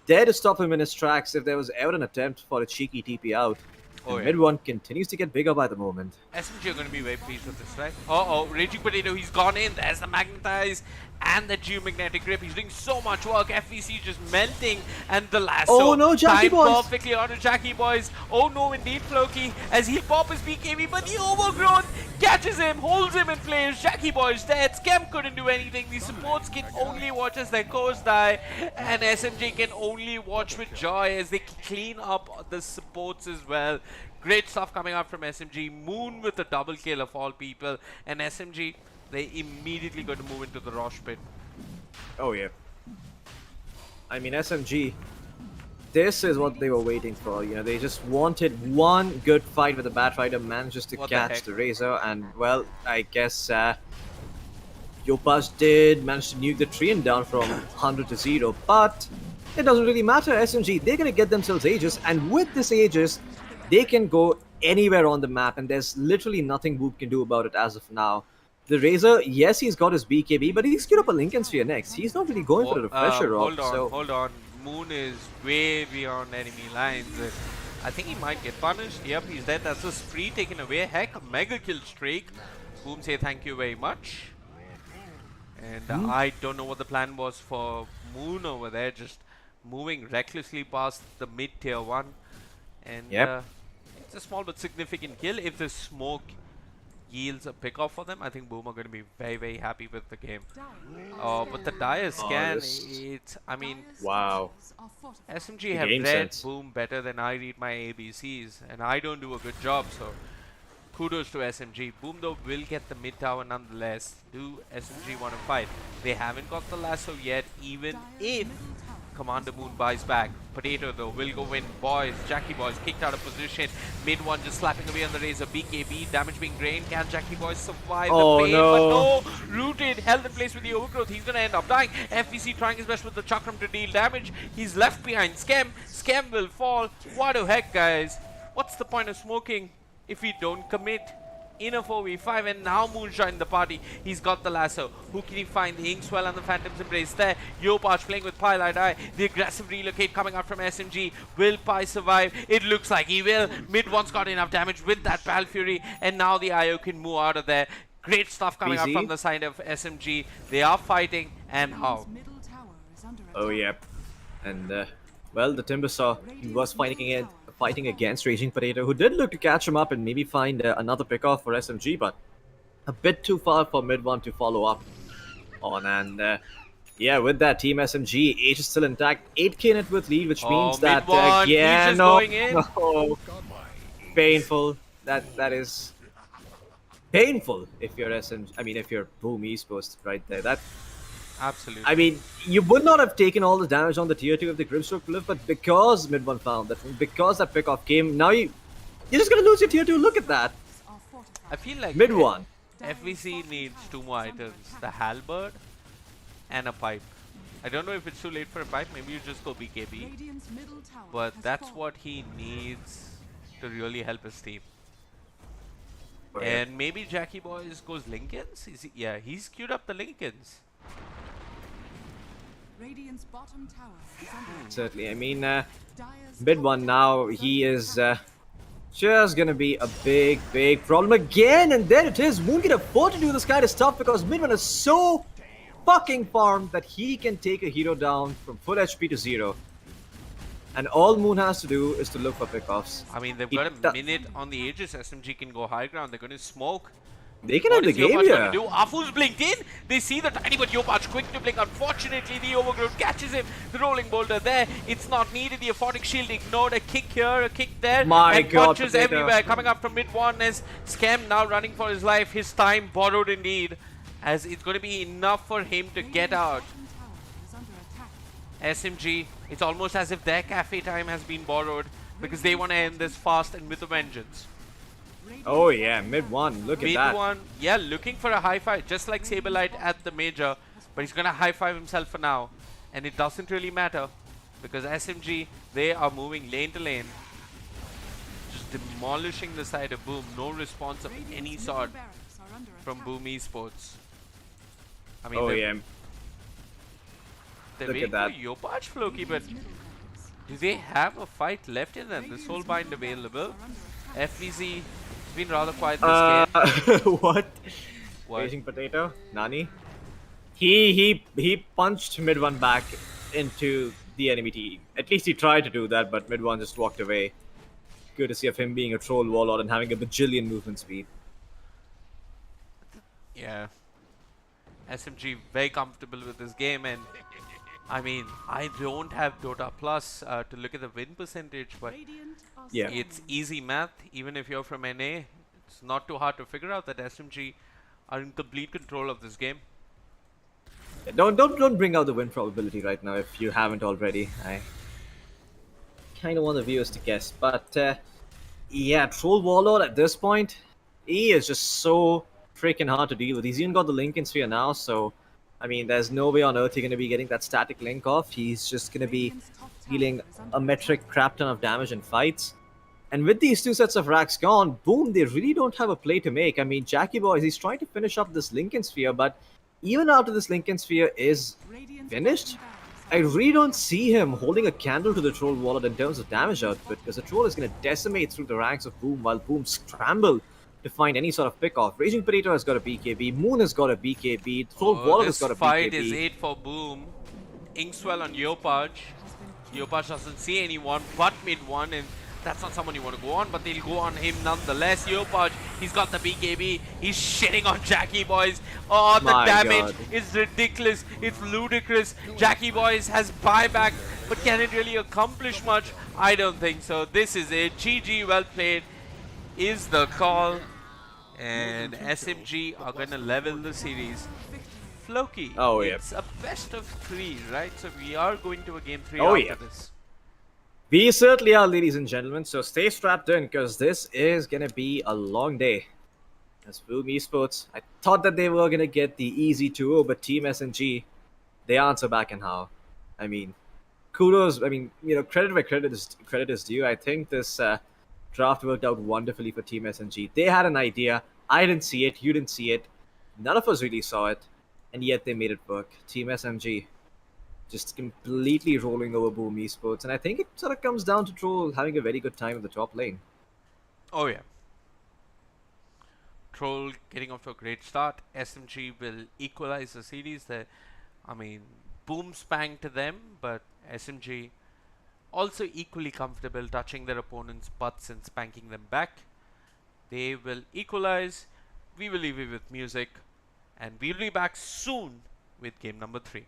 There to stop him in his tracks if there was ever an attempt for a cheeky TP out. Oh, And yeah. mid one continues to get bigger by the moment. SMG are going to be very pleased with this, right? Uh-oh, Raging Potato, he's gone in. There's the Magnetize and the Geomagnetic Grip. He's doing so much work. FVC just melting, and the lasso. Oh no, Jackie timed boys! perfectly onto Jackie boys. Oh no, indeed, Floki, as he'll pop his BKB, but the Overgrowth catches him, holds him in place. Jackie boy's dead. Scam couldn't do anything. The supports can only watch as their cores die, and SMG can only watch with joy as they clean up the supports as well. Great stuff coming out from SMG. Moon with a double kill of all people, and SMG, they immediately got to move into the Rosh pit. Oh yeah. I mean, SMG, this is what they were waiting for. You know, they just wanted one good fight with the Batrider, manages to What the catch heck? the Razor, and well, I guess Yopaj did manage to nuke the Treant down from 100 to 0, but it doesn't really matter. SMG, they're gonna get themselves Aegis, and with this Aegis, they can go anywhere on the map, and there's literally nothing Boop can do about it as of now. The Razor, yes, he's got his BKB, but he's queued up a Lincoln Sphere next. He's not really going for a refresher rock, Hold on, so hold on. Moon is way beyond enemy lines. I think he might get punished. Yep, he's dead. That's a spree taken away. Heck, a mega kill streak. Boom say thank you very much. And I don't know what the plan was for Moon over there, just moving recklessly past the mid tier 1. And Yep. it's a small but significant kill. If the smoke yields a pick off for them, I think Boom are going to be very, very happy with the game. But the dire scan, this- it's, I mean, wow. SMG The have game read sense. Boom better than I read my ABCs, and I don't do a good job, so kudos to SMG. Boom though will get the mid tower nonetheless. Do SMG want to fight? They haven't got the lasso yet, even if Commander Moon buys back. Potato though will go in. Boys, Jackie boys kicked out of position. Mid one just slapping away on the Razor. BKB, damage being drained. Can Jackie boys survive Oh, the pain? no. But no, rooted, held in place with the Overgrowth. He's gonna end up dying. FVC trying his best with the Chakram to deal damage. He's left behind. Scam. Scam will fall. What the heck, guys? What's the point of smoking if we don't commit? in a 4v5, and now Moon's joined the party. He's got the lasso. Who can he find? The Inkswell and the Phantom's Embrace there. Yopaj playing with Pilot Eye. The aggressive relocate coming out from SMG. Will Pi survive? It looks like he will. Mid one's got enough damage with that Bal Fury, and now the IO can move out of there. Great stuff coming out from the side of SMG. They are fighting, and how? Radiant's middle tower is under Oh, attack. yep. And, well, the Timbersaw, he was fighting against Raging Potato, who did look to catch him up and maybe find another pick-off for SMG, but a bit too far for mid one to follow up on. And, yeah, with that, Team SMG, H is still intact. 8k net worth lead, which means that, mid one, yeah, he's just no, going in. no. Painful. That is painful if you're SMG, I mean, if you're Boom Esports right there. That, Absolutely. I mean, you would not have taken all the damage on the tier 2 of the Grimstroke Cliff, but because mid one found that, because that pick off came, now you're just gonna lose your tier 2. Look at that. Are fortified. I feel like Mid one. FVC needs 2 more items. The Halberd and a pipe. I don't know if it's too late for a pipe. Maybe you just go BKB. Radiant's middle tower But has that's fallen. what he needs to really help his team. Oh, yeah. And maybe Jackie Boys goes Lincolns? Yeah, he's queued up the Lincolns. Radiant's bottom tower is under attack. Certainly. I mean, Dire's mid top one tower now, is he under is attack. just gonna be a big problem again. And there it is. Moon can afford to do this kind of stuff because mid one is so fucking farmed that he can take a hero down from full HP to 0. And all Moon has to do is to look for pickoffs. I mean, they've He got a do- minute on the Aegis. SMG can go high ground. They're going to smoke. They can What end the is game Yopaj here. going to do? Afu's blinked in. They see the tiny but Yopaj quick to blink. Unfortunately, the overgrowth catches him. The rolling boulder there. It's not needed. The aphotic shield ignored. A kick here, a kick there. My and God, punches Potato. everywhere. Coming up from mid one is Scam now running for his life. His time borrowed indeed. As it's going to be enough for him to get out. Bottom tower is under attack. SMG, it's almost as if their cafe time has been borrowed because they want to end this fast and with a vengeance. Oh yeah, mid one. Look at Mid that. one, yeah, looking for a high five, just like Saberlight at the major, but he's gonna high five himself for now, and it doesn't really matter because SMG, they are moving lane to lane, just demolishing the side of Boom. No response of Radiant's any middle sort barracks are under from attack. Boom Esports. I mean, Oh they're, yeah. they're look waiting at for Yopaj Floki, but Middle barracks. do they have a fight left in them? The soul bind available. FVZ has been rather quiet this game. What? What? Raging Potato? Nani? He punched mid one back into the enemy team. At least he tried to do that, but mid one just walked away. Courtesy of him being a troll warlord and having a bajillion movement speed. Yeah. SMG very comfortable with this game, and I mean, I don't have Dota Plus to look at the win percentage, but Radiant are Yeah. it's easy math. Even if you're from NA, it's not too hard to figure out that SMG are in complete control of this game. Don't bring out the win probability right now if you haven't already. I kind of want the viewers to guess, but yeah, troll warlord at this point, he is just so freaking hard to deal with. He's even got the Lincoln Sphere now, so I mean, there's no way on earth you're going to be getting that static link off. He's just going to be Radiant's top tower dealing is under a metric crap ton of damage in fights. And with these 2 sets of racks gone, Boom, they really don't have a play to make. I mean, Jackie Boys, he's trying to finish up this Lincoln Sphere, but even after this Lincoln Sphere is Radiant's finished, bottom barracks I are really don't see him holding a candle to the Troll Wallet in terms of damage output, because the Troll is going to decimate through the ranks of Boom while Boom scramble to find any sort of pick-off. Raging Potato has got a BKB, Moon has got a BKB, Troll Wallet has This got a fight BKB. is 8 for Boom. Inkswell on Yopaj. Yopaj doesn't see anyone but mid one, and that's not someone you want to go on, but they'll go on him nonetheless. Yopaj, he's got the BKB. He's shitting on Jackie Boys. Oh, the My damage God. is ridiculous. It's ludicrous. Jackie Boys has buyback, but can it really accomplish much? I don't think so. This is it. GG, well played, is the call. And SMG are going to level the series. Floki, Oh, yeah. it's a best of 3, right? So we are going to a game 3 Oh, after yeah. this. We certainly are, ladies and gentlemen, so stay strapped in, because this is going to be a long day. As Boom Esports, I thought that they were going to get the easy 2-0, but Team SMG, they answer back and how. I mean, kudos, I mean, you know, credit where credit is due. I think this draft worked out wonderfully for Team SMG. They had an idea, I didn't see it. You didn't see it. None of us really saw it, and yet they made it work. Team SMG just completely rolling over Boom Esports, and I think it sort of comes down to Troll having a very good time in the top lane. Oh yeah. Troll getting off to a great start. SMG will equalize the series. I mean, Boom spanked them, but SMG also equally comfortable touching their opponents' butts and spanking them back. They will equalize. We will leave you with music, and we'll be back soon with game number 3.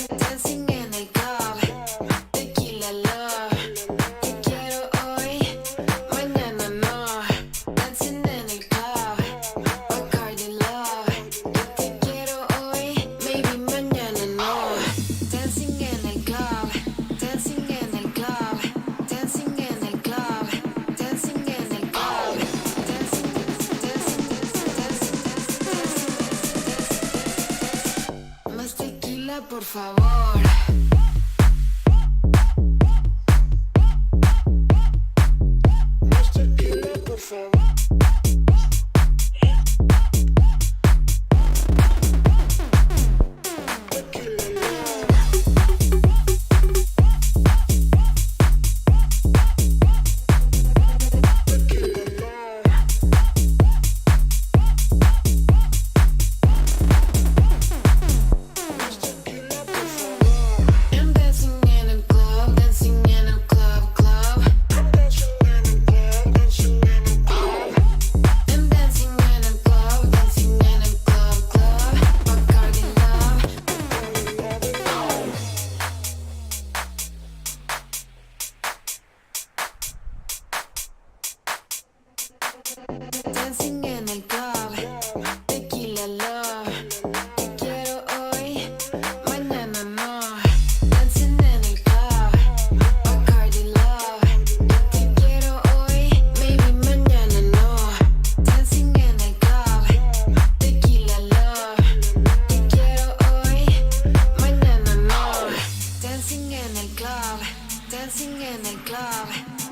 Dancing in el club, tequila love. Te quiero hoy, mañana no. Dancing in el club, Bacardi love. Te quiero hoy, maybe mañana no. Dancing in el club, dancing in el club, dancing in el club, dancing in el club. Más tequila, por favor. Más tequila, por favor. I'm dancing in a club, dancing in a club, club. I'm dancing in a club, dancing in a club. I'm dancing in a club, dancing in a club, club. Bacardi love, dancing in a club, tequila love. Te quiero hoy, mañana no. Dancing in a club, Bacardi love. Te quiero hoy, maybe mañana no. Dancing in a club, tequila love. Te quiero hoy, mañana no. Dancing in a club, dancing in a club,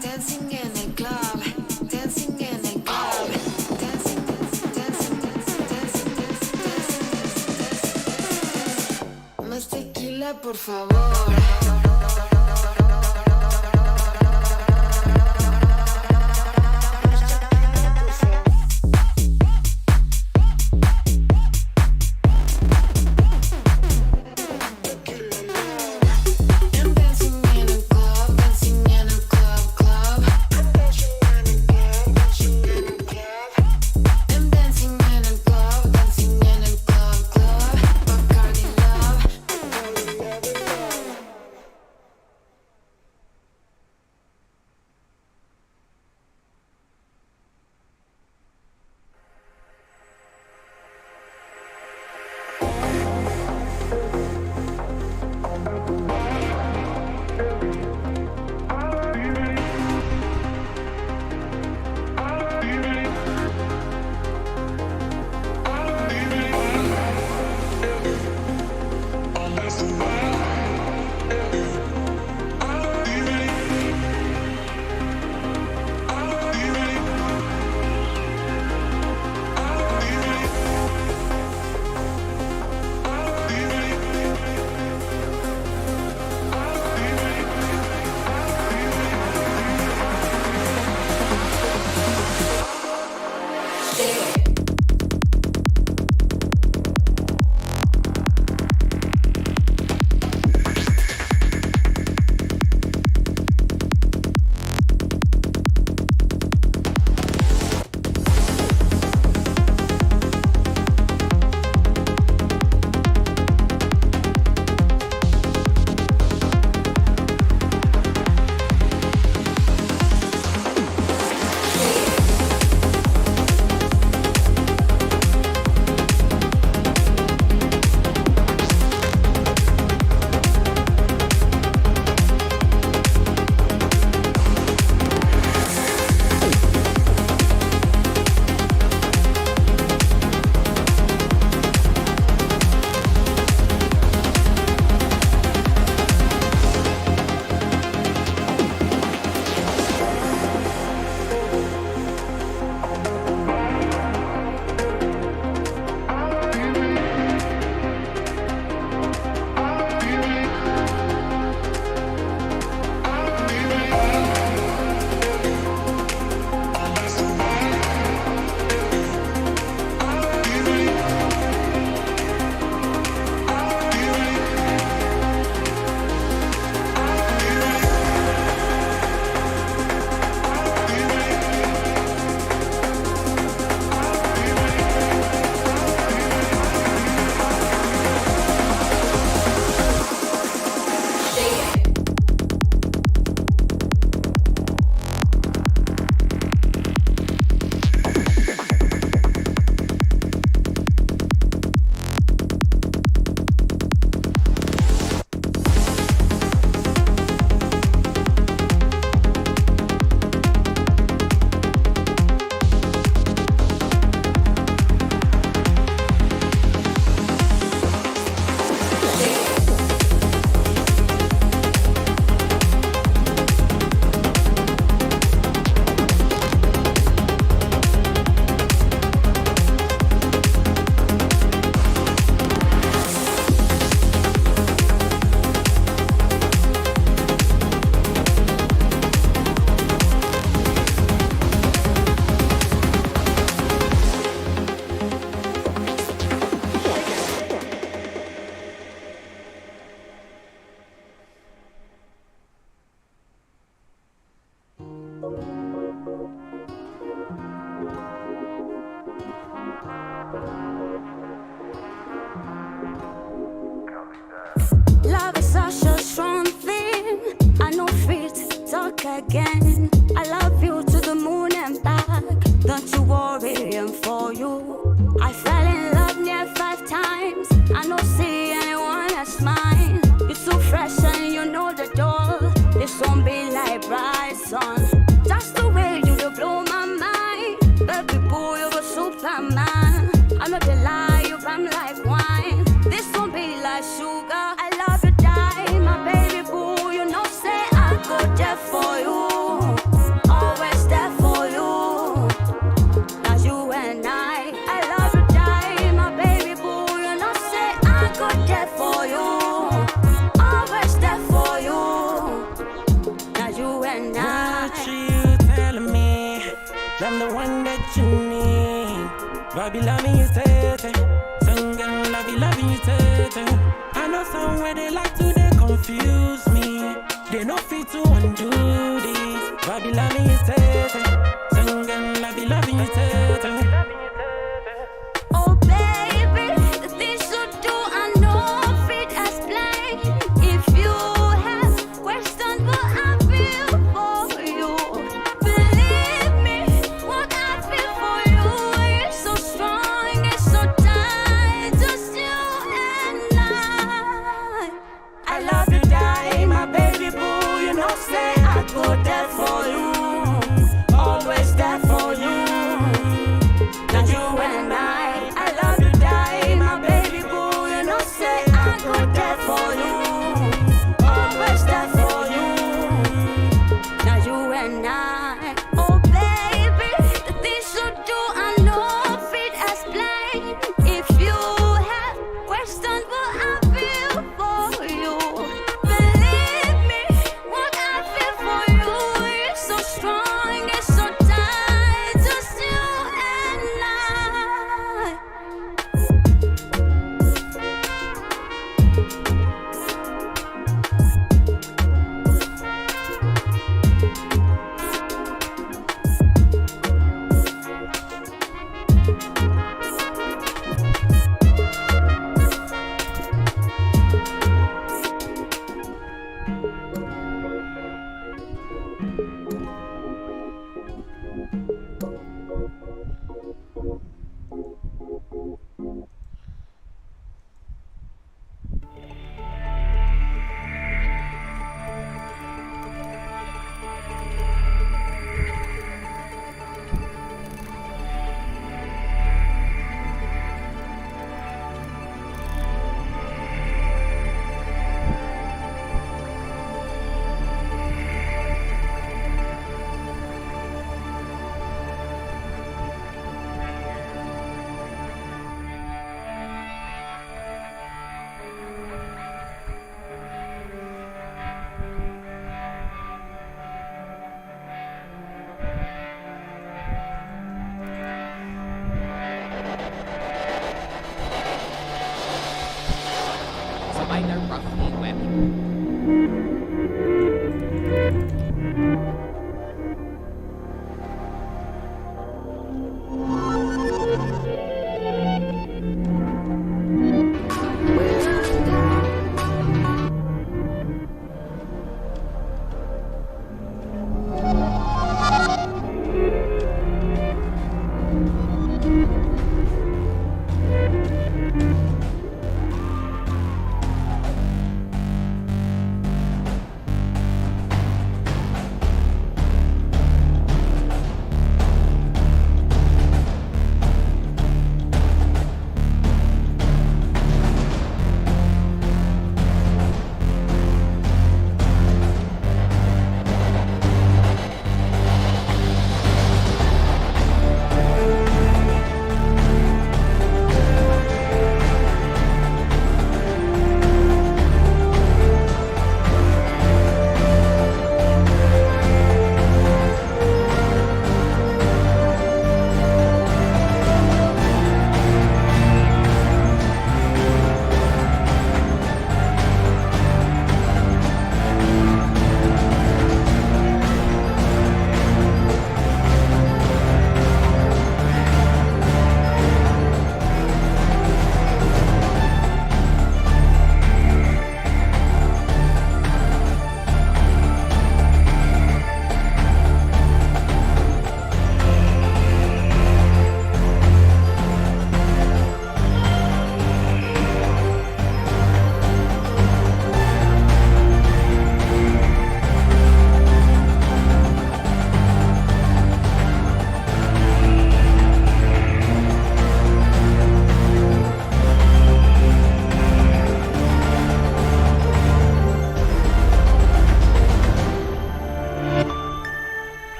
dancing in a club, dancing in a club. Dancing, dancing, dancing, dancing, dancing. Más tequila, por favor. I'm dancing in a club, dancing in a club, club. I'm dancing in a club, dancing in a club. I'm dancing in a club, dancing in a club, club. Bacardi love, I'm the one that you need. Baby, love me, you tete. Singing, love you, tete. I know somewhere they like to, they confuse me. They no fit to undo this. Baby, love me, you tete. Singing, love you, tete. Oh baby, the things you do I know fit as plain. If you have questions, what I feel for you, believe me, what I feel for you is so strong, it's so tight, just you and I love you, die, my baby boo. You know, say I go there for you. Always.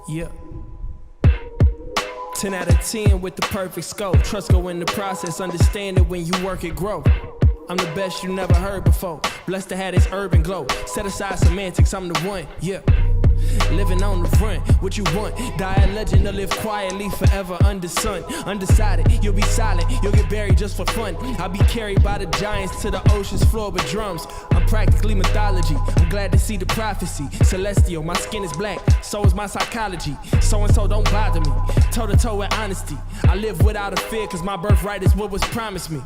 Yeah. 10 out of 10 with the perfect scope. Trust go in the process, understand it when you work it grow. I'm the best you never heard before. Blessed to have this urban glow. Set aside semantics, I'm the one, yeah. Living on the front, what you want? Die a legend or live quietly forever under sun. Undecided, you'll be silent, you'll get buried just for fun. I'll be carried by the giants to the ocean's floor with drums. I'm practically mythology, I'm glad to see the prophecy. Celestial, my skin is black, so is my psychology. So-and-so don't bother me, toe-to-toe with honesty. I live without a fear, cause my birthright is what was promised me.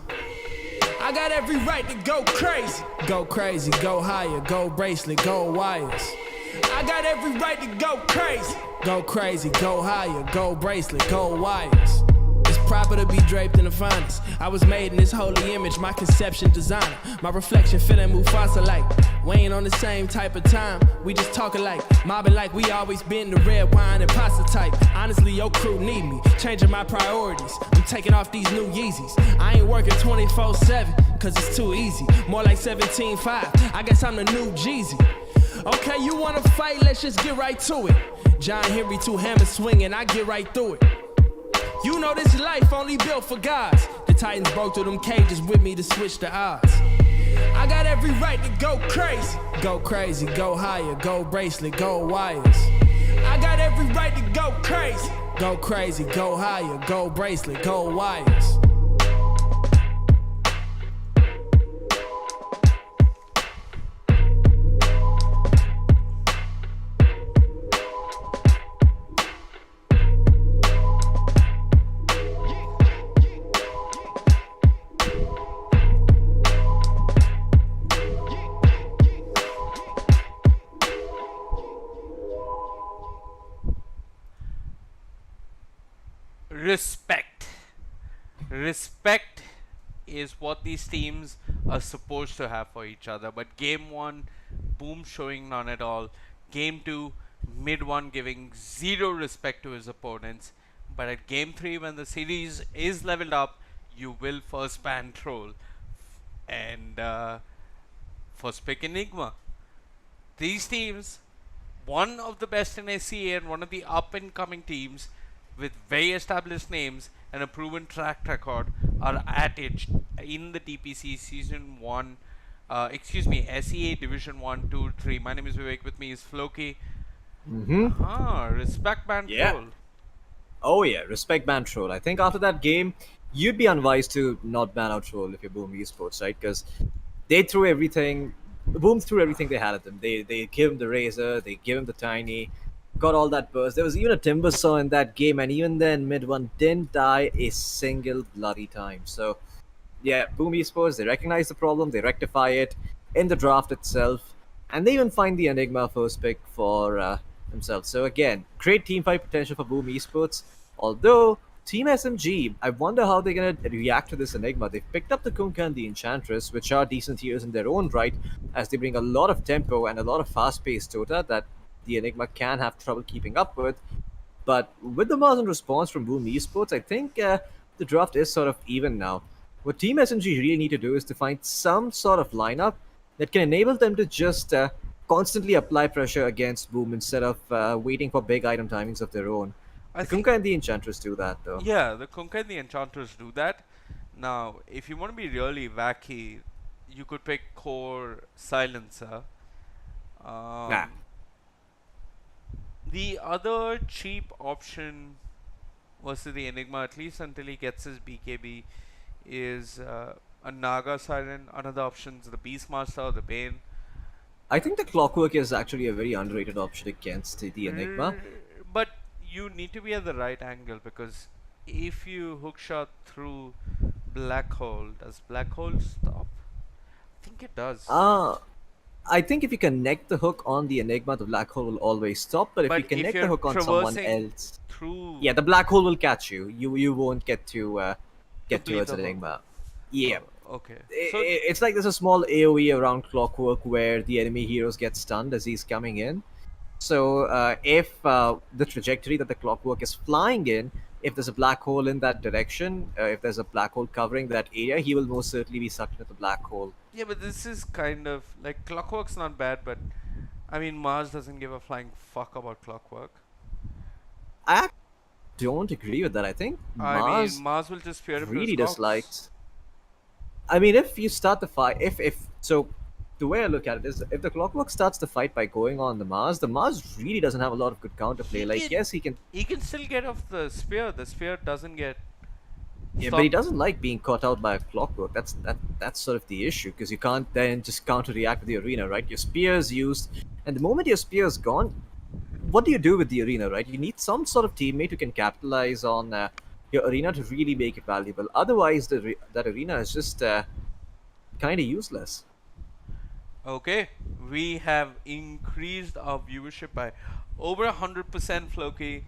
I got every right to go crazy. Go crazy, go higher, go bracelet, go wires. I got every right to go crazy. Go crazy, go higher, go bracelet, go wires. It's proper to be draped in the finest. I was made in this holy image, my conception designer. My reflection feeling Mufasa like. We ain't on the same type of time, we just talk alike. Mobbing like we always been the red wine and pasta type. Honestly, your crew need me, changing my priorities. I'm taking off these new Yeezys. I ain't working 24/7, cause it's too easy. More like 17/5, I guess I'm the new Jeezy. Okay, you wanna fight, let's just get right to it. John Henry, 2 hammers swinging, I get right through it. You know this life only built for gods. The Titans broke through them cages with me to switch the odds. I got every right to go crazy. Go crazy, go higher, go bracelet, go wires. I got every right to go crazy. Go crazy, go higher, go bracelet, go wires. Respect is what these teams are supposed to have for each other. But game 1, Boom showing none at all. Game 2, Mid 1 giving zero respect to his opponents. But at game 3, when the series is leveled up, you will first ban Troll and first pick Enigma. These teams, one of the best in SCA and one of the up and coming teams with very established names and a proven track record, are at it in the DPC Season 1, SEA Division 1, 2, 3. My name is Vivek, with me is Floki. Respect ban Troll. Oh yeah, respect ban Troll. I think after that game, you'd be unwise to not ban out Troll if you're Boom Esports, right? Because they threw everything, Boom threw everything they had at them. They gave him the Razor, they gave him the Tiny, got all that burst. There was even a Timber Saw in that game, and even then, Mid 1 didn't die a single bloody time. So, yeah, Boom Esports, they recognize the problem, they rectify it in the draft itself, and they even find the Enigma first pick for themselves. So, again, great teamfight potential for Boom Esports. Although, Team SMG, I wonder how they're going to react to this Enigma. They've picked up the Kunkka and the Enchantress, which are decent heroes in their own right, as they bring a lot of tempo and a lot of fast-paced Tota that the Enigma can have trouble keeping up with. But with the Mars response from Boom Esports, I think the draft is sort of even now. What Team SMG really need to do is to find some sort of lineup that can enable them to just constantly apply pressure against Boom instead of waiting for big item timings of their own. The Kunkka and the Enchantress do that, though. Yeah, the Kunkka and the Enchantress do that. Now, if you want to be really wacky, you could pick Core Silencer. Nah. The other cheap option versus the Enigma, at least until he gets his BKB, is a Naga Siren. Another option is the Beastmaster or the Bane. I think the Clockwork is actually a very underrated option against the Enigma. But you need to be at the right angle, because if you hookshot through Black Hole, does Black Hole stop? I think it does. I think if you connect the hook on the Enigma, the Black Hole will always stop. But if you connect the hook on someone else, yeah, the Black Hole will catch you. You won't get to get towards the Enigma. Yeah. Okay. It's like there's a small AoE around Clockwork where the enemy heroes get stunned as he's coming in. So if the trajectory that the Clockwork is flying in, if there's a black hole in that direction, if there's a black hole covering that area, he will most certainly be sucked into the black hole. Yeah, but this is kind of like, Clockwork's not bad, but I mean, Mars doesn't give a flying fuck about Clockwork. I don't agree with that. I think I mean, Mars Mars will just fear him to his really cocks. dislikes. I mean, if you start the fight, if so, the way I look at it is, if the Clockwork starts the fight by going on the Mars really doesn't have a lot of good counterplay. Like, yes, he can, He can still get off the spear. The spear doesn't get yeah, but he stopped. doesn't like being caught out by a Clockwork. That's sort of the issue, because you can't then just counter react with the arena, right? Your spear is used, and the moment your spear is gone, what do you do with the arena, right? You need some sort of teammate who can capitalize on your arena to really make it valuable. Otherwise, that arena is just kind of useless. Okay, we have increased our viewership by over 100%, Floki.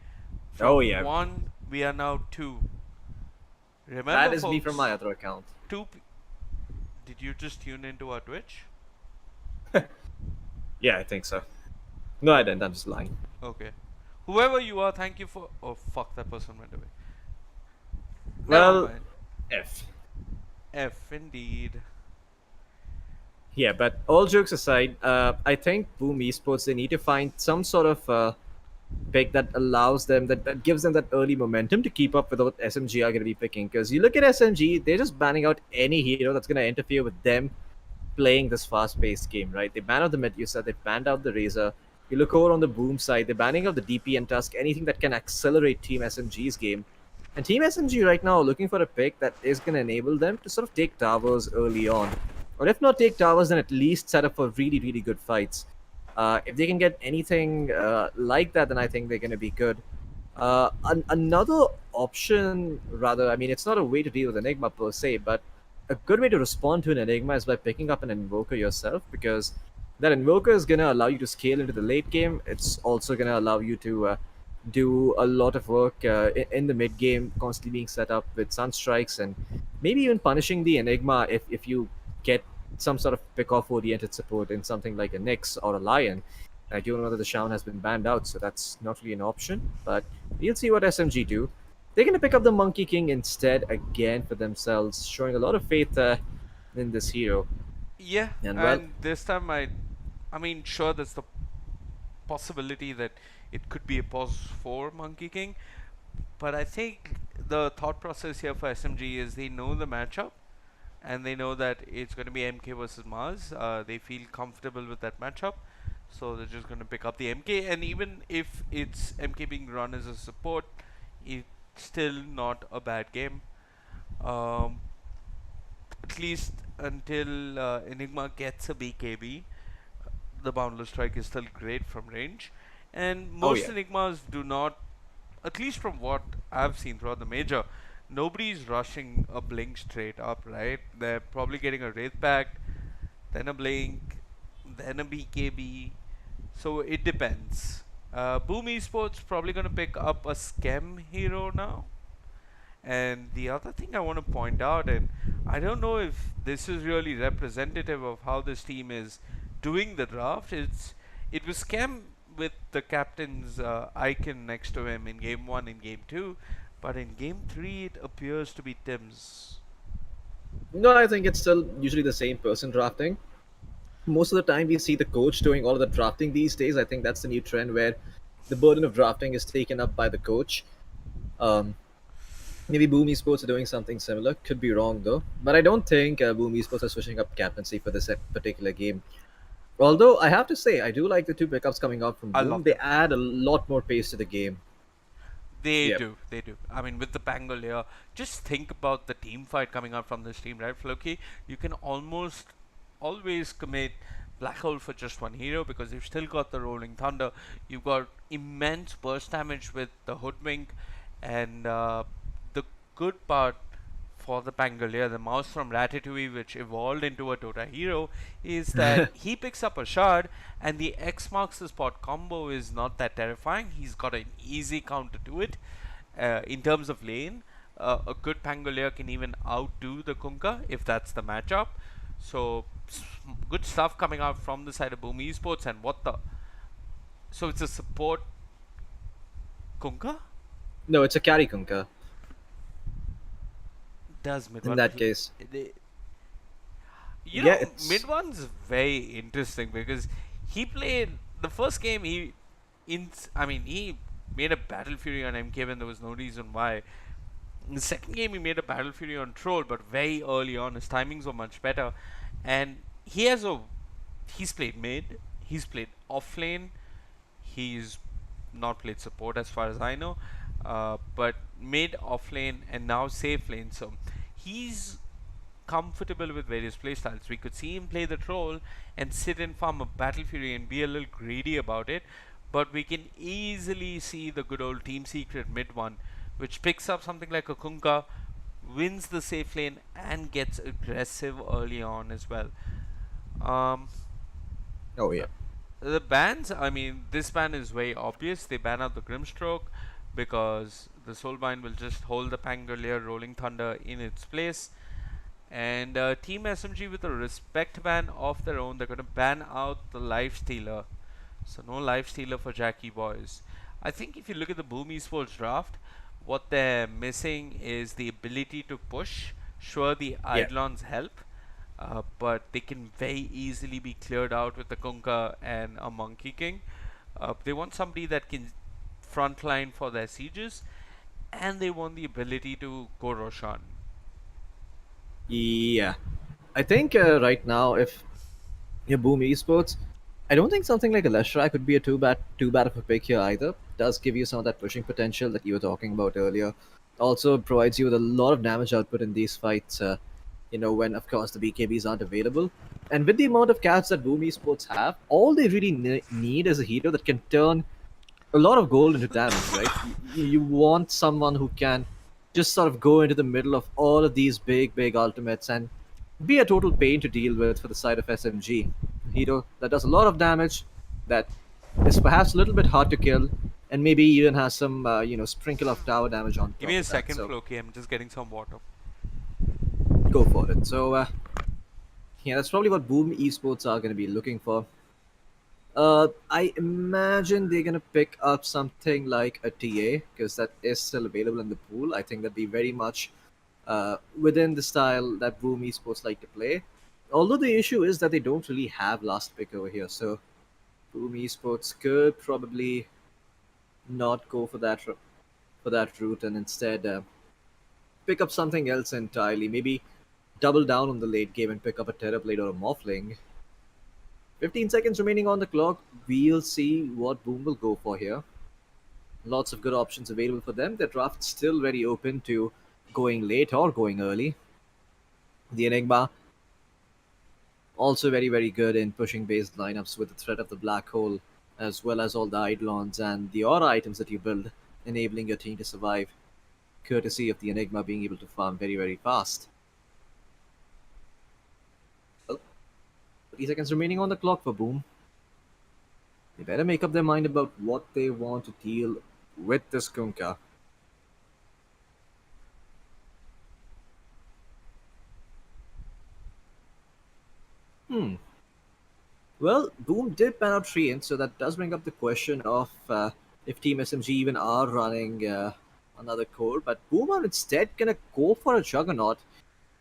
From Oh, yeah. 1, we are now 2. Remember, That is folks, me from my other account. 2. Did you just tune into our Twitch? Yeah, I think so. No, I didn't. I'm just lying. Okay. Whoever you are, thank you for. Oh, fuck, that person went away. Well, Never mind. F. F indeed. Yeah, but all jokes aside, I think Boom Esports, they need to find some sort of pick that allows them, that gives them that early momentum to keep up with what SMG are going to be picking. Because you look at SMG, they're just banning out any hero that's going to interfere with them playing this fast-paced game, right? They ban out the Medusa, they banned out the Razor. You look over on the Boom side, they're banning out the DP and Tusk, anything that can accelerate Team SMG's game. And Team SMG right now are looking for a pick that is going to enable them to sort of take towers early on. Or if not take towers, then at least set up for really, really good fights. If they can get anything like that, then I think they're going to be good. Another option, rather, I mean, it's not a way to deal with Enigma per se, but a good way to respond to an Enigma is by picking up an Invoker yourself, because that Invoker is going to allow you to scale into the late game. It's also going to allow you to do a lot of work in the mid game, constantly being set up with Sunstrikes, and maybe even punishing the Enigma if you get some sort of pick-off oriented support in something like a Nyx or a Lion. I do know that the Shaman has been banned out, so that's not really an option, but we'll see what SMG do. They're going to pick up the Monkey King instead again for themselves, showing a lot of faith in this hero. Yeah, And, and well, this time I mean, sure, there's the possibility that it could be a pause for Monkey King, but I think the thought process here for SMG is they know the matchup, and they know that it's going to be MK versus Mars. They feel comfortable with that matchup, so they're just going to pick up the MK. And even if it's MK being run as a support, it's still not a bad game. At least until Enigma gets a BKB, the Boundless Strike is still great from range. And most yeah. Enigmas do not, at least from what I've seen throughout the major, nobody's rushing a Blink straight up, right? They're probably getting a Wraith Pact, then a Blink, then a BKB. So it depends. Boom Esports probably going to pick up a Schem hero now. And the other thing I want to point out, and I don't know if this is really representative of how this team is doing the draft, it was Schem with the captain's icon next to him in game 1 and game 2, but in game 3 it appears to be Tim's. No, I think it's still usually the same person drafting. Most of the time, we see the coach doing all of the drafting these days. I think that's the new trend where the burden of drafting is taken up by the coach. Maybe Boom Esports are doing something similar. Could be wrong though. But I don't think Boom Esports are switching up captaincy for this particular game. Although I have to say, I do like the two pickups coming out from I Boom. love They them. add a lot more pace to the game. They Yep. do, they do. I mean, with the Pangolier, just think about the team fight coming out from this team, right, Floki? You can almost always commit Black Hole for just one hero because you've still got the Rolling Thunder. You've got immense burst damage with the Hoodwink, and the good part for the Pangolier, the mouse from Ratatouille, which evolved into a Dota hero, is that he picks up a shard, and the X marks the spot combo is not that terrifying. He's got an easy counter to it. In terms of lane, a good Pangolier can even outdo the Kunkka if that's the matchup. So good stuff coming out from the side of Boom Esports. And what the? So it's a support Kunkka? No, it's a carry Kunkka. Does mid In that case. You Yeah, know, it's- mid one's very interesting because he played the first game. I mean, he made a Battle Fury on MK when there was no reason why. In the second game, he made a Battle Fury on Troll, but very early on, his timings were much better. And he's played mid, he's played off lane, he's not played support as far as I know, but mid, off lane, and now safe lane. So he's comfortable with various playstyles. We could see him play the troll and sit and farm a Battle Fury and be a little greedy about it, but we can easily see the good old Team Secret mid one, which picks up something like a Kunkka, wins the safe lane, and gets aggressive early on as well. Um, Oh yeah. the bans, I mean, this ban is very obvious. They ban out the Grimstroke because the Soulbind will just hold the Pangolier Rolling Thunder in its place. And Team SMG, with a respect ban of their own, they're going to ban out the Lifestealer. So no Lifestealer for Jackie boys. I think if you look at the Boom Esports draft, what they're missing is the ability to push. Sure, the Yeah. Eidolons help, but they can very easily be cleared out with the Kunkka and a Monkey King. They want somebody that can frontline for their sieges, and they want the ability to go Roshan. Yeah. I think right now, if you're Boom Esports, I don't think something like a Leshrac could be a too bad of a pick here either. Does give you some of that pushing potential that you were talking about earlier. Also provides you with a lot of damage output in these fights. When of course the BKBs aren't available. And with the amount of cards that Boom Esports have, all they really need is a hero that can turn a lot of gold into damage, right? You want someone who can just sort of go into the middle of all of these big ultimates and be a total pain to deal with for the side of SMG. A hero that does a lot of damage, that is perhaps a little bit hard to kill, and maybe even has some, sprinkle of tower damage on top Give me a of that. second, So Floki. I'm just getting some water. go for it. So, yeah, that's probably what Boom Esports are going to be looking for. I imagine they're gonna pick up something like a TA because that is still available in the pool. I think that'd be very much within the style that Boom Esports like to play. Although the issue is that they don't really have last pick over here, so Boom Esports could probably not go for that route and instead pick up something else entirely. Maybe double down on the late game and pick up a Terrorblade or a Morphling. 15 seconds remaining on the clock. We'll see what Boom will go for here. Lots of good options available for them. Their draft's still very open to going late or going early. The Enigma also very good in pushing based lineups with the threat of the black hole, as well as all the Eidolons and the aura items that you build, enabling your team to survive, courtesy of the Enigma being able to farm very fast. 30 seconds remaining on the clock for Boom. They better make up their mind about what they want to deal with this Kunkka. Well, Boom did pan out Treant, so that does bring up the question of if Team SMG even are running another core. But Boom are instead gonna go for a Juggernaut.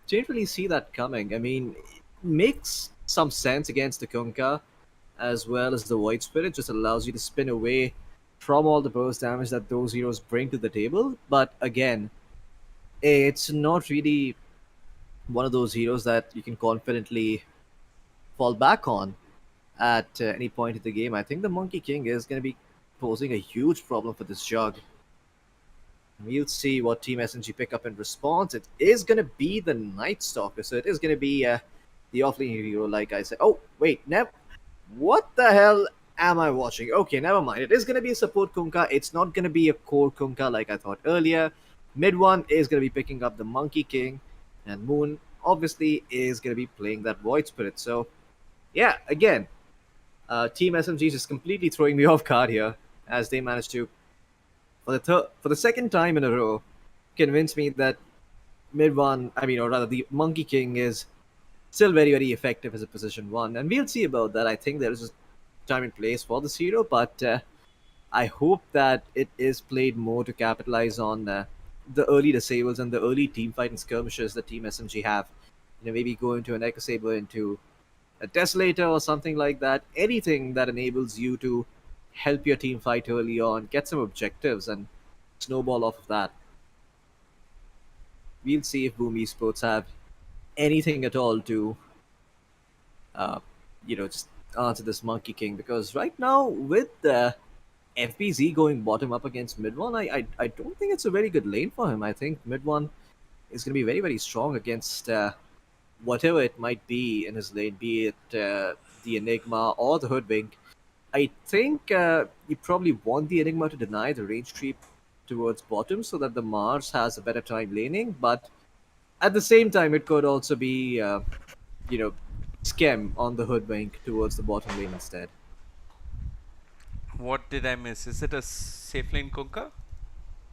Didn't really see that coming. I mean, it makes some sense against the Kunkka, as well as the Void Spirit. Just allows you to spin away from all the burst damage that those heroes bring to the table. But again, it's not really one of those heroes that you can confidently fall back on at any point in the game. I think the Monkey King is going to be posing a huge problem for this Jug. We'll see what Team SNG pick up in response. It is going to be the Night Stalker, so it is going to be the offlane hero, like I said. Oh, wait, what the hell am I watching? Okay, never mind. It is going to be a support Kunkka. It's not going to be a core Kunkka like I thought earlier. Mid one is going to be picking up the Monkey King, and Moon obviously is going to be playing that Void Spirit. So, yeah, again, Team SMG is just completely throwing me off guard here as they managed to, for the second time in a row, convince me that mid one, or rather the Monkey King is still very effective as a position one. And we'll see about that. I think there is a time and place for this hero, but I hope that it is played more to capitalize on the early disables and the early team fight and skirmishes that Team SMG have. Maybe go into an Echo Saber, into a Desolator or something like that. Anything that enables you to help your team fight early on, get some objectives, and snowball off of that. We'll see if Boom Esports have anything at all to, uh, just answer this Monkey King. Because right now, with FBZ going bottom up against mid one, I don't think it's a very good lane for him. I think mid one is going to be very, very strong against whatever it might be in his lane, be it the Enigma or the Hoodwink. I think you probably want the Enigma to deny the range creep towards bottom so that the Mars has a better time laning, but at the same time, it could also be, you know, Skem on the Hoodwink towards the bottom lane instead. What did I miss? Is it a safe lane Kunkka?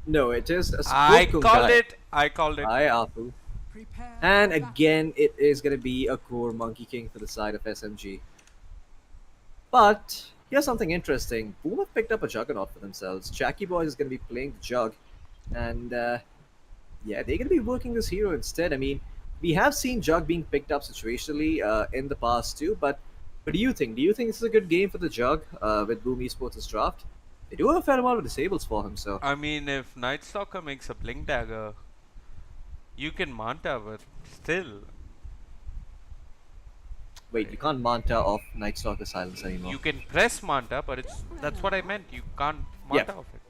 No, it is a I support called Kunkka it. I called it. by Apu. Prepare And for battle. again, it is going to be a core Monkey King for the side of SMG. But here's something interesting. Boom have picked up a Juggernaut for themselves. Jackie Boys is going to be playing the Jug. And yeah, they're going to be working this hero instead. I mean, we have seen Jug being picked up situationally in the past too. But what do you think? Do you think this is a good game for the Jug with Boom Esports' draft? They do have a fair amount of disables for him, so. I mean, if Night Stalker makes a Blink Dagger, you can Manta, but still, Wait, you can't Manta off Night Stalker Silence anymore. you can press Manta, but that's what I meant. You can't Yeah. Manta off it.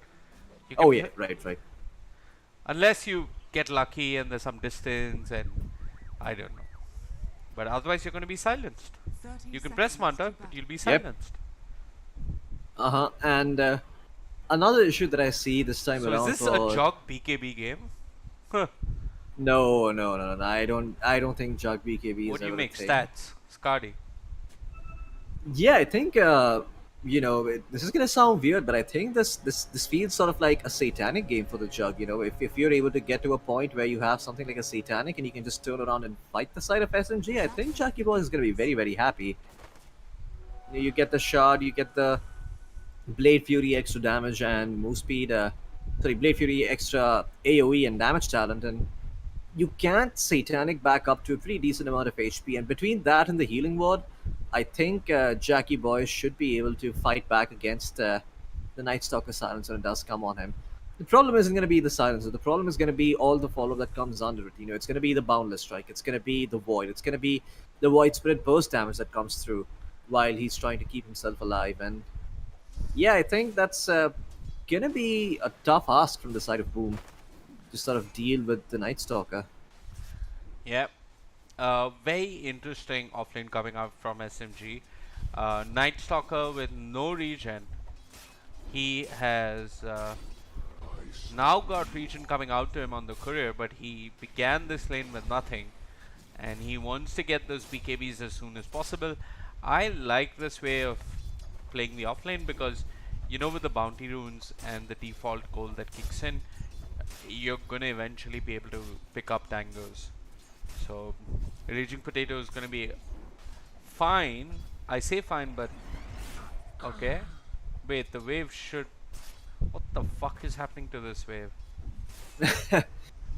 You can Oh yeah, pre- right. Unless you get lucky and there's some distance and I don't know. But otherwise, you're going to be silenced. 30 You can press seconds Manta, to but you'll be Yep. silenced. And another issue that I see this time So around is this for a Jog BKB game? Huh. no, I don't think Jug BKB is What do you ever a make? thing. Stats? Scardy. Yeah, I think this is gonna sound weird, but I think this feels sort of like a satanic game for the Jug. If you're able to get to a point where you have something like a satanic and you can just turn around and fight the side of SMG, I think Jackie Boy is gonna be very, very happy. You get the shard, you get the Blade Fury extra damage and move speed. Blade Fury extra AOE and damage talent, and you can't Satanic back up to a pretty decent amount of HP. And between that and the healing ward, I think Jackie Boy should be able to fight back against the Night Stalker Silence when it does come on him. The problem isn't going to be the Silencer. The problem is going to be all the follow that comes under it. It's going to be the Boundless Strike. It's going to be the Void. It's going to be the Void Spirit burst damage that comes through while he's trying to keep himself alive. And yeah, I think that's gonna be a tough ask from the side of Boom to sort of deal with the Night Stalker. Yep. Very interesting offlane coming out from SMG. Night Stalker with no regen. He has now got regen coming out to him on the courier, but he began this lane with nothing. And he wants to get those BKBs as soon as possible. I like this way of playing the offlane because, with the bounty runes and the default gold that kicks in, you're going to eventually be able to pick up tangos. So, Raging Potato is going to be fine. I say fine, but okay. Wait, the wave should. What the fuck is happening to this wave?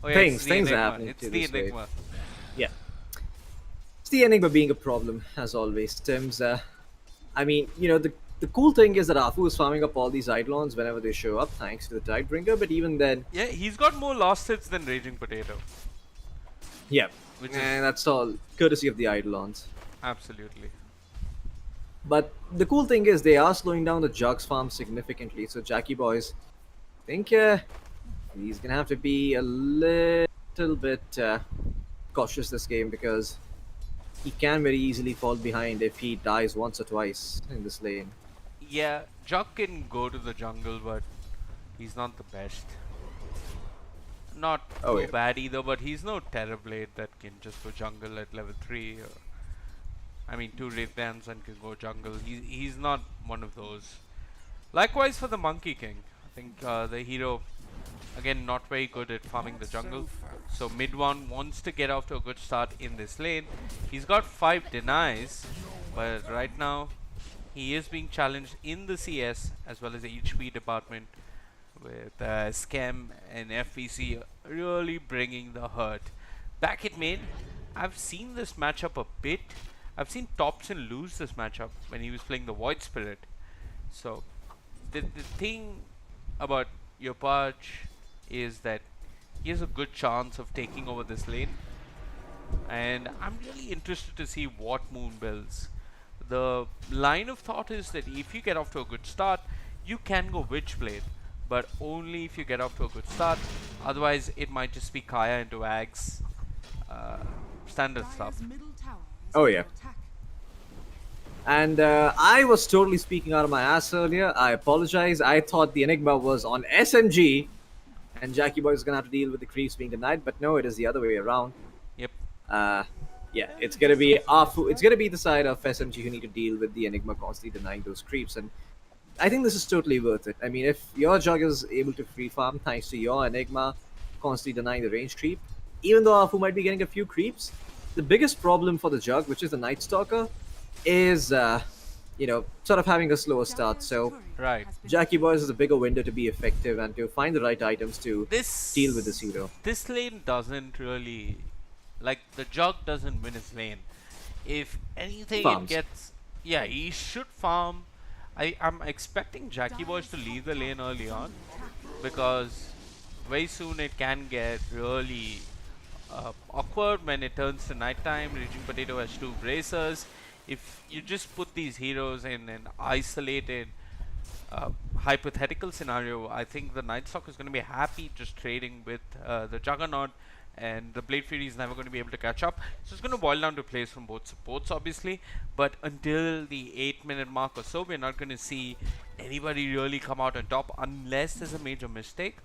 Oh, yeah, it's the things are Enigma. happening It's to the this wave. Enigma. Yeah. It's the Enigma being a problem, as always, Tim's. I mean, the cool thing is that Afu is farming up all these Eidolons whenever they show up, thanks to the Tidebringer, but even then, Yeah, he's got more lost hits than Raging Potato. yeah. Which is- And that's all courtesy of the Eidolons. Absolutely. But the cool thing is they are slowing down the Jugs farm significantly, so Jackie Boys, I think he's going to have to be a little bit cautious this game because he can very easily fall behind if he dies once or twice in this lane. Yeah, Jug can go to the jungle, but he's not the best. Not Oh, too yeah. bad either, but he's no Terrorblade that can just go jungle at level 3. I mean, 2 Wraithbands and can go jungle. He's not one of those. Likewise for the Monkey King. I think the hero, again, not very good at farming the jungle. So mid one wants to get off to a good start in this lane. He's got 5 denies, but right now he is being challenged in the CS as well as the HP department with Scam and FVC really bringing the hurt. Back at mid, I've seen this matchup a bit. I've seen Thompson lose this matchup when he was playing the Void Spirit. So the thing about Yopaj is that he has a good chance of taking over this lane, and I'm really interested to see what Moon builds. The line of thought is that if you get off to a good start, you can go Witchblade, but only if you get off to a good start. Otherwise, it might just be Kaya into Ags, standard stuff. Dire's middle tower is Oh, under yeah. attack. And I was totally speaking out of my ass earlier. I apologize. I thought the Enigma was on SMG, and Jackie Boy is gonna have to deal with the creeps being denied. But no, it is the other way around. Yep. Yeah, it's gonna be it's gonna be the side of SMG who need to deal with the Enigma constantly denying those creeps, and I think this is totally worth it. I mean, if your Jug is able to free farm thanks to your Enigma constantly denying the range creep, even though Afu might be getting a few creeps, the biggest problem for the Jug, which is the Night Stalker, is sort of having a slower start. Dire's So courier Right. has been Jackie Boys is a bigger window to be effective and to find the right items to This deal with this hero. This lane doesn't really, like, the Jug doesn't win his lane. If anything, Farms. it gets, yeah, he should farm. I'm expecting Jackie Boys to leave the lane early on, because very soon it can get really awkward when it turns to nighttime. Raging Potato has 2 bracers. If you just put these heroes in an isolated hypothetical scenario, I think the Night Stalker is going to be happy just trading with the Juggernaut, and the Blade Fury is never going to be able to catch up. So it's going to boil down to plays from both supports, obviously. But until the 8-minute mark or so, we're not going to see anybody really come out on top unless there's a major mistake.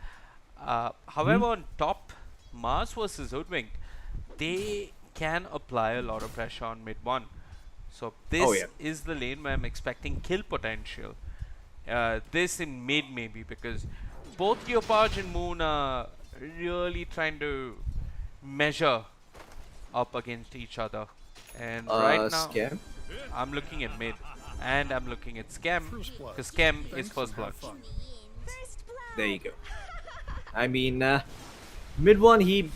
However, on top, Mars versus Hoodwink, they can apply a lot of pressure on mid 1. So this is the lane where I'm expecting kill potential. This in mid maybe, because both Yopaj and Moon are really trying to measure up against each other. And right now, Scam. I'm looking at mid, and I'm looking at Scam, because Scam is first blood. There you go. I mean, mid 1 he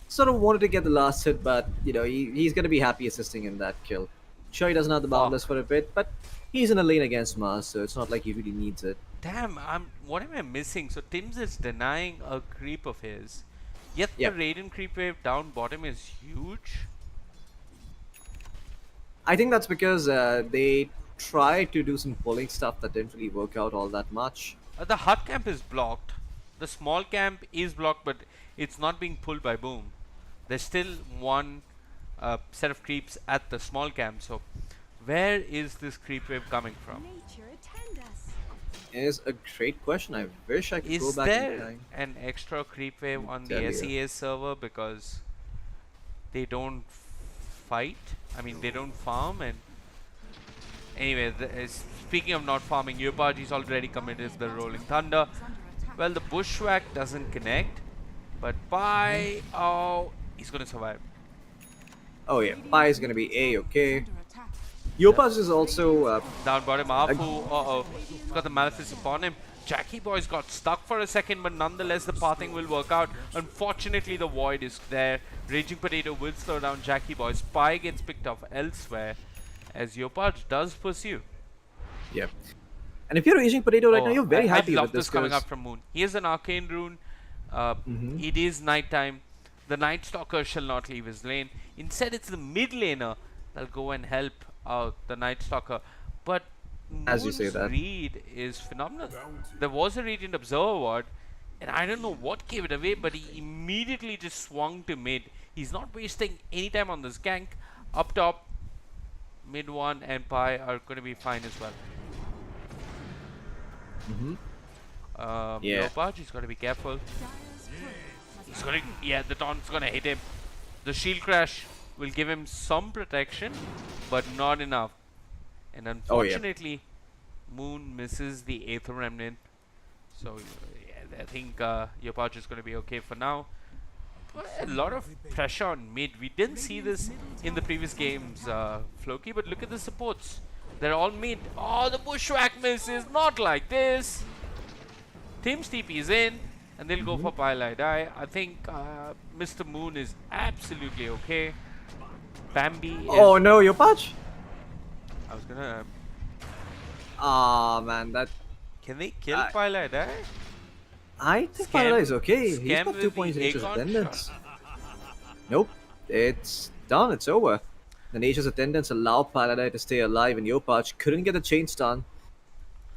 sort of wanted to get the last hit, but he's gonna be happy assisting in that kill. Sure, he doesn't have the boundless for a bit, but he's in a lane against Mars, so it's not like he really needs it. Damn, what am I missing? So Tim's is denying a creep of his, yet Yep. the Raiden creep wave down bottom is huge. I think that's because they tried to do some pulling stuff that didn't really work out all that much. The hut camp is blocked. The small camp is blocked, but it's not being pulled by Boom. There's still one set of creeps at the small camp. So where is this creep wave coming from? Nature attend us. Is a great question. I wish I could go Is back in there time. an extra creep wave on Tell the you. SEA server because they don't fight? I mean, they don't farm. And anyway, speaking of not farming, Yopaji's already committed the Rolling Thunder. is under attack. Well, the Bushwhack doesn't connect, but oh, he's gonna survive. Oh yeah, Pi is gonna be A-okay. Under attack. Yopaz is also Down bottom, Afu, he's got the Malefice upon him. Jackie Boy's got stuck for a second, but nonetheless the pathing will work out. Unfortunately, the Void is there. Raging Potato will slow down Jackie Boy. Spy gets picked off elsewhere as Yopaj does pursue. yeah. And if you're Raging Potato right now, you're very I happy love with this coming 'cause- up from Moon. He has an Arcane Rune. It is nighttime. The Night Stalker shall not leave his lane. Instead, it's the mid laner that'll go and help out the Night Stalker. But As you Moon's say that. read is phenomenal. There was a Radiant Observer ward, and I don't know what gave it away, but he immediately just swung to mid. He's not wasting any time on this gank. Up top, mid 1 and Pi are going to be fine as well. Yeah. Yopaj, he's got to be careful. Dire's courier has He's gonna, yeah, the taunt's gonna hit him. The shield crash will give him some protection, but not enough. And unfortunately, Moon misses the Aether Remnant. So yeah, I think Yopaj is gonna be okay for now. But a lot of pressure on mid. We didn't see this in the previous games, Floki, but look at the supports. They're all mid. Oh, the Bushwhack misses. Not like this. Tim's TP is in, and they'll go for Pile Die. I think Mr. Moon is absolutely okay. Bambi is... Oh no, Yopaj! I was gonna... Ah man, that Can they kill I- Pilot? I think Scam- Paradise is okay. He's scam got with 2 the points in Nature's Aegon attendance. Nope. It's done. It's over. The Nature's attendance allowed Paradise to stay alive, and Yopaj couldn't get the chains done.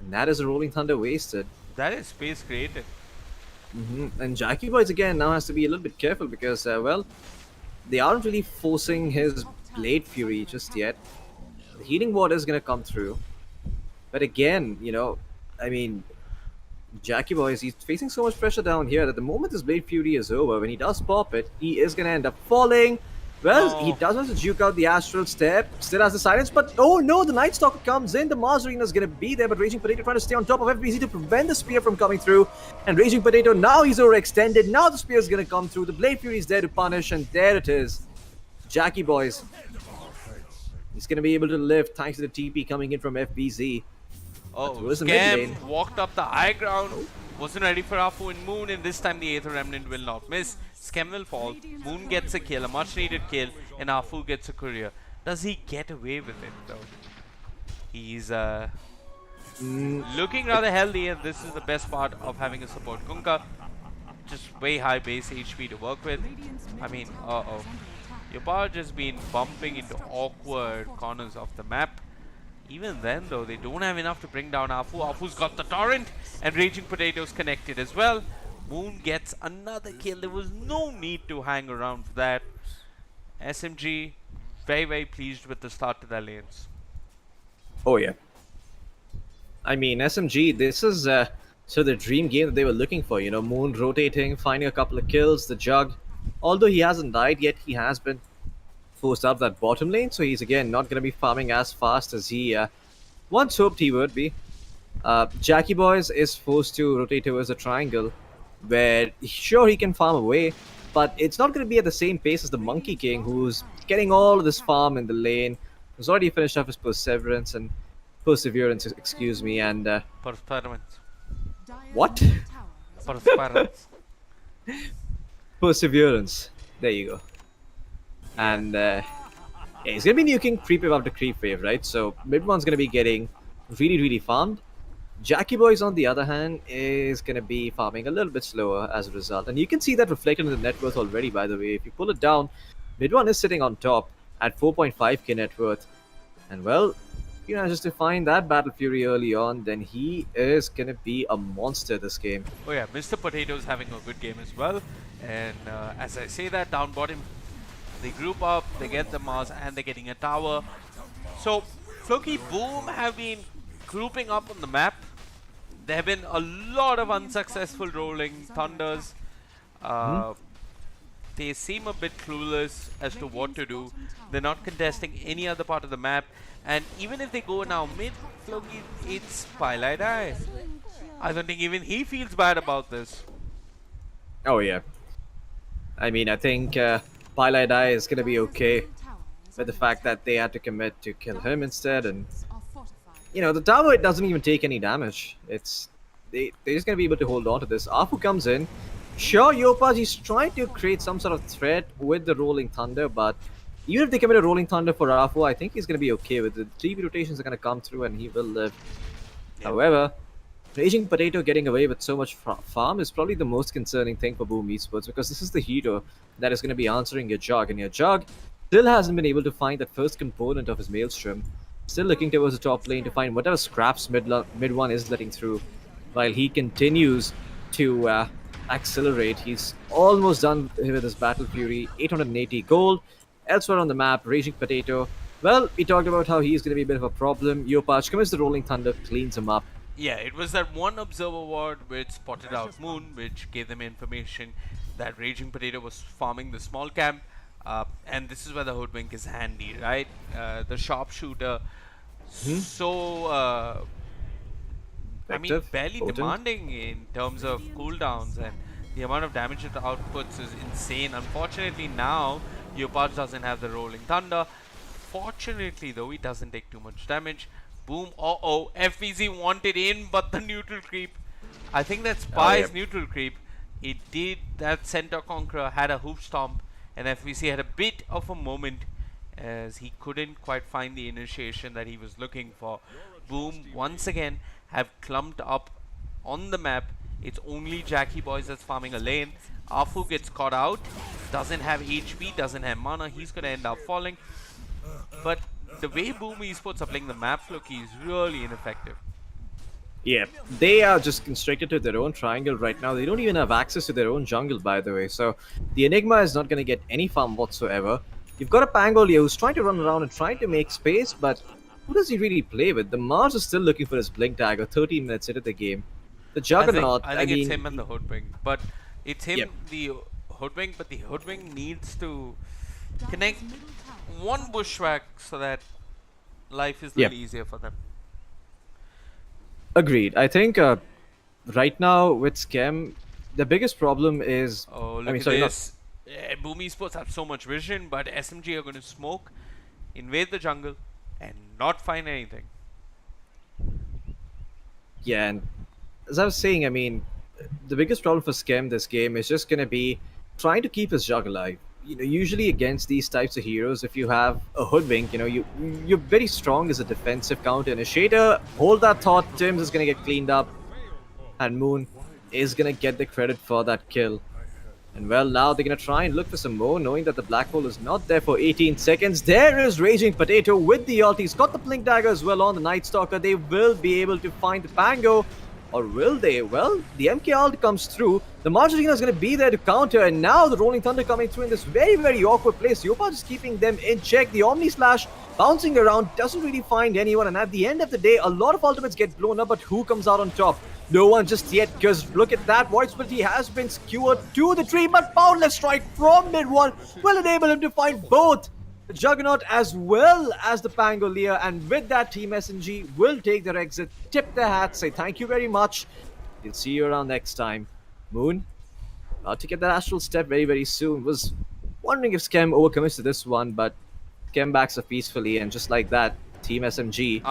And that is a Rolling Thunder wasted. That is space created. And Jackie Boys again now has to be a little bit careful because, well, they aren't really forcing his Blade Fury just yet. The Healing Ward is going to come through. But again, I mean, Jackie Boys, he's facing so much pressure down here that the moment his Blade Fury is over, when he does pop it, he is going to end up falling. Well, he does want to juke out the Astral Step, still has the silence, but oh no, the Night Stalker comes in, the Mars Arena is going to be there, but Raging Potato trying to stay on top of FBZ to prevent the Spear from coming through, and Raging Potato, now he's overextended, now the Spear is going to come through, the Blade Fury is there to punish, and there it is. Jackie Boys. He's going to be able to live thanks to the TP coming in from FBZ. Oh, towards the mid lane. Scam walked up the high ground. Wasn't ready for Afu and Moon, and this time the Aether Remnant will not miss. Scam will fall. Moon gets a kill, a much needed kill, and Afu gets a courier. Does he get away with it though? He's looking rather healthy, and this is the best part of having a support Kunkka. Just way high base HP to work with. I mean, your barge has been bumping into awkward corners of the map. Even then though, they don't have enough to bring down Afu. Afu's got the torrent, and Raging Potatoes connected as well. Moon gets another kill. There was no need to hang around for that. SMG very, very pleased with the start to their lanes. Oh yeah. I mean, SMG, this is the dream game that they were looking for. Moon rotating, finding a couple of kills, the Jug. Although he hasn't died yet, he has been forced out of that bottom lane, so he's again not going to be farming as fast as he once hoped he would be. Jackie Boys is forced to rotate towards the triangle, where sure he can farm away, but it's not going to be at the same pace as the Monkey King, who's getting all of this farm in the lane, who's already finished off his perseverance and perseverance, excuse me, and Perseverance. what? Perseverance. Perseverance. There you go. And yeah, he's gonna be nuking creep wave after creep wave, right? So mid one's gonna be getting really, really farmed. Jackie Boys, on the other hand, is gonna be farming a little bit slower as a result, and you can see that reflected in the net worth already. By the way, if you pull it down, mid one is sitting on top at 4.5k net worth, and well, just to find that Battle Fury early on, then he is gonna be a monster this game. Oh yeah, Mr. Potato's having a good game as well. And as I say that, down bottom, they group up, they get the Mars, and they're getting a tower. So Floki Boom have been grouping up on the map. There have been a lot of unsuccessful rolling thunders. They seem a bit clueless as to what to do. They're not contesting any other part of the map. And even if they go now mid, Floki, it's Pilot Eye. I don't think even he feels bad about this. Oh yeah. I mean, I think Pilot Eye is gonna be okay with the fact that they had to commit to kill him instead, and the tower, it doesn't even take any damage. They're just gonna be able to hold on to this. Afu comes in. Sure, Yopaj is trying to create some sort of threat with the Rolling Thunder, but even if they commit a Rolling Thunder for Afu, I think he's gonna be okay with it. 3 rotations are gonna come through, and he will live. However, Raging Potato getting away with so much farm is probably the most concerning thing for Boom Esports, because this is the hero that is going to be answering your Jug, and your Jug still hasn't been able to find that first component of his Maelstrom. Still looking towards the top lane to find whatever scraps mid one is letting through, while he continues to accelerate. He's almost done with his Battle Fury, 880 gold. Elsewhere on the map, Raging Potato, well, we talked about how he's going to be a bit of a problem. Yopaj commits the Rolling Thunder, cleans him up. Yeah, it was that one observer ward which spotted out Moon, which gave them information that Raging Potato was farming the small camp, and this is where the Hoodwink is handy, right? The sharpshooter, so I mean, barely potent, demanding in terms of cooldowns, and the amount of damage it outputs is insane. Unfortunately, now Yopaj doesn't have the Rolling Thunder. Fortunately, though, he doesn't take too much damage. Boom. FVZ wanted in, but the neutral creep. I think that's Spy's neutral creep. It did. That Centaur Conqueror had a hoof stomp, and FVZ had a bit of a moment as he couldn't quite find the initiation that he was looking for. Boom, once again, have clumped up on the map. It's only Jackie Boys that's farming a lane. Afu gets caught out, doesn't have HP, doesn't have mana. He's gonna end up falling. But the way Boom Esports are playing the map, Floki, is really ineffective. Yeah, they are just constricted to their own triangle right now. They don't even have access to their own jungle, by the way. So the Enigma is not going to get any farm whatsoever. You've got a Pangolier who's trying to run around and trying to make space, but who does he really play with? The Mars is still looking for his Blink Dagger 13 minutes into the game. The Juggernaut, I think mean, it's him and the Hoodwink. But it's him, Yep. the Hoodwink, but the Hoodwink needs to connect one bushwhack so that life is a little easier for them. Agreed. I think right now with Scam, the biggest problem is... Oh, look I mean, at sorry, this. Boom Esports have so much vision, but SMG are going to smoke, invade the jungle, and not find anything. Yeah, and as I was saying, I mean, the biggest problem for Scam this game is just going to be trying to keep his jug alive. You know, usually against these types of heroes, if you have a Hoodwink, you know, you're very strong as a defensive counter initiator. Hold that thought, Tim's is going to get cleaned up, and Moon is going to get the credit for that kill. And well, now they're going to try and look for some more, knowing that the black hole is not there for 18 seconds. There is Raging Potato with the ult. He's got the Blink Dagger as well on the Night Stalker. They will be able to find the Pango. Or will they? Well, the MK ult comes through. The Margarina is going to be there to counter. And now the Rolling Thunder coming through in this very, very awkward place. Yopaj is keeping them in check. The Omni Slash bouncing around, doesn't really find anyone. And at the end of the day, a lot of ultimates get blown up. But who comes out on top? No one just yet, because look at that. Void Split has been skewered to the tree, but Boundless Strike from mid-1 will enable him to find both the Juggernaut as well as the Pangolier. And with that, Team SMG will take their exit, tip their hats, say thank you very much. We'll see you around next time. Moon, to get that Astral Step very, very soon. Was wondering if Scam overcommits to this one, but Scam backs up peacefully, and just like that, Team SMG,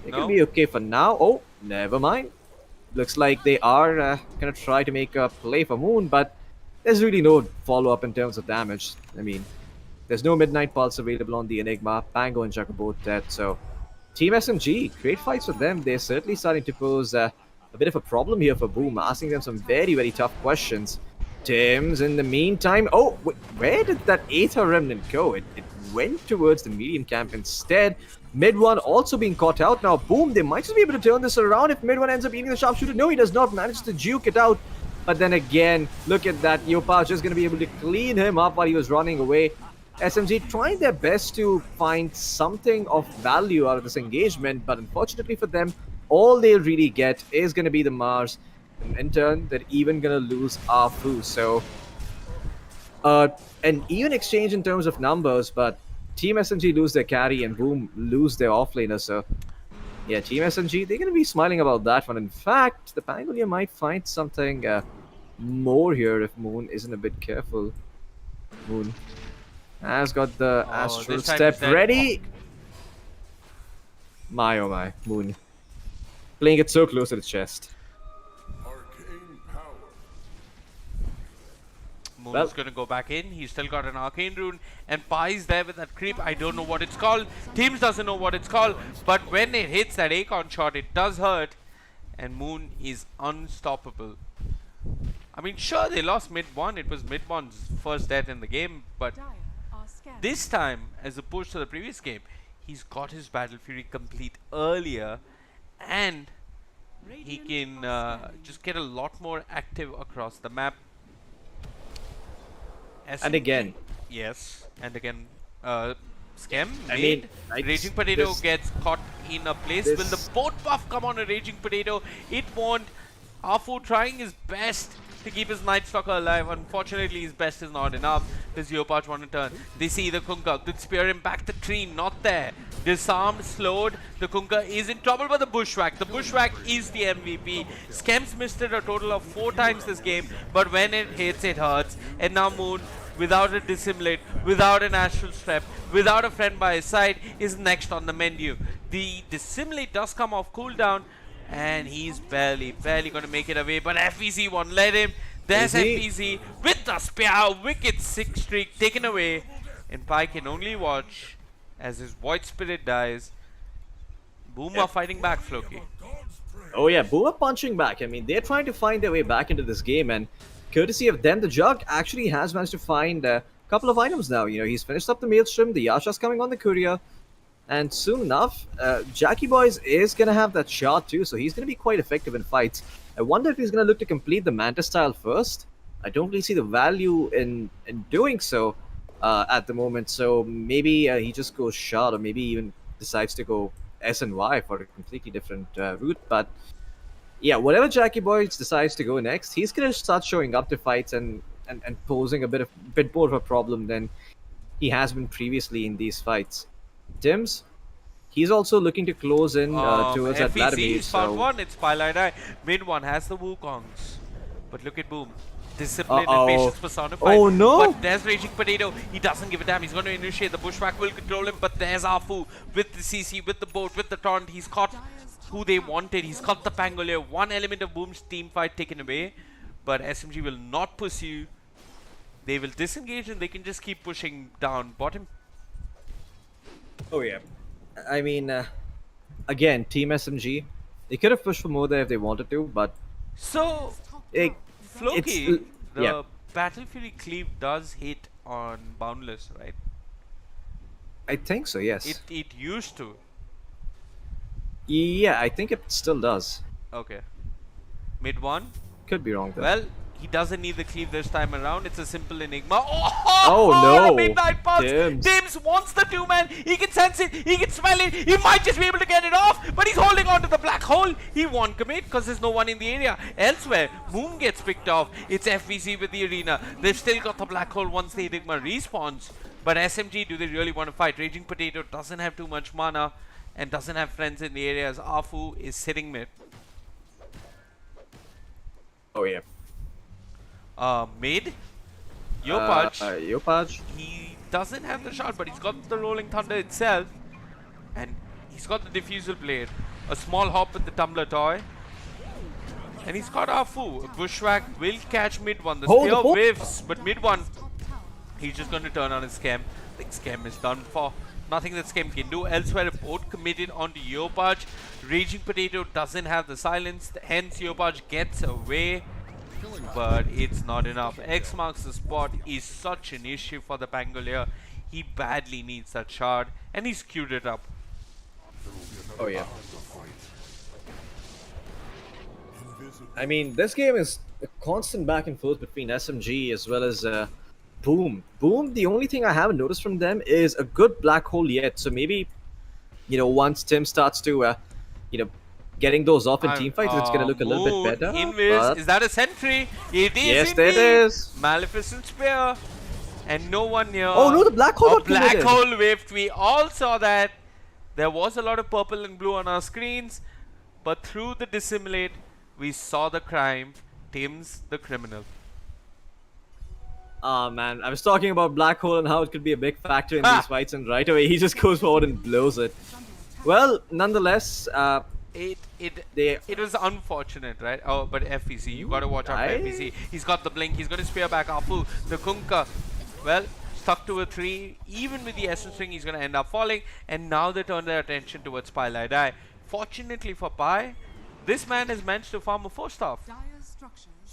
they can be okay for now. Oh, never mind. Looks like they are going to try to make a play for Moon, but there's really no follow-up in terms of damage. I mean, there's no Midnight Pulse available on the Enigma. Pango and Jug are both dead, so Team SMG, great fights for them. They're certainly starting to pose a bit of a problem here for Boom, asking them some very, very tough questions. Tim's in the meantime... Oh, where did that Aether Remnant go? It went towards the medium camp instead. Mid-1 also being caught out. Now, Boom, they might just be able to turn this around if Mid-1 ends up eating the sharpshooter. No, he does not manage to juke it out. But then again, look at that. Yopaj just going to be able to clean him up while he was running away. SMG trying their best to find something of value out of this engagement, but unfortunately for them, all they'll really get is going to be the Mars. And in turn, they're even going to lose Afu. So, an even exchange in terms of numbers, but Team SMG lose their carry and Boom lose their offlaner. So, yeah, Team SMG, they're going to be smiling about that one. In fact, the Pangolier might find something more here if Moon isn't a bit careful. Moon has got the Astral Step ready. My oh my, Moon. Playing it so close to the chest. Moon's gonna go back in. He's still got an Arcane Rune, and Pai's there with that creep. I don't know what it's called. Teams doesn't know what it's called, but when it hits that Acorn shot, it does hurt, and Moon is unstoppable. I mean, sure, they lost mid-1. It was mid-1's first death in the game, but Dire are scared. this time, as opposed to the previous game, he's got his Battle Fury complete earlier, and he can just get a lot more active across the map. And again, yes, and again, Scam I made. mean, Raging Potato this- gets caught in a place. Will the this- boat buff come on a Raging Potato? It won't. Afu trying his best to keep his Night Stalker alive. Unfortunately, his best is not enough. Does Yopaj want to turn? They see the Kunkka. Could spear him back the tree. Not there. Disarmed, slowed. The Kunkka is in trouble by the Bushwhack. The Bushwhack is the MVP. Scam's missed it a total of 4 times this game, but when it hits, it hurts. And now Moon, without a Dissimulate, without an Astral Step, without a friend by his side, is next on the menu. The Dissimulate does come off cooldown, and he's barely going to make it away, but FEZ won't let him. There's FEZ with the spear. Wicked 6 streak taken away, and Pai can only watch as his Void Spirit dies. Boom are fighting back, Floki. Oh yeah, Boom are punching back. I mean, they're trying to find their way back into this game, and courtesy of them, the Jug actually has managed to find a couple of items now. You know, he's finished up the Maelstrom, the Yasha's coming on the courier, and soon enough, Jackie Boys is gonna have that shot too, so he's gonna be quite effective in fights. I wonder if he's gonna look to complete the Mantis style first. I don't really see the value in doing so at the moment. So maybe he just goes shot, or maybe even decides to go S and Y for a completely different route. But yeah, whatever Jackie Boy decides to go next, he's gonna start showing up to fights and posing a bit more of a problem than he has been previously in these fights. Tim's, he's also looking to close in towards that ladder FEC base. is found So one. It's Pilot Eye. Mid one has the Wukongs. But look at Boom. Discipline and Uh-oh. patience personified. Oh, no! But there's Raging Potato. He doesn't give a damn. He's going to initiate. The Bushwhack will control him. But there's Afu with the CC, with the boat, with the taunt. He's caught who they wanted. He's got the Pangolier. One element of Boom's team fight taken away. But SMG will not pursue. They will disengage and they can just keep pushing down bottom. oh yeah, I mean, again, Team SMG, they could have pushed for more there if they wanted to, but So, it, Floki, the yeah. Battle Fury cleave does hit on Boundless, right? I think so. Yes. It used to. Yeah, I think it still does. Okay. Mid one. Could be wrong though. Well, he doesn't need the cleave this time around. It's a simple Enigma. Oh, a no. Midnight Pulse. Dims. Dims wants the two-man. He can sense it. He can smell it. He might just be able to get it off. But he's holding on to the black hole. He won't commit because there's no one in the area. Elsewhere, Boom gets picked off. It's FVC with the arena. They've still got the black hole once the Enigma respawns. But SMG, do they really want to fight? Raging Potato doesn't have too much mana and doesn't have friends in the area as Afu is sitting mid. Oh yeah. Mid, Yopaj, Yopaj. he doesn't have the shot, but he's got the Rolling Thunder itself, and he's got the Diffusal Blade, a small hop with the Tumbler Toy, and he's got Afu. Bushwhack will catch mid one. The spear whiffs, but mid one, he's just going to turn on his Scam. I think Scam is done for. Nothing that Scam can do. Elsewhere, a boat committed onto Yopaj. Raging Potato doesn't have the silence, hence Yopaj gets away. But it's not enough. X marks the spot is such an issue for the Pangolier. He badly needs that shard, and he's queued it up. Oh yeah. I mean, this game is a constant back and forth between SMG as well as Boom. Boom, the only thing I haven't noticed from them is a good black hole yet. So maybe, you know, once Tim starts to, you know, getting those off in team fights, it's going to look a little bit better. Invis, is that a sentry? It is. Yes, indeed. it is. Maleficent Spear. And no one near. Oh no, the black hole got black committed. hole whiffed. We all saw that. There was a lot of purple and blue on our screens. But through the dissimulate, we saw the crime. Tim's the criminal. Ah man, I was talking about black hole and how it could be a big factor in these fights, and right away he just goes forward and blows it. Well, nonetheless, It was unfortunate, right? Oh, but FEC, you gotta watch out for FEC. He's got the blink, he's gonna spear back Afu. The Kunkka, well, stuck to a 3. Even with the Essence Ring, he's gonna end up falling. And now they turn their attention towards Pilot Eye. Fortunately for Pi, this man has managed to farm a 4-star.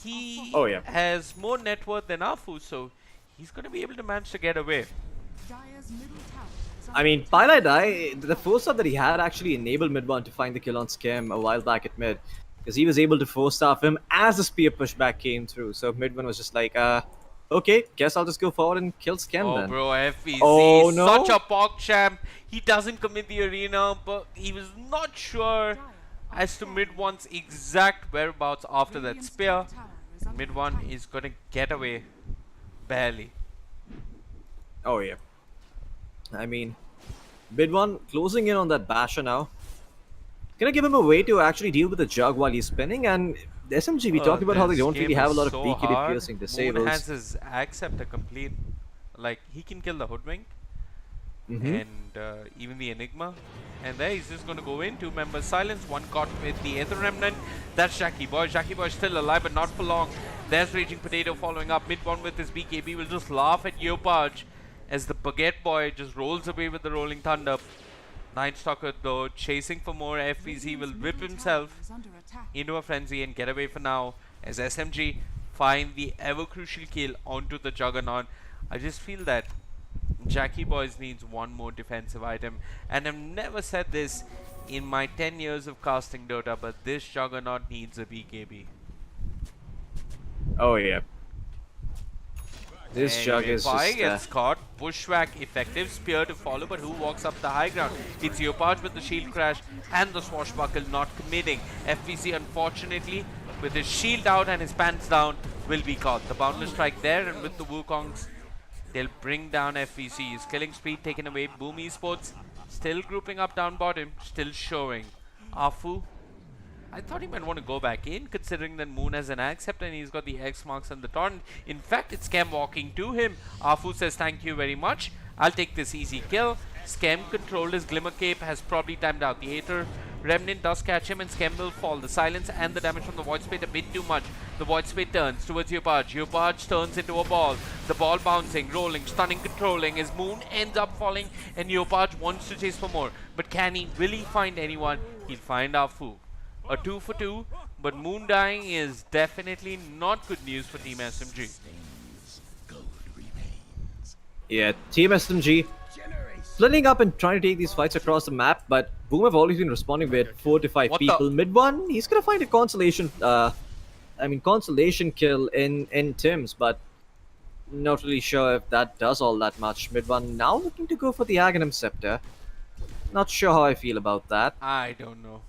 He has more net worth than Afu, so he's gonna be able to manage to get away. I mean, Pilot Eye, the first up that he had actually enabled mid-one to find the kill on Scam a while back at mid. Because he was able to 4-staff him as the spear pushback came through. So mid-one was just like, okay, guess I'll just go forward and kill Scam then. Oh bro, FEC, oh, no. such a PogChamp. He doesn't commit the arena, but he was not sure as to mid-one's exact whereabouts after that spear. Mid-one is gonna get away. Barely. Oh yeah. I mean, mid-one closing in on that basher now. Gonna give him a way to actually deal with the jug while he's spinning, and the SMG, we talked about how they don't really have a lot of BKD piercing disables. Moon has his Accept complete, like he can kill the Hoodwink and even the Enigma. And there he's just going to go in, 2 members silence, 1 caught with the Aether Remnant. That's Jackie Boy. Jackie Boy still alive, but not for long. There's Raging Potato following up. Mid-one with his BKB will just laugh at Yopaj as the Baguette Boy just rolls away with the Rolling Thunder. Night Stalker though chasing for more. FVZ will whip himself Is under attack. into a frenzy and get away for now as SMG find the ever crucial kill onto the Juggernaut. I just feel that Jackie Boys needs one more defensive item, and I've never said this in my 10 years of casting Dota, but this Juggernaut needs a BKB. Oh yeah. This jug Anyway, is Pi just. gets caught. Bushwhack effective. Spear to follow, but who walks up the high ground? It's Leopard with the shield crash and the swashbuckle not committing. FVC unfortunately with his shield out and his pants down will be caught. The boundless strike there, and with the Wukongs they'll bring down FVC. His killing speed taken away. Boom Esports still grouping up down bottom, still showing. Afu, I thought he might want to go back in, considering that Moon has an accept and he's got the X marks and the taunt. In fact, it's Scam walking to him. Afu says thank you very much. I'll take this easy kill. Scam controlled his Glimmer Cape, has probably timed out the Aether. Remnant does catch him and Scam will fall. The silence and the damage from the Void Spade a bit too much. The Void Spade turns towards Leopard. Leopard turns into a ball. The ball bouncing, rolling, stunning, controlling. His Moon ends up falling and Leopard wants to chase for more. But can he? Will he find anyone? He'll find Afu. A 2 for 2, but Moon dying is definitely not good news for Team SMG. Yeah, Team SMG splitting up and trying to take these fights across the map, but Boom have always been responding with 4 to 5 What the- people. Mid one, he's gonna find a consolation. Consolation kill in Tim's, but not really sure if that does all that much. Mid one now looking to go for the Aghanim Scepter. Not sure how I feel about that. I don't know.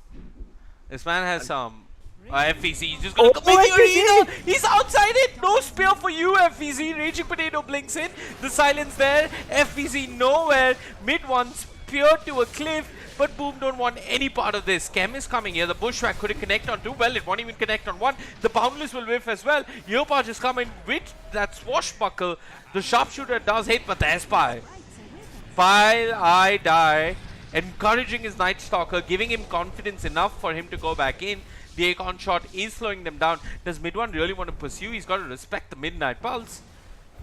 This man has some FVC. He's just gonna Oh, commit the FVC! arena. He's outside it. No spear for you, FVC. Raging Potato blinks in. The silence there. FVC nowhere. Mid one spear to a cliff. But Boom don't want any part of this. Chem is coming here. The Bushwhack couldn't connect on two. Well, it won't even connect on one. The Boundless will whiff as well. Leopard is coming with that swashbuckle. The Sharpshooter does hit, but there's Pi. While I die, encouraging his Night Stalker, giving him confidence enough for him to go back in. The Acorn shot is slowing them down. Does Mid One really want to pursue? He's got to respect the Midnight Pulse,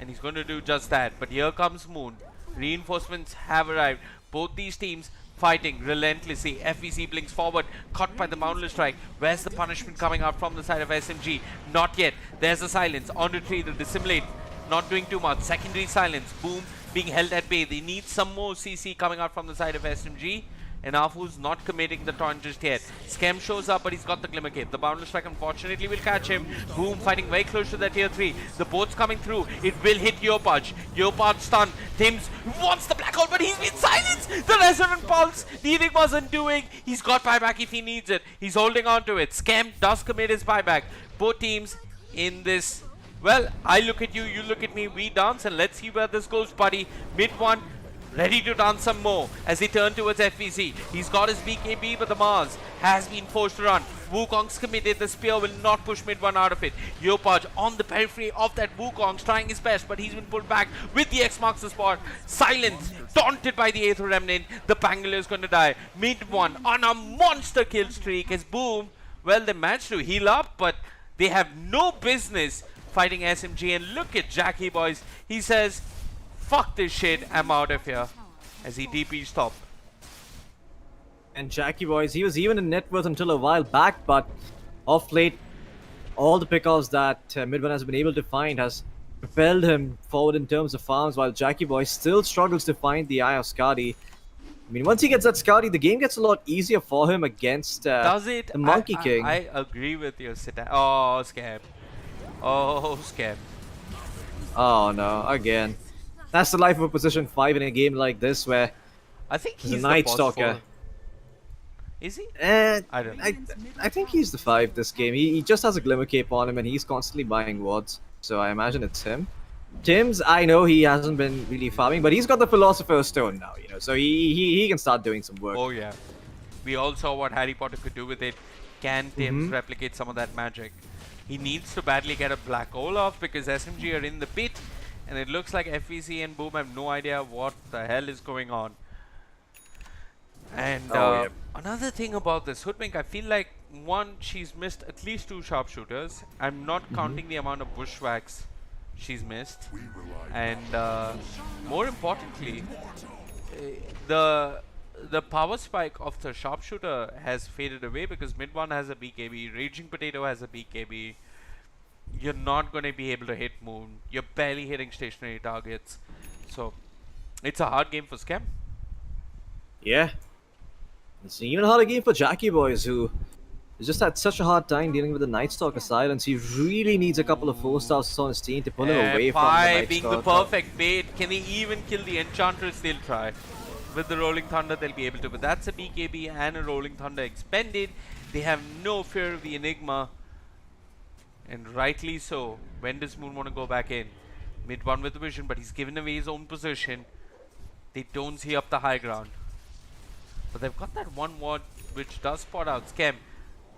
and he's going to do just that. But here comes Moon. Reinforcements have arrived. Both these teams fighting relentlessly. FVC blinks forward, caught by the Mountless Strike. Where's the punishment coming out from the side of SMG? Not yet. There's the silence. On retreat, the dissimulate. Not doing too much. Secondary silence. Boom being held at bay. They need some more CC coming out from the side of SMG. And Afu's not committing the taunt just yet. Scam shows up, but he's got the Glimmer Cape. The Boundless Strike unfortunately will catch him. Boom fighting very close to that tier 3. The boat's coming through. It will hit Leopard. Leopard stun. Tims wants the black hole, but he's been silenced. The Resonant Pulse. The Enigma's undoing. He's got buyback if he needs it. He's holding on to it. Scam does commit his buyback. Both teams in this. Well, I look at you, you look at me, we dance, and let's see where this goes, buddy. Mid one, ready to dance some more as he turns towards FVC. He's got his BKB, but the Mars has been forced to run. Wukong's committed, the spear will not push Mid one out of it. Leopard on the periphery of that Wukong's trying his best, but he's been pulled back with the X marks the spot. Silence, taunted by the Aether Remnant. The Pangolin is going to die. Mid one on a monster kill streak as Boom, well, they managed to heal up, but they have no business fighting SMG. And look at Jackie Boys. He says, fuck this shit, I'm out of here, as he DP's top. And Jackie Boys, he was even in net worth until a while back, but off late, all the pickoffs that Midone has been able to find has propelled him forward in terms of farms, while Jackie Boy still struggles to find the Eye of Skadi. I mean, once he gets that Skadi, the game gets a lot easier for him against Does it? the Monkey King. I agree with you, Sita. Oh, Scam. Oh, Scam. Oh no, again. That's the life of a position 5 in a game like this where I think he's he's a the Night boss Stalker. for- Is he? I don't know. I think he's the 5 this game. He just has a Glimmer Cape on him and he's constantly buying wards. So I imagine it's him. Tim's, I know he hasn't been really farming, but he's got the Philosopher's Stone now, you know, so he can start doing some work. Oh, yeah. We all saw what Harry Potter could do with it. Can Tim's replicate some of that magic? He needs to badly get a Black Hole off because SMG are in the pit, and it looks like FVC and Boom have no idea what the hell is going on. And another thing about this Hoodwink, I feel like, one, she's missed at least 2 sharpshooters. I'm not counting the amount of bushwhacks she's missed. And more importantly, the the power spike of the sharpshooter has faded away because mid one has a BKB, Raging Potato has a BKB. You're not going to be able to hit Moon. You're barely hitting stationary targets. So it's a hard game for Scam. Yeah. It's even a harder game for Jackie Boys, who has just had such a hard time dealing with the Night Stalker silence. He really needs a couple of 4-stars on his team to pull him away from the Pi Night being the Stalker. perfect bait. Can he even kill the Enchantress? They'll try. With the Rolling Thunder, they'll be able to. But that's a BKB and a Rolling Thunder expended. They have no fear of the Enigma. And rightly so. When does Moon want to go back in? Mid one with the vision, but he's given away his own position. They don't see up the high ground. But they've got that one ward which does spot out Scam.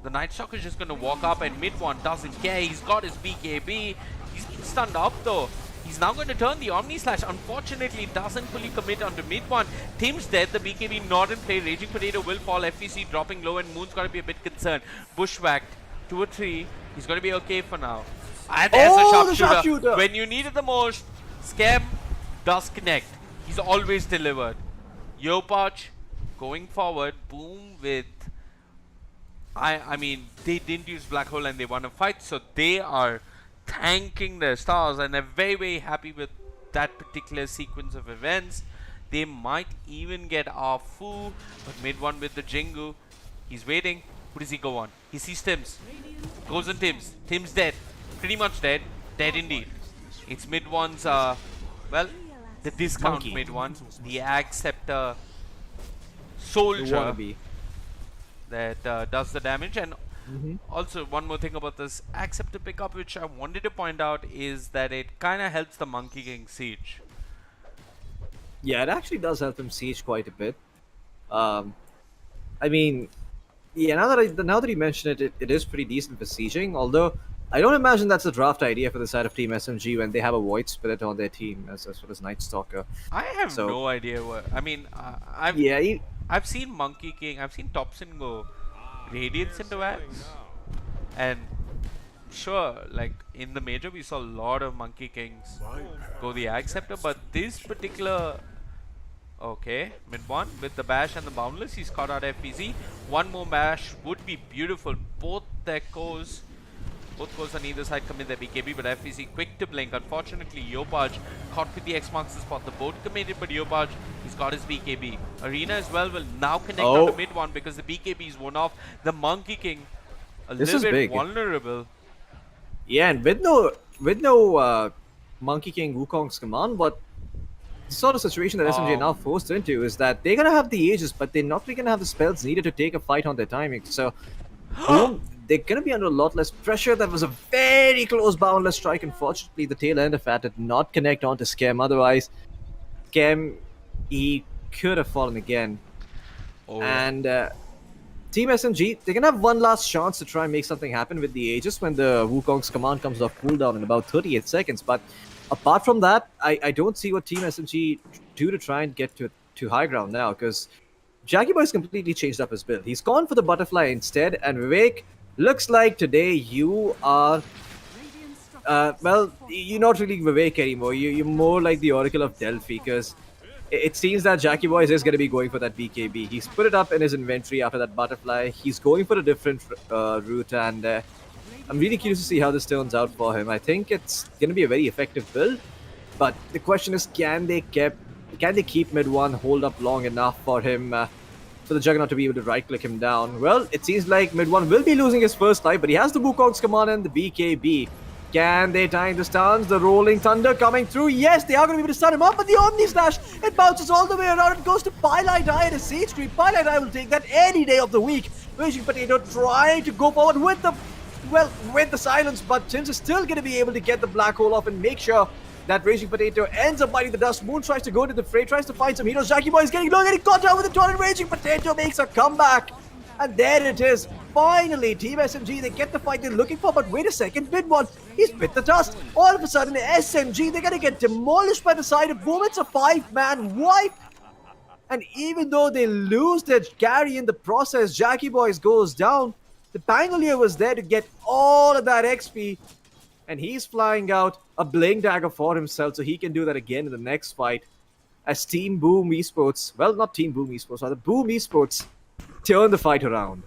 The Night Stalker is just going to walk up, and mid one doesn't care. He's got his BKB. He's been stunned up though. He's now going to turn the Omni Slash. Unfortunately, doesn't fully commit onto mid one. Tim's dead. The BKB not in play. Raging Potato will fall. FVC dropping low, and Moon's got to be a bit concerned. Bushwhacked. 2 or 3. He's going to be okay for now. And there's Oh, a sharpshooter. When you need it the most, Scam does connect. He's always delivered. Yopach going forward. Boom with... I mean, they didn't use Black Hole and they won a fight, so they are thanking their stars and they're very, very happy with that particular sequence of events. They might even get Afu, but mid one with the Jingu. He's waiting. Who does he go on? He sees Tims. Goes on Tims. Tims dead. Pretty much dead. Dead indeed. It's mid one's, well, the discount Monkey. mid one. The Acceptor soldier Wannabe. that does the damage. And also one more thing about this Acceptor pickup which I wanted to point out is that it kind of helps the Monkey King siege. Yeah, it actually does help him siege quite a bit. I mean, yeah, now that you mention it, it is pretty decent for sieging. Although I don't imagine that's a draft idea for the side of Team SMG when they have a Void Spirit on their team as well as Night Stalker. I have So- no idea what. I mean, I've Yeah, I've seen Monkey King. I've seen Topson go Radiance into Axe, and sure, like in the major, we saw a lot of Monkey Kings go the Acceptor, but this particular. Okay, mid one with the bash and the boundless, he's caught out FPZ. One more bash would be beautiful. Both cores on either side commit their BKB, but FPZ quick to blink. Unfortunately, Yopaj caught with the X marks the spot. The boat committed, but Yopaj, he's got his BKB. Arena as well will now connect onto mid one because the BKB is one off. The Monkey King a This little is bit big. vulnerable. yeah, and with no Monkey King Wukong's command, but the sort of situation that SMG are now forced into is that they're gonna have the Aegis, but they're not really gonna have the spells needed to take a fight on their timing. So, boom, they're gonna be under a lot less pressure. That was a very close boundless strike. Unfortunately, the tail end of that did not connect onto Scam. Otherwise, Scam, he could have fallen again. And Team SMG, they're gonna have one last chance to try and make something happen with the Aegis when the Wukong's command comes off cooldown in about 38 seconds. But apart from that, I don't see what Team SMG do to try and get to high ground now, because Jackie Boy's completely changed up his build. He's gone for the butterfly instead, and Vivek, looks like today you are well, you're not really Vivek anymore. You're more like the Oracle of Delphi, because it seems that Jackie Boy is going to be going for that BKB. He's put it up in his inventory after that butterfly. He's going for a different route, and I'm really curious to see how this turns out for him. I think it's going to be a very effective build, but the question is, can they keep mid one hold up long enough for him, for the Juggernaut to be able to right-click him down? Well, it seems like mid one will be losing his first life, but he has the Wukong's command and the BKB. Can they time the stuns? The Rolling Thunder coming through. Yes, they are going to be able to stun him up, but the Omni Slash, it bounces all the way around. It goes to Pilot Eye and a Siege Creep. Pilot Eye will take that any day of the week. Raging Potato trying to go forward with the silence, but Tims is still going to be able to get the black hole off and make sure that Raging Potato ends up biting the dust. Moon tries to go into the fray, tries to find some heroes. Jackie Boy is getting low, getting caught out with the torrent. Raging Potato makes a comeback. And there it is. Finally, Team SMG, they get the fight they're looking for, but wait a second, mid one, he's bit the dust. All of a sudden, SMG, they're gonna get demolished by the side of Boom. It's a 5-man wipe. And even though they lose their carry in the process, Jackie Boys goes down. The Pangolier was there to get all of that XP, and he's flying out a Blink Dagger for himself, so he can do that again in the next fight. as Team Boom Esports, well, not Team Boom Esports, rather Boom Esports, turn the fight around.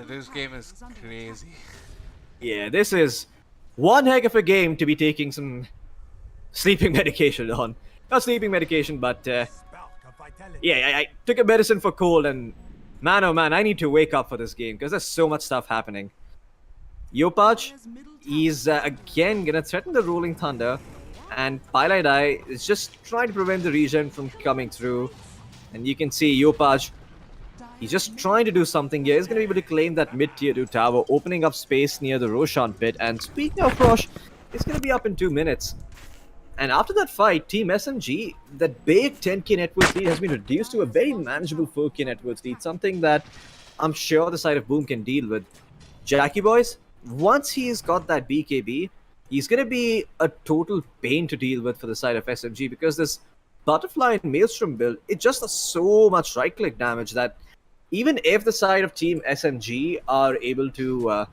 This game is crazy. Yeah, this is one heck of a game to be taking some sleeping medication on. Not sleeping medication, but yeah, I took a medicine for cold, and man, oh man, I need to wake up for this game because there's so much stuff happening. Yopaj, he's again gonna threaten the Rolling Thunder, and Pilot Eye is just trying to prevent the regen from coming through. And you can see Yopaj, he's just trying to do something here. He's gonna be able to claim that mid-tier 2 tower, opening up space near the Roshan pit. And speaking of Rosh, it's gonna be up in 2 minutes. And after that fight, Team SMG, that big 10k net worth lead has been reduced to a very manageable 4k net worth lead, something that I'm sure the side of Boom can deal with. Jackie boys, once he's got that BKB, he's going to be a total pain to deal with for the side of SMG, because this Butterfly and Maelstrom build, it just does so much right-click damage that even if the side of Team SMG are able to,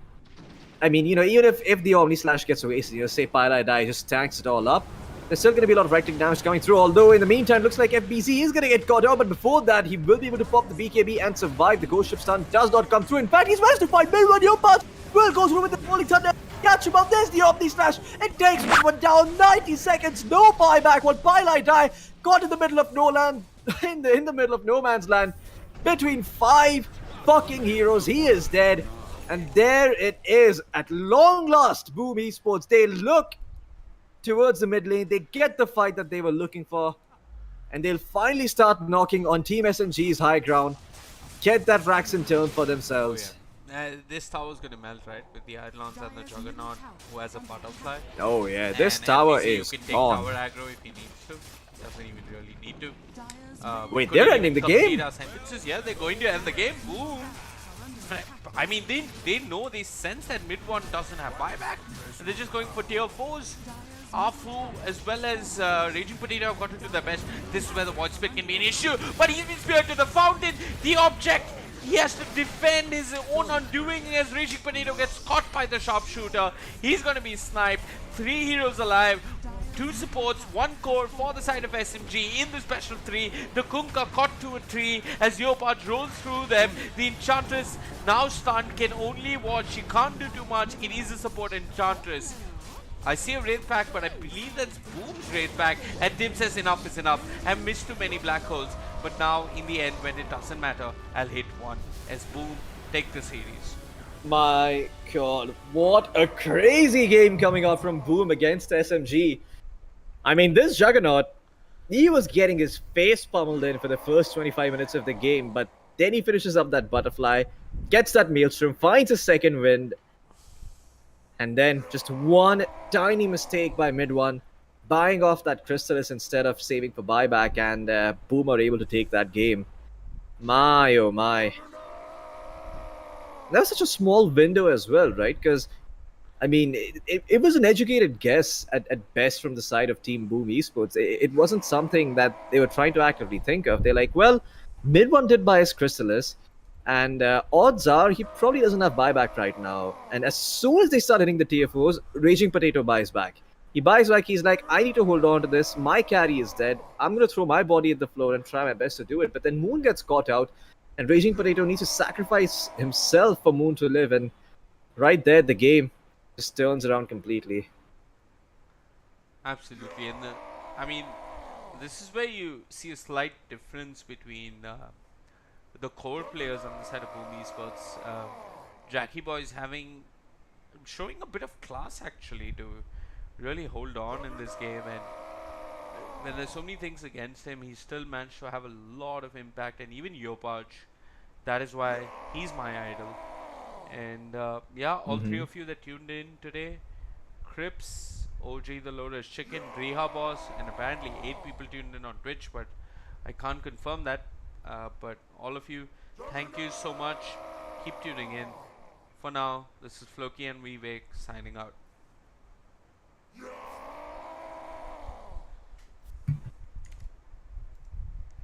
I mean, you know, even if the Omni Slash gets wasted, you know, say Pyla Die just tanks it all up, there's still going to be a lot of right-click damage coming through, although in the meantime, looks like FBZ is going to get caught out, but before that, he will be able to pop the BKB and survive. The Ghost Ship stun does not come through. In fact, he's managed to find Milwan. Yopaj will go through with the Falling Thunder. Catch him up. There's the Omni Slash. It takes one down. 90 seconds. No buyback. While Pyla Die got in the middle of no land, in the middle of no man's land, between 5 fucking heroes. He is dead. And there it is. At long last, Boom Esports, they look towards the mid lane. They get the fight that they were looking for. And they'll finally start knocking on Team SMG's high ground. Get that Raxon turn for themselves. This tower's gonna melt, right? With the Eidolons and the Juggernaut, who has a butterfly. Oh yeah, this And tower FBC, is you can take gone. tower aggro if he needs to. Doesn't even really need to. Wait, Couldn't they're even ending the complete game? our sentences. Yeah, they're going to end the game. Boom. I mean, they know, they sense that mid one doesn't have buyback. So they're just going for tier 4s. Afu as well as Raging Potato have got to do their best. This is where the void split can be an issue. But he's been speared to the fountain. The object, he has to defend his own undoing as Raging Potato gets caught by the sharpshooter. He's going to be sniped. 3 heroes alive. 2 supports, 1 core for the side of SMG in the special 3. The Kunkka caught to a tree as Yopaj rolls through them. The Enchantress now stunned, can only watch. She can't do too much. It is a support Enchantress. I see a Wraith pack, but I believe that's Boom's Wraith pack. And Tim says enough is enough. I've missed too many black holes. But now, in the end, when it doesn't matter, I'll hit 1 as Boom take the series. My god, what a crazy game coming out from Boom against SMG. I mean, this Juggernaut, he was getting his face pummeled in for the first 25 minutes of the game, but then he finishes up that Butterfly, gets that Maelstrom, finds a second wind, and then just one tiny mistake by mid one, buying off that Crystallis instead of saving for buyback, and Boom are able to take that game. My oh my. That was such a small window as well, right? Because I mean, it was an educated guess at best from the side of Team Boom Esports. It wasn't something that they were trying to actively think of. They're like, well, mid one did buy his Crystallis, and odds are he probably doesn't have buyback right now. And as soon as they start hitting the tier 4s, Raging Potato buys back. He buys back, he's like, I need to hold on to this. My carry is dead. I'm going to throw my body at the floor and try my best to do it. But then Moon gets caught out, and Raging Potato needs to sacrifice himself for Moon to live. And right there, the game just turns around completely. Absolutely, and I mean, this is where you see a slight difference between the core players on the side of Boom Esports. Jackie Boy is showing a bit of class actually to really hold on in this game, and when there's so many things against him, he still managed to have a lot of impact. And even Yopaj, that is why he's my idol. And yeah, all 3 of you that tuned in today, Crips, OG the Loader's Chicken, Reha Boss, and apparently 8 people tuned in on Twitch, but I can't confirm that. But all of you, thank you so much. Keep tuning in. For now, this is Floki and Veewake signing out.